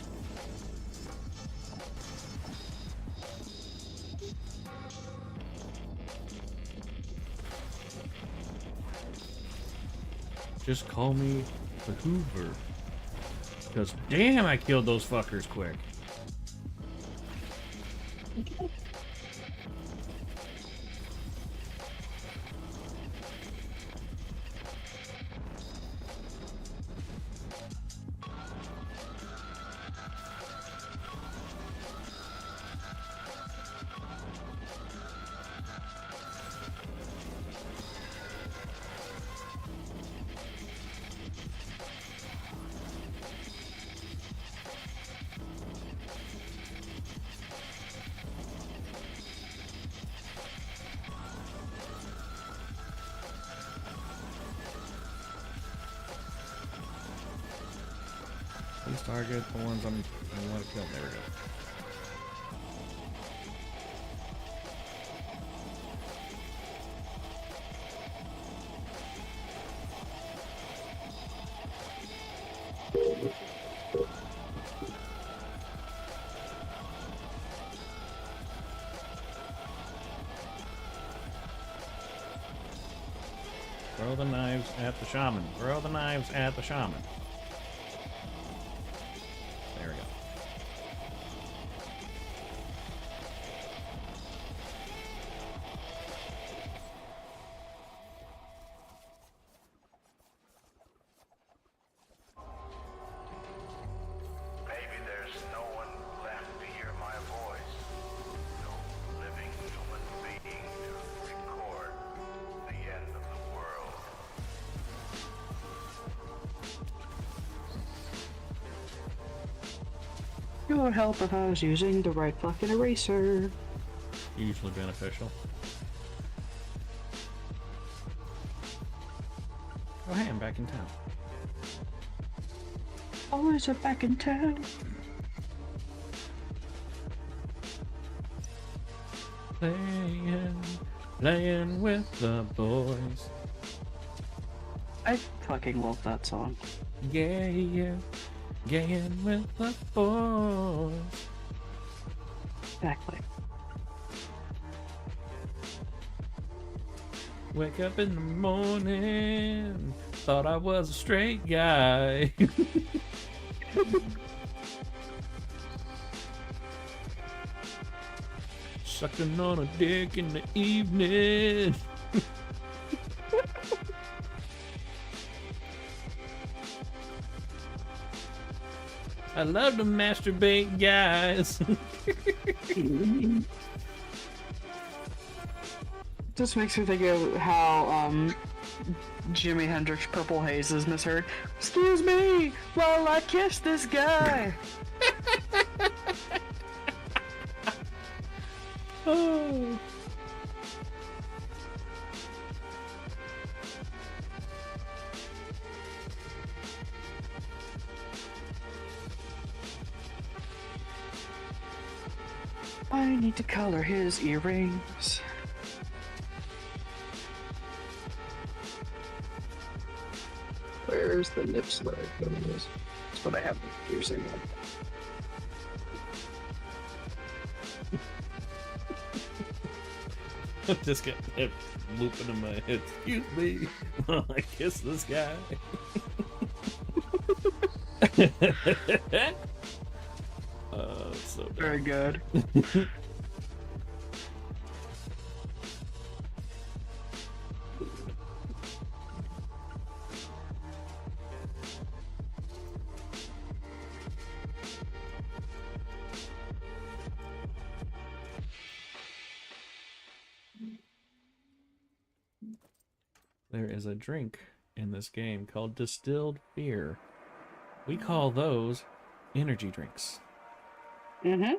Just call me the Hoover. Because damn, I killed those fuckers quick. Please target the ones I want to kill. There we go. Throw the knives at the shaman. Throw the knives at the shaman. There we go. Maybe there's no one left to hear my voice. No living human being to record the end of the world. It would help if I was using the right fucking eraser. Usually beneficial. Oh hey, I'm back in town. Always a back in town. Playing with the boys. I fucking love that song. Yeah, yeah. Getting with the boys. Exactly. Wake up in the morning, thought I was a straight guy. Sucking on a dick in the evening. I love to masturbate, guys. This makes me think of how Jimi Hendrix Purple Haze is misheard. Excuse me while I kiss this guy. Oh. I need to color his earrings. Where's the nip slip? That's what I have the piercing I'm just got that looping in my head. Excuse me while I kiss this guy. So very good. There is a drink in this game called distilled beer. We call those energy drinks. Mm-hmm.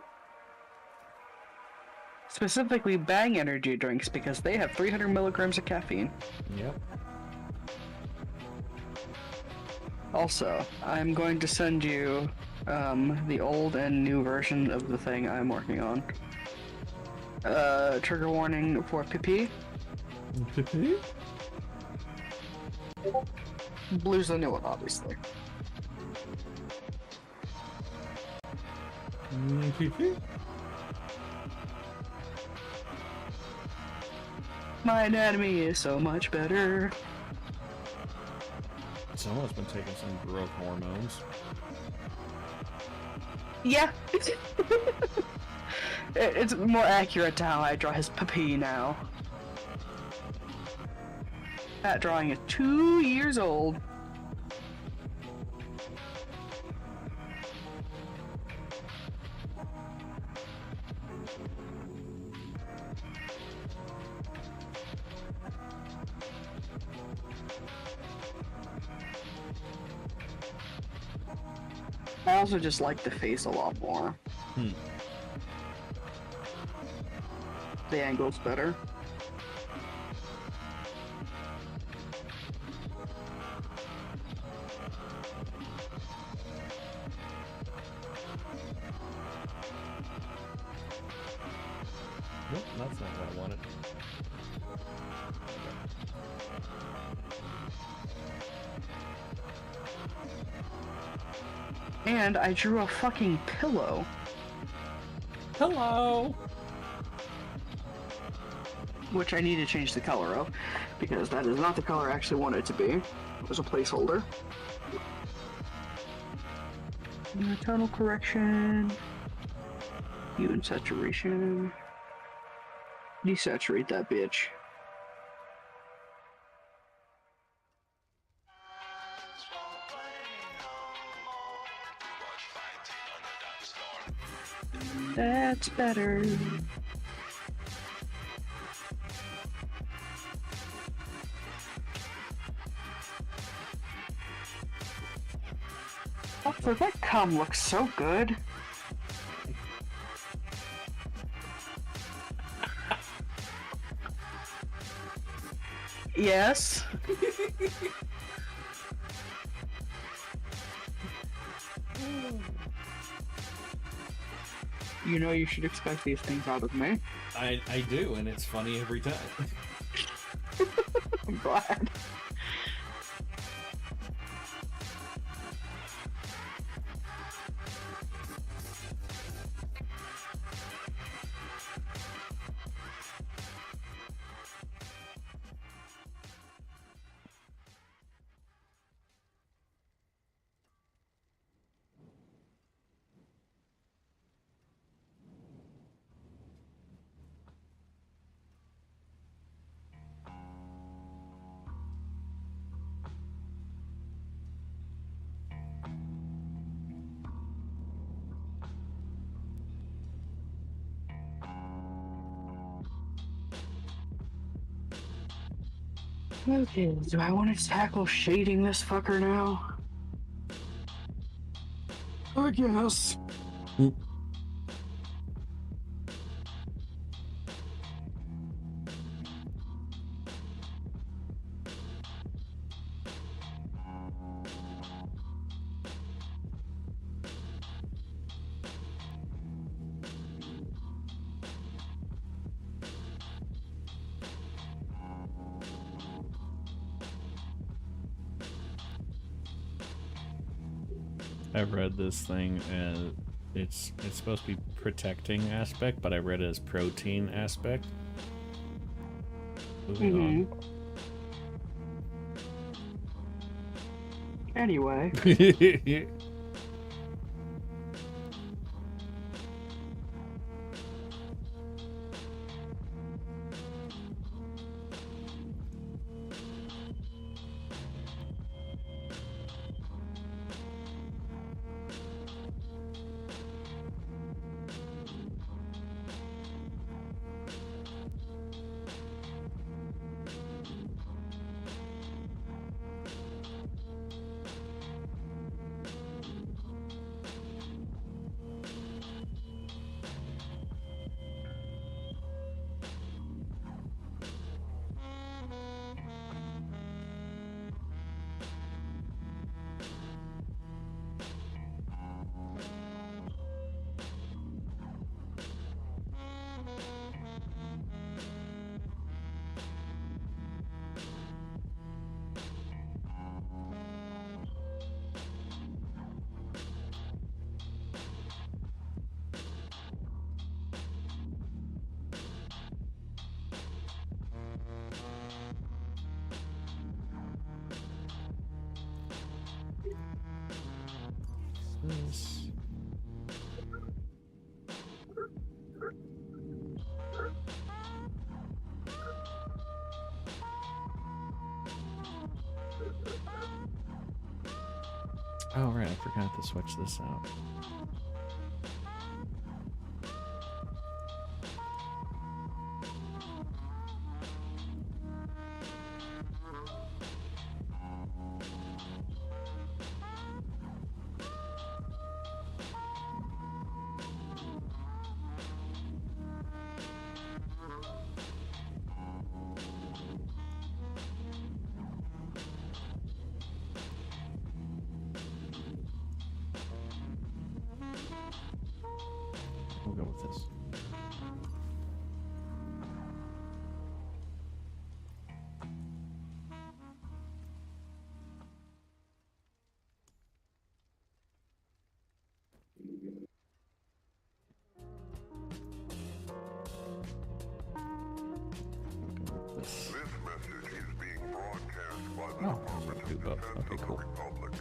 Specifically Bang energy drinks because they have 300 milligrams of caffeine. Yep. Also, I'm going to send you the old and new version of the thing I'm working on. Trigger warning for PP. PP? Blue's the new one, obviously. PP? My anatomy is so much better. Someone's been taking some growth hormones. Yeah. It's more accurate to how I draw his PP now. That drawing is 2 years old. I also just like the face a lot more. The angle's better. Nope, that's not what I wanted. And I drew a fucking pillow. Hello! Which I need to change the color of, because that is not the color I actually want it to be. It was a placeholder. Tonal correction. Hue and saturation. Desaturate that bitch. That's better. Oh, that cum looks so good. Yes. You know you should expect these things out of me. I do, and it's funny every time. I'm glad. Okay, do I want to tackle shading this fucker now? I guess. I've read this thing and it's supposed to be protecting aspect, but I read it as protein aspect. Moving on. Anyway. This. Oh right, I forgot to switch this out. We'll go with this. This message is being broadcast by the Oh, Department do of both. Defense Okay, of cool. the Republic.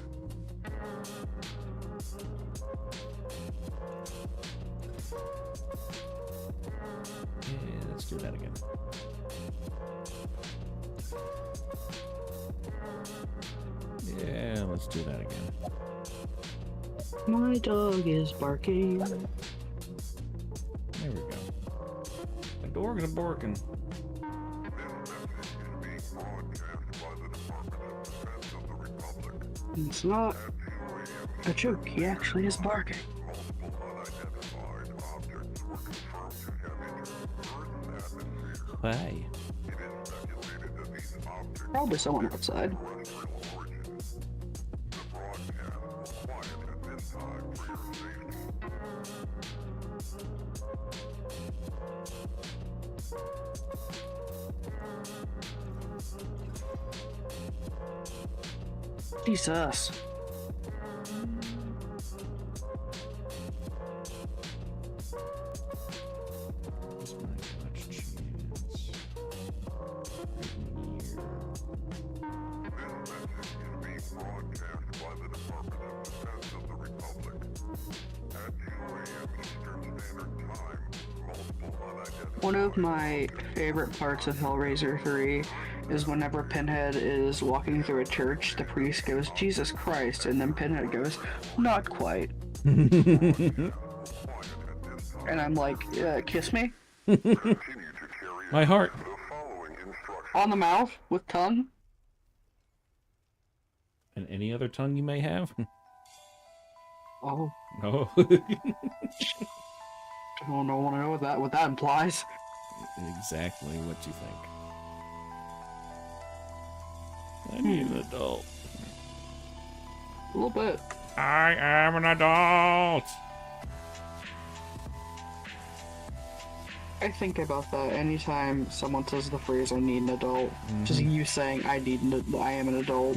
Yeah, let's do that again. Yeah, let's do that again. My dog is barking. There we go. My dog is barking. It's not a joke, he actually is barking. Why? Probably someone outside. Jesus. One of my favorite parts of Hellraiser 3 is whenever Pinhead is walking through a church, the priest goes, "Jesus Christ," and then Pinhead goes, "Not quite." And I'm like, kiss me? My heart. On the mouth with tongue? And any other tongue you may have? Oh. No. I don't want to know what that implies. Exactly what you think. I need an adult. A little bit. I am an adult. I think about that anytime someone says the phrase "I need an adult." Just you saying I am an adult."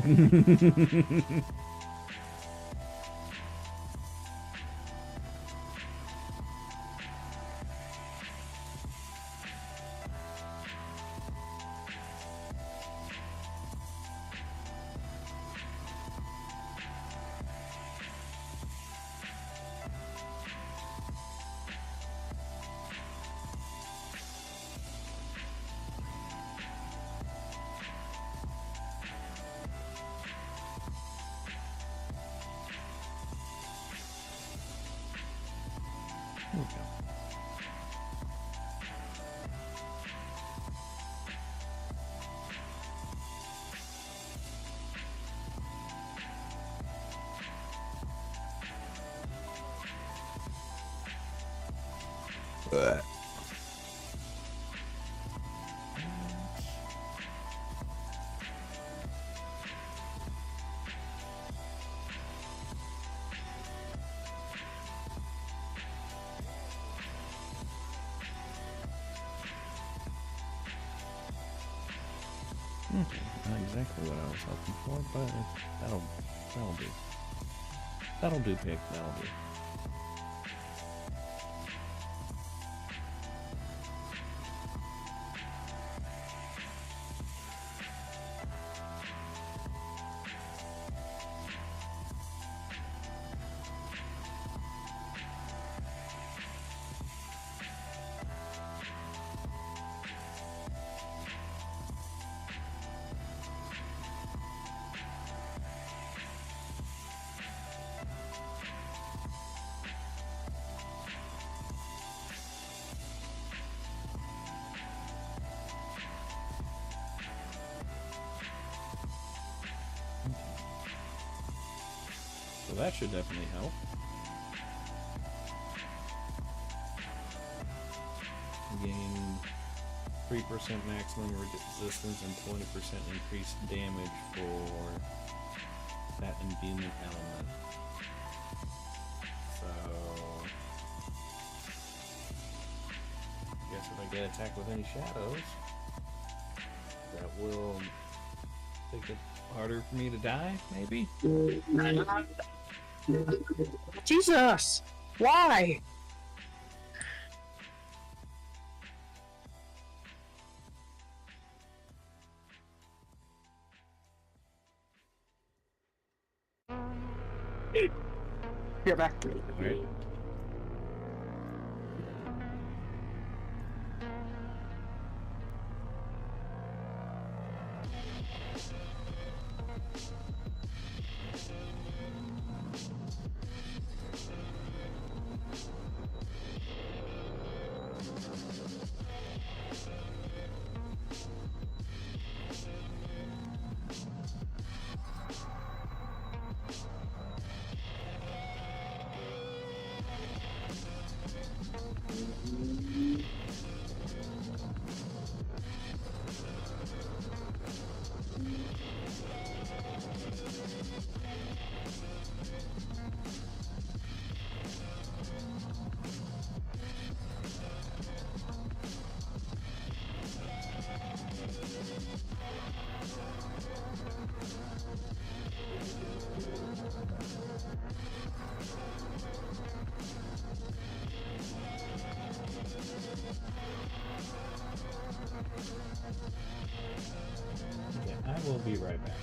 Not exactly what I was hoping for, but that'll do. That'll do, Pig. That'll do. So that should definitely help. Gain 3% maximum resistance and 20% increased damage for that imbuement element. So, I guess if I get attacked with any shadows, that will make it harder for me to die, maybe? Jesus! Why? You're back. Right. I will be right back.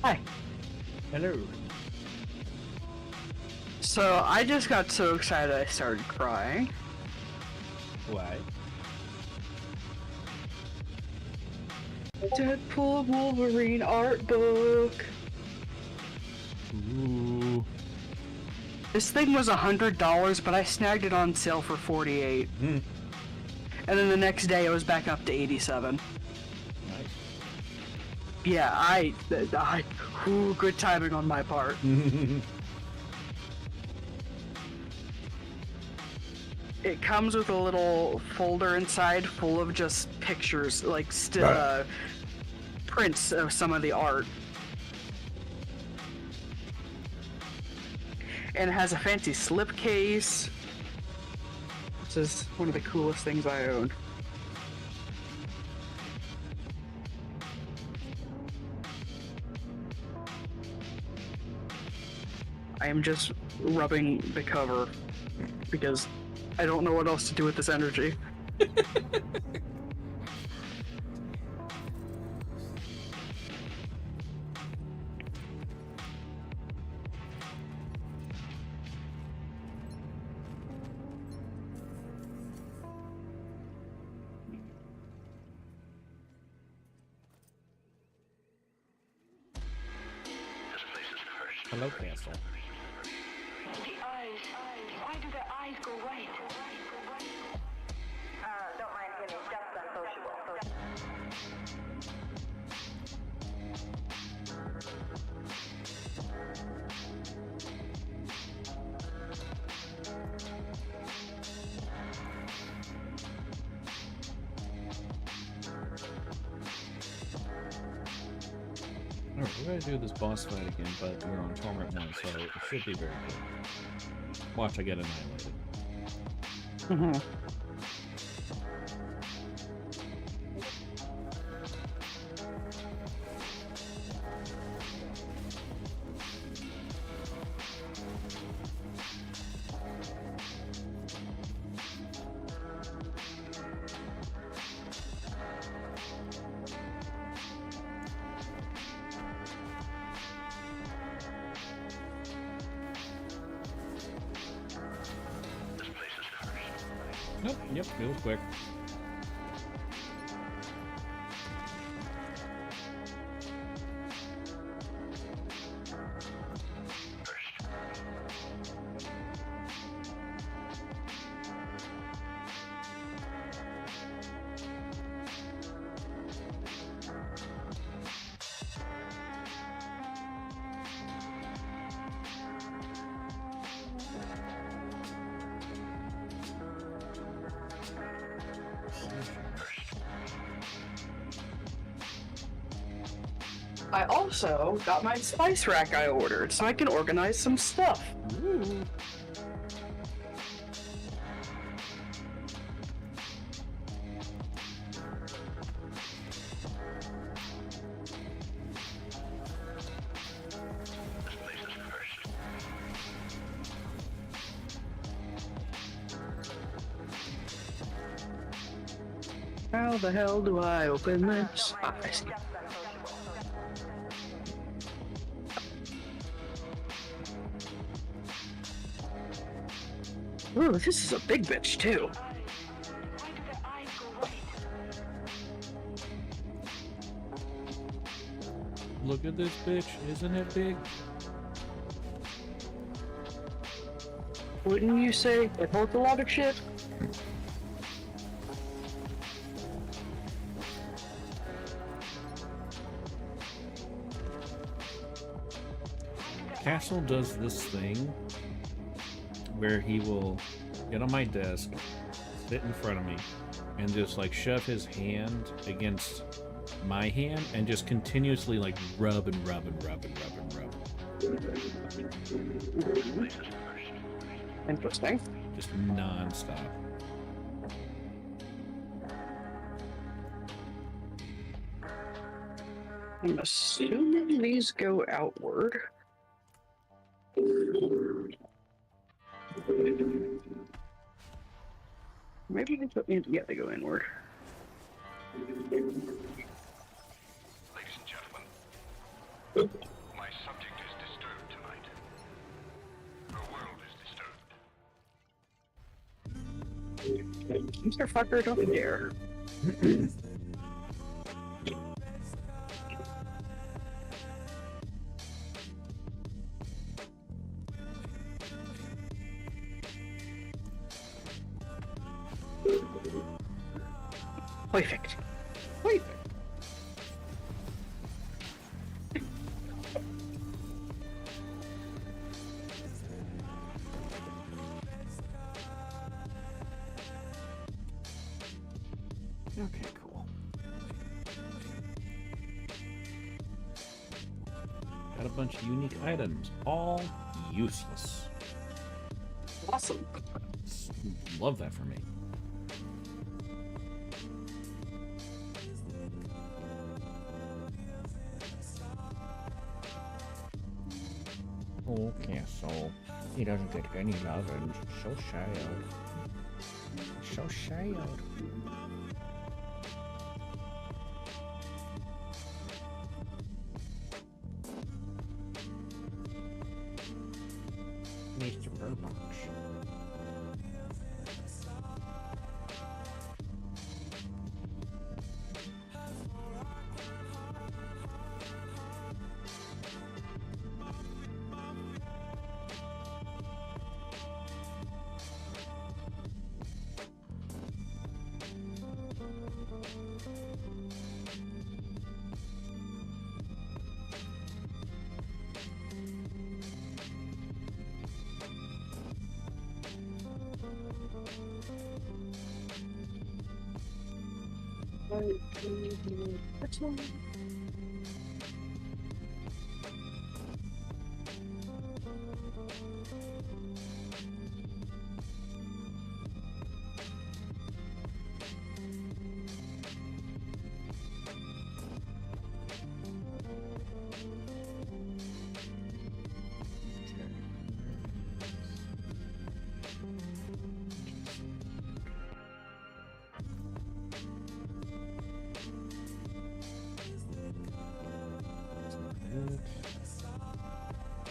Hi. Hello. So I just got so excited I started crying. Why? Deadpool Wolverine art book. Ooh. This thing was $100, but I snagged it on sale for $48. Mm. And then the next day it was back up to $87. Nice. Yeah, good timing on my part. It comes with a little folder inside full of just pictures, like prints of some of the art. And it has a fancy slipcase. This is one of the coolest things I own. I am just rubbing the cover because I don't know what else to do with this energy. Hello, Castle. The eyes. Why do their eyes go white? Don't mind him. He's just unsociable. Alright, we're gonna do this boss fight again, but we're on Torment 1, so it should be very good. Watch, I get annihilated. Mm-hmm. Nope, yep, it was quick. I also got my spice rack I ordered, so I can organize some stuff. Ooh. How the hell do I open this? Ah, I see. Ooh, this is a big bitch too. Look at this bitch, isn't it big? Wouldn't you say it holds a lot of shit? Castle does this thing where he will get on my desk, sit in front of me, and just like shove his hand against my hand and just continuously like rub and rub and rub and rub and rub. Interesting. Just non-stop. I'm assuming these go outward. Maybe they put me. Yeah, they go inward. Ladies and gentlemen, my subject is disturbed tonight. Her world is disturbed. Mr. Fucker, don't you dare. Perfect. Perfect. Okay, cool. Got a bunch of unique items, all useless. Awesome. Love that for me. Okay, so he doesn't get any love and so sad. So sad. Mr. Burbox. Which one?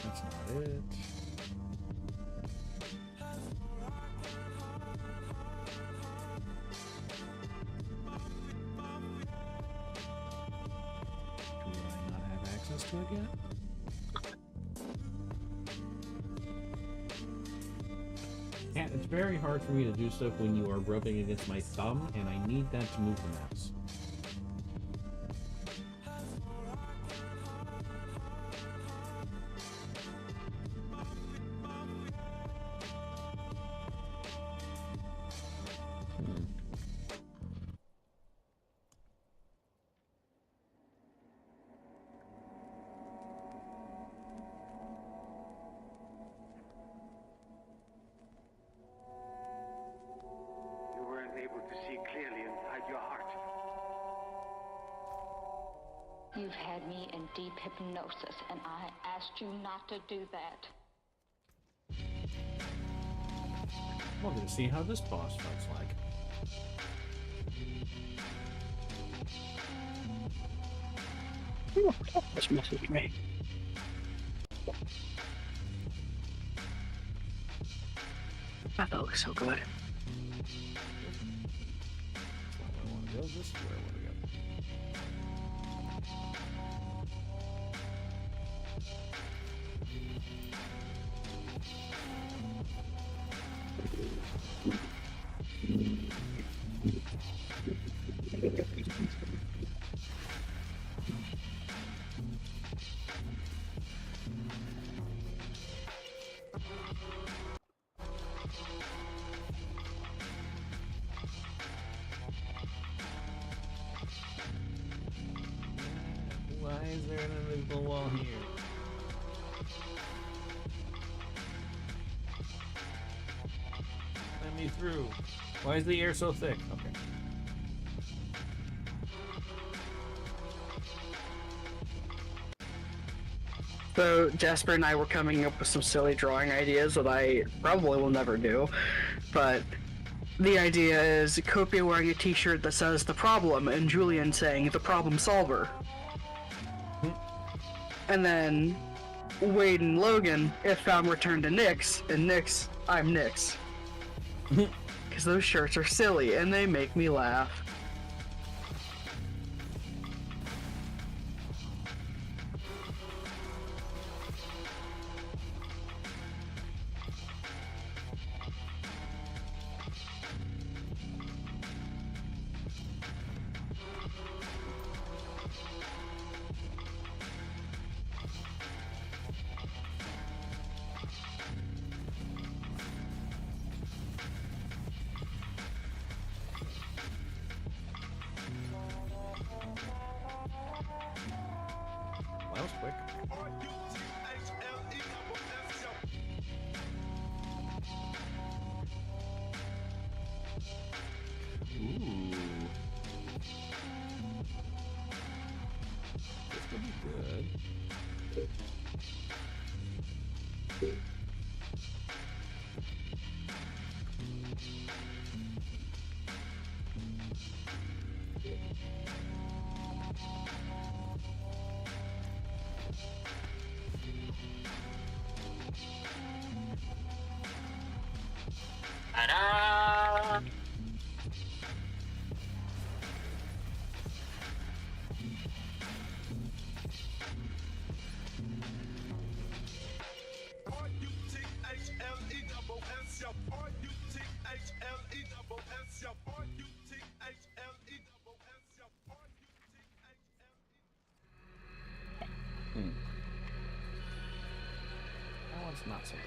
That's not it. Do I not have access to it yet? Yeah, it's very hard for me to do stuff when you are rubbing against my thumb, and I need that to move the mouse. You've had me in deep hypnosis, and I asked you not to do that. We're gonna see how this boss fight's like. This message me. That looks so good. I want to go this way. Where I want to go? Why is there an invisible wall here? Let me through. Why is the air so thick? Okay. So Jasper and I were coming up with some silly drawing ideas that I probably will never do, but the idea is Copia wearing a t-shirt that says the problem and Julian saying the problem solver. And then Wade and Logan, if found, return to Nyx, and Nyx, I'm Nyx. Because those shirts are silly and they make me laugh. That was quick. Ooh. This could be good. Ta-da! That one's not so good.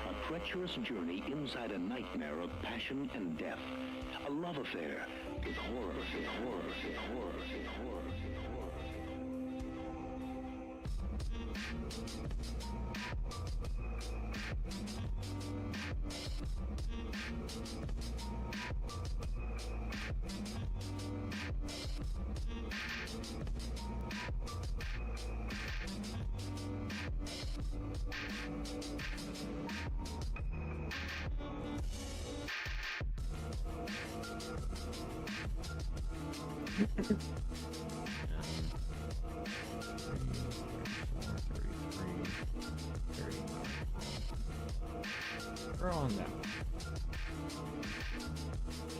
A treacherous journey inside a nightmare of passion and death. A love affair with horror, with horror, with horror, with horror, with horror. Throw on that one.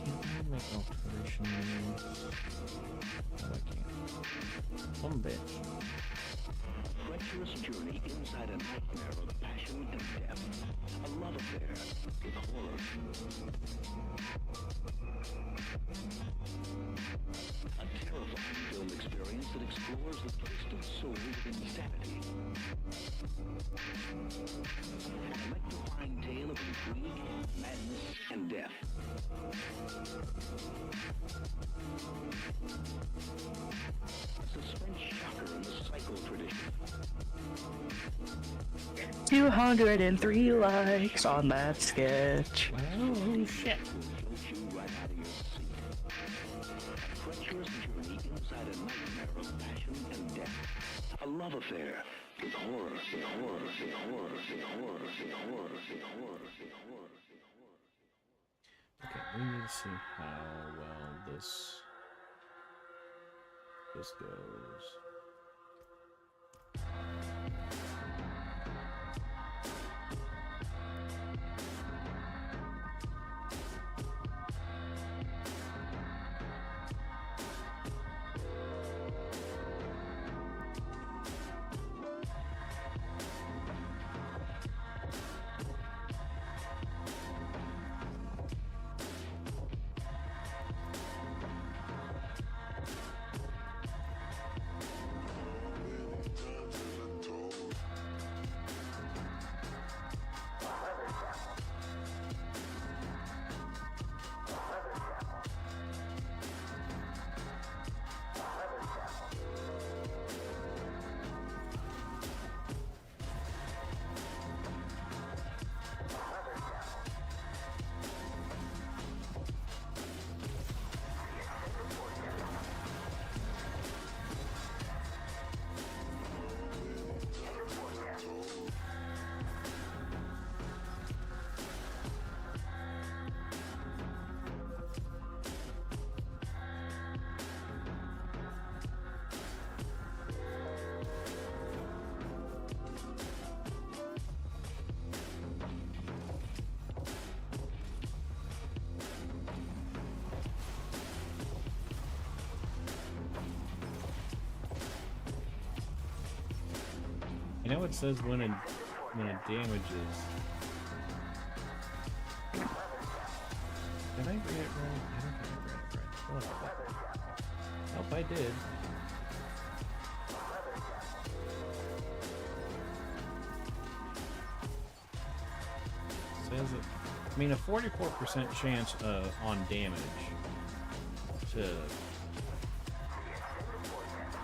Can't I make alterations? No, I can't. Some bitch. treacherous journey inside a nightmare of passion and death. A love affair with horror. A terrifying film experience that explores the twisted soul of insanity. An electrifying tale of intrigue, madness, and death. A suspense shocker in the psycho tradition. 203 likes on that sketch. Oh, shit. Treacherous journey inside a nightmare of passion and death. A love affair with horror, with horror, with horror, with horror, with horror, with horror, with horror. Okay, we need to see how well this goes. You know what it says when it damages? Did I read it wrong? I don't think I read it right. Whatever. Nope, I did. Says it. I mean, a 44% chance on damage to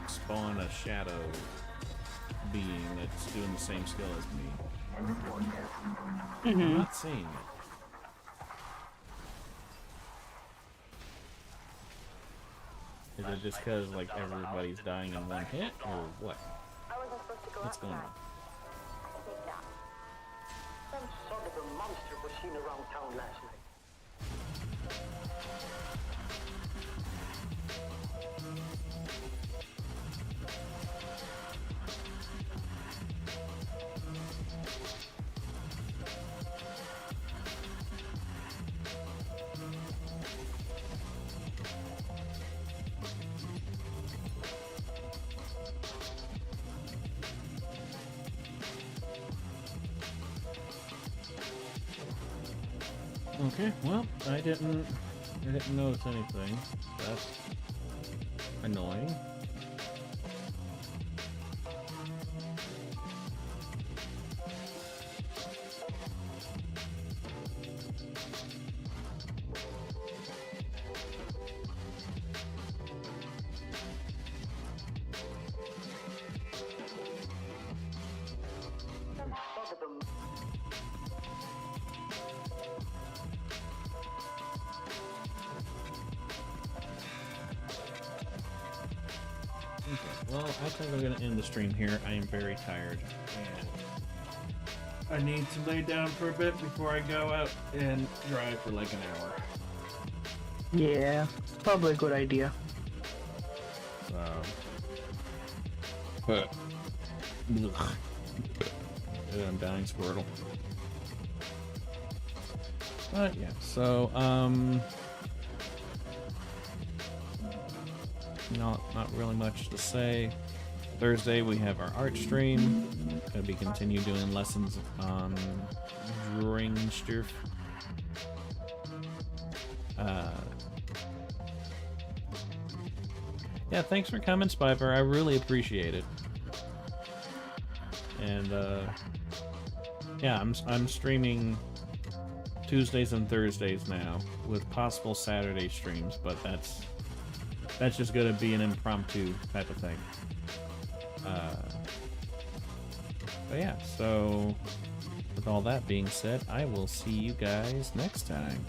spawn a shadow being that's doing the same skill as me. I'm not seeing it. Is it just because like everybody's dying in one hit, or what? What's going on? Some sort of a monster was seen around town last night. Okay, well, I didn't notice anything. That's annoying. Well, I think I'm going to end the stream here. I am very tired, and I need to lay down for a bit before I go out and drive for like an hour. Yeah, probably a good idea. But I'm dying, Squirtle. But yeah, so not really much to say. Thursday we have our art stream. Gonna be continue doing lessons on drawing stuff. Yeah, thanks for coming, Spiper. I really appreciate it. And yeah, I'm streaming Tuesdays and Thursdays now with possible Saturday streams, but that's just gonna be an impromptu type of thing. But yeah, so with all that being said, I will see you guys next time.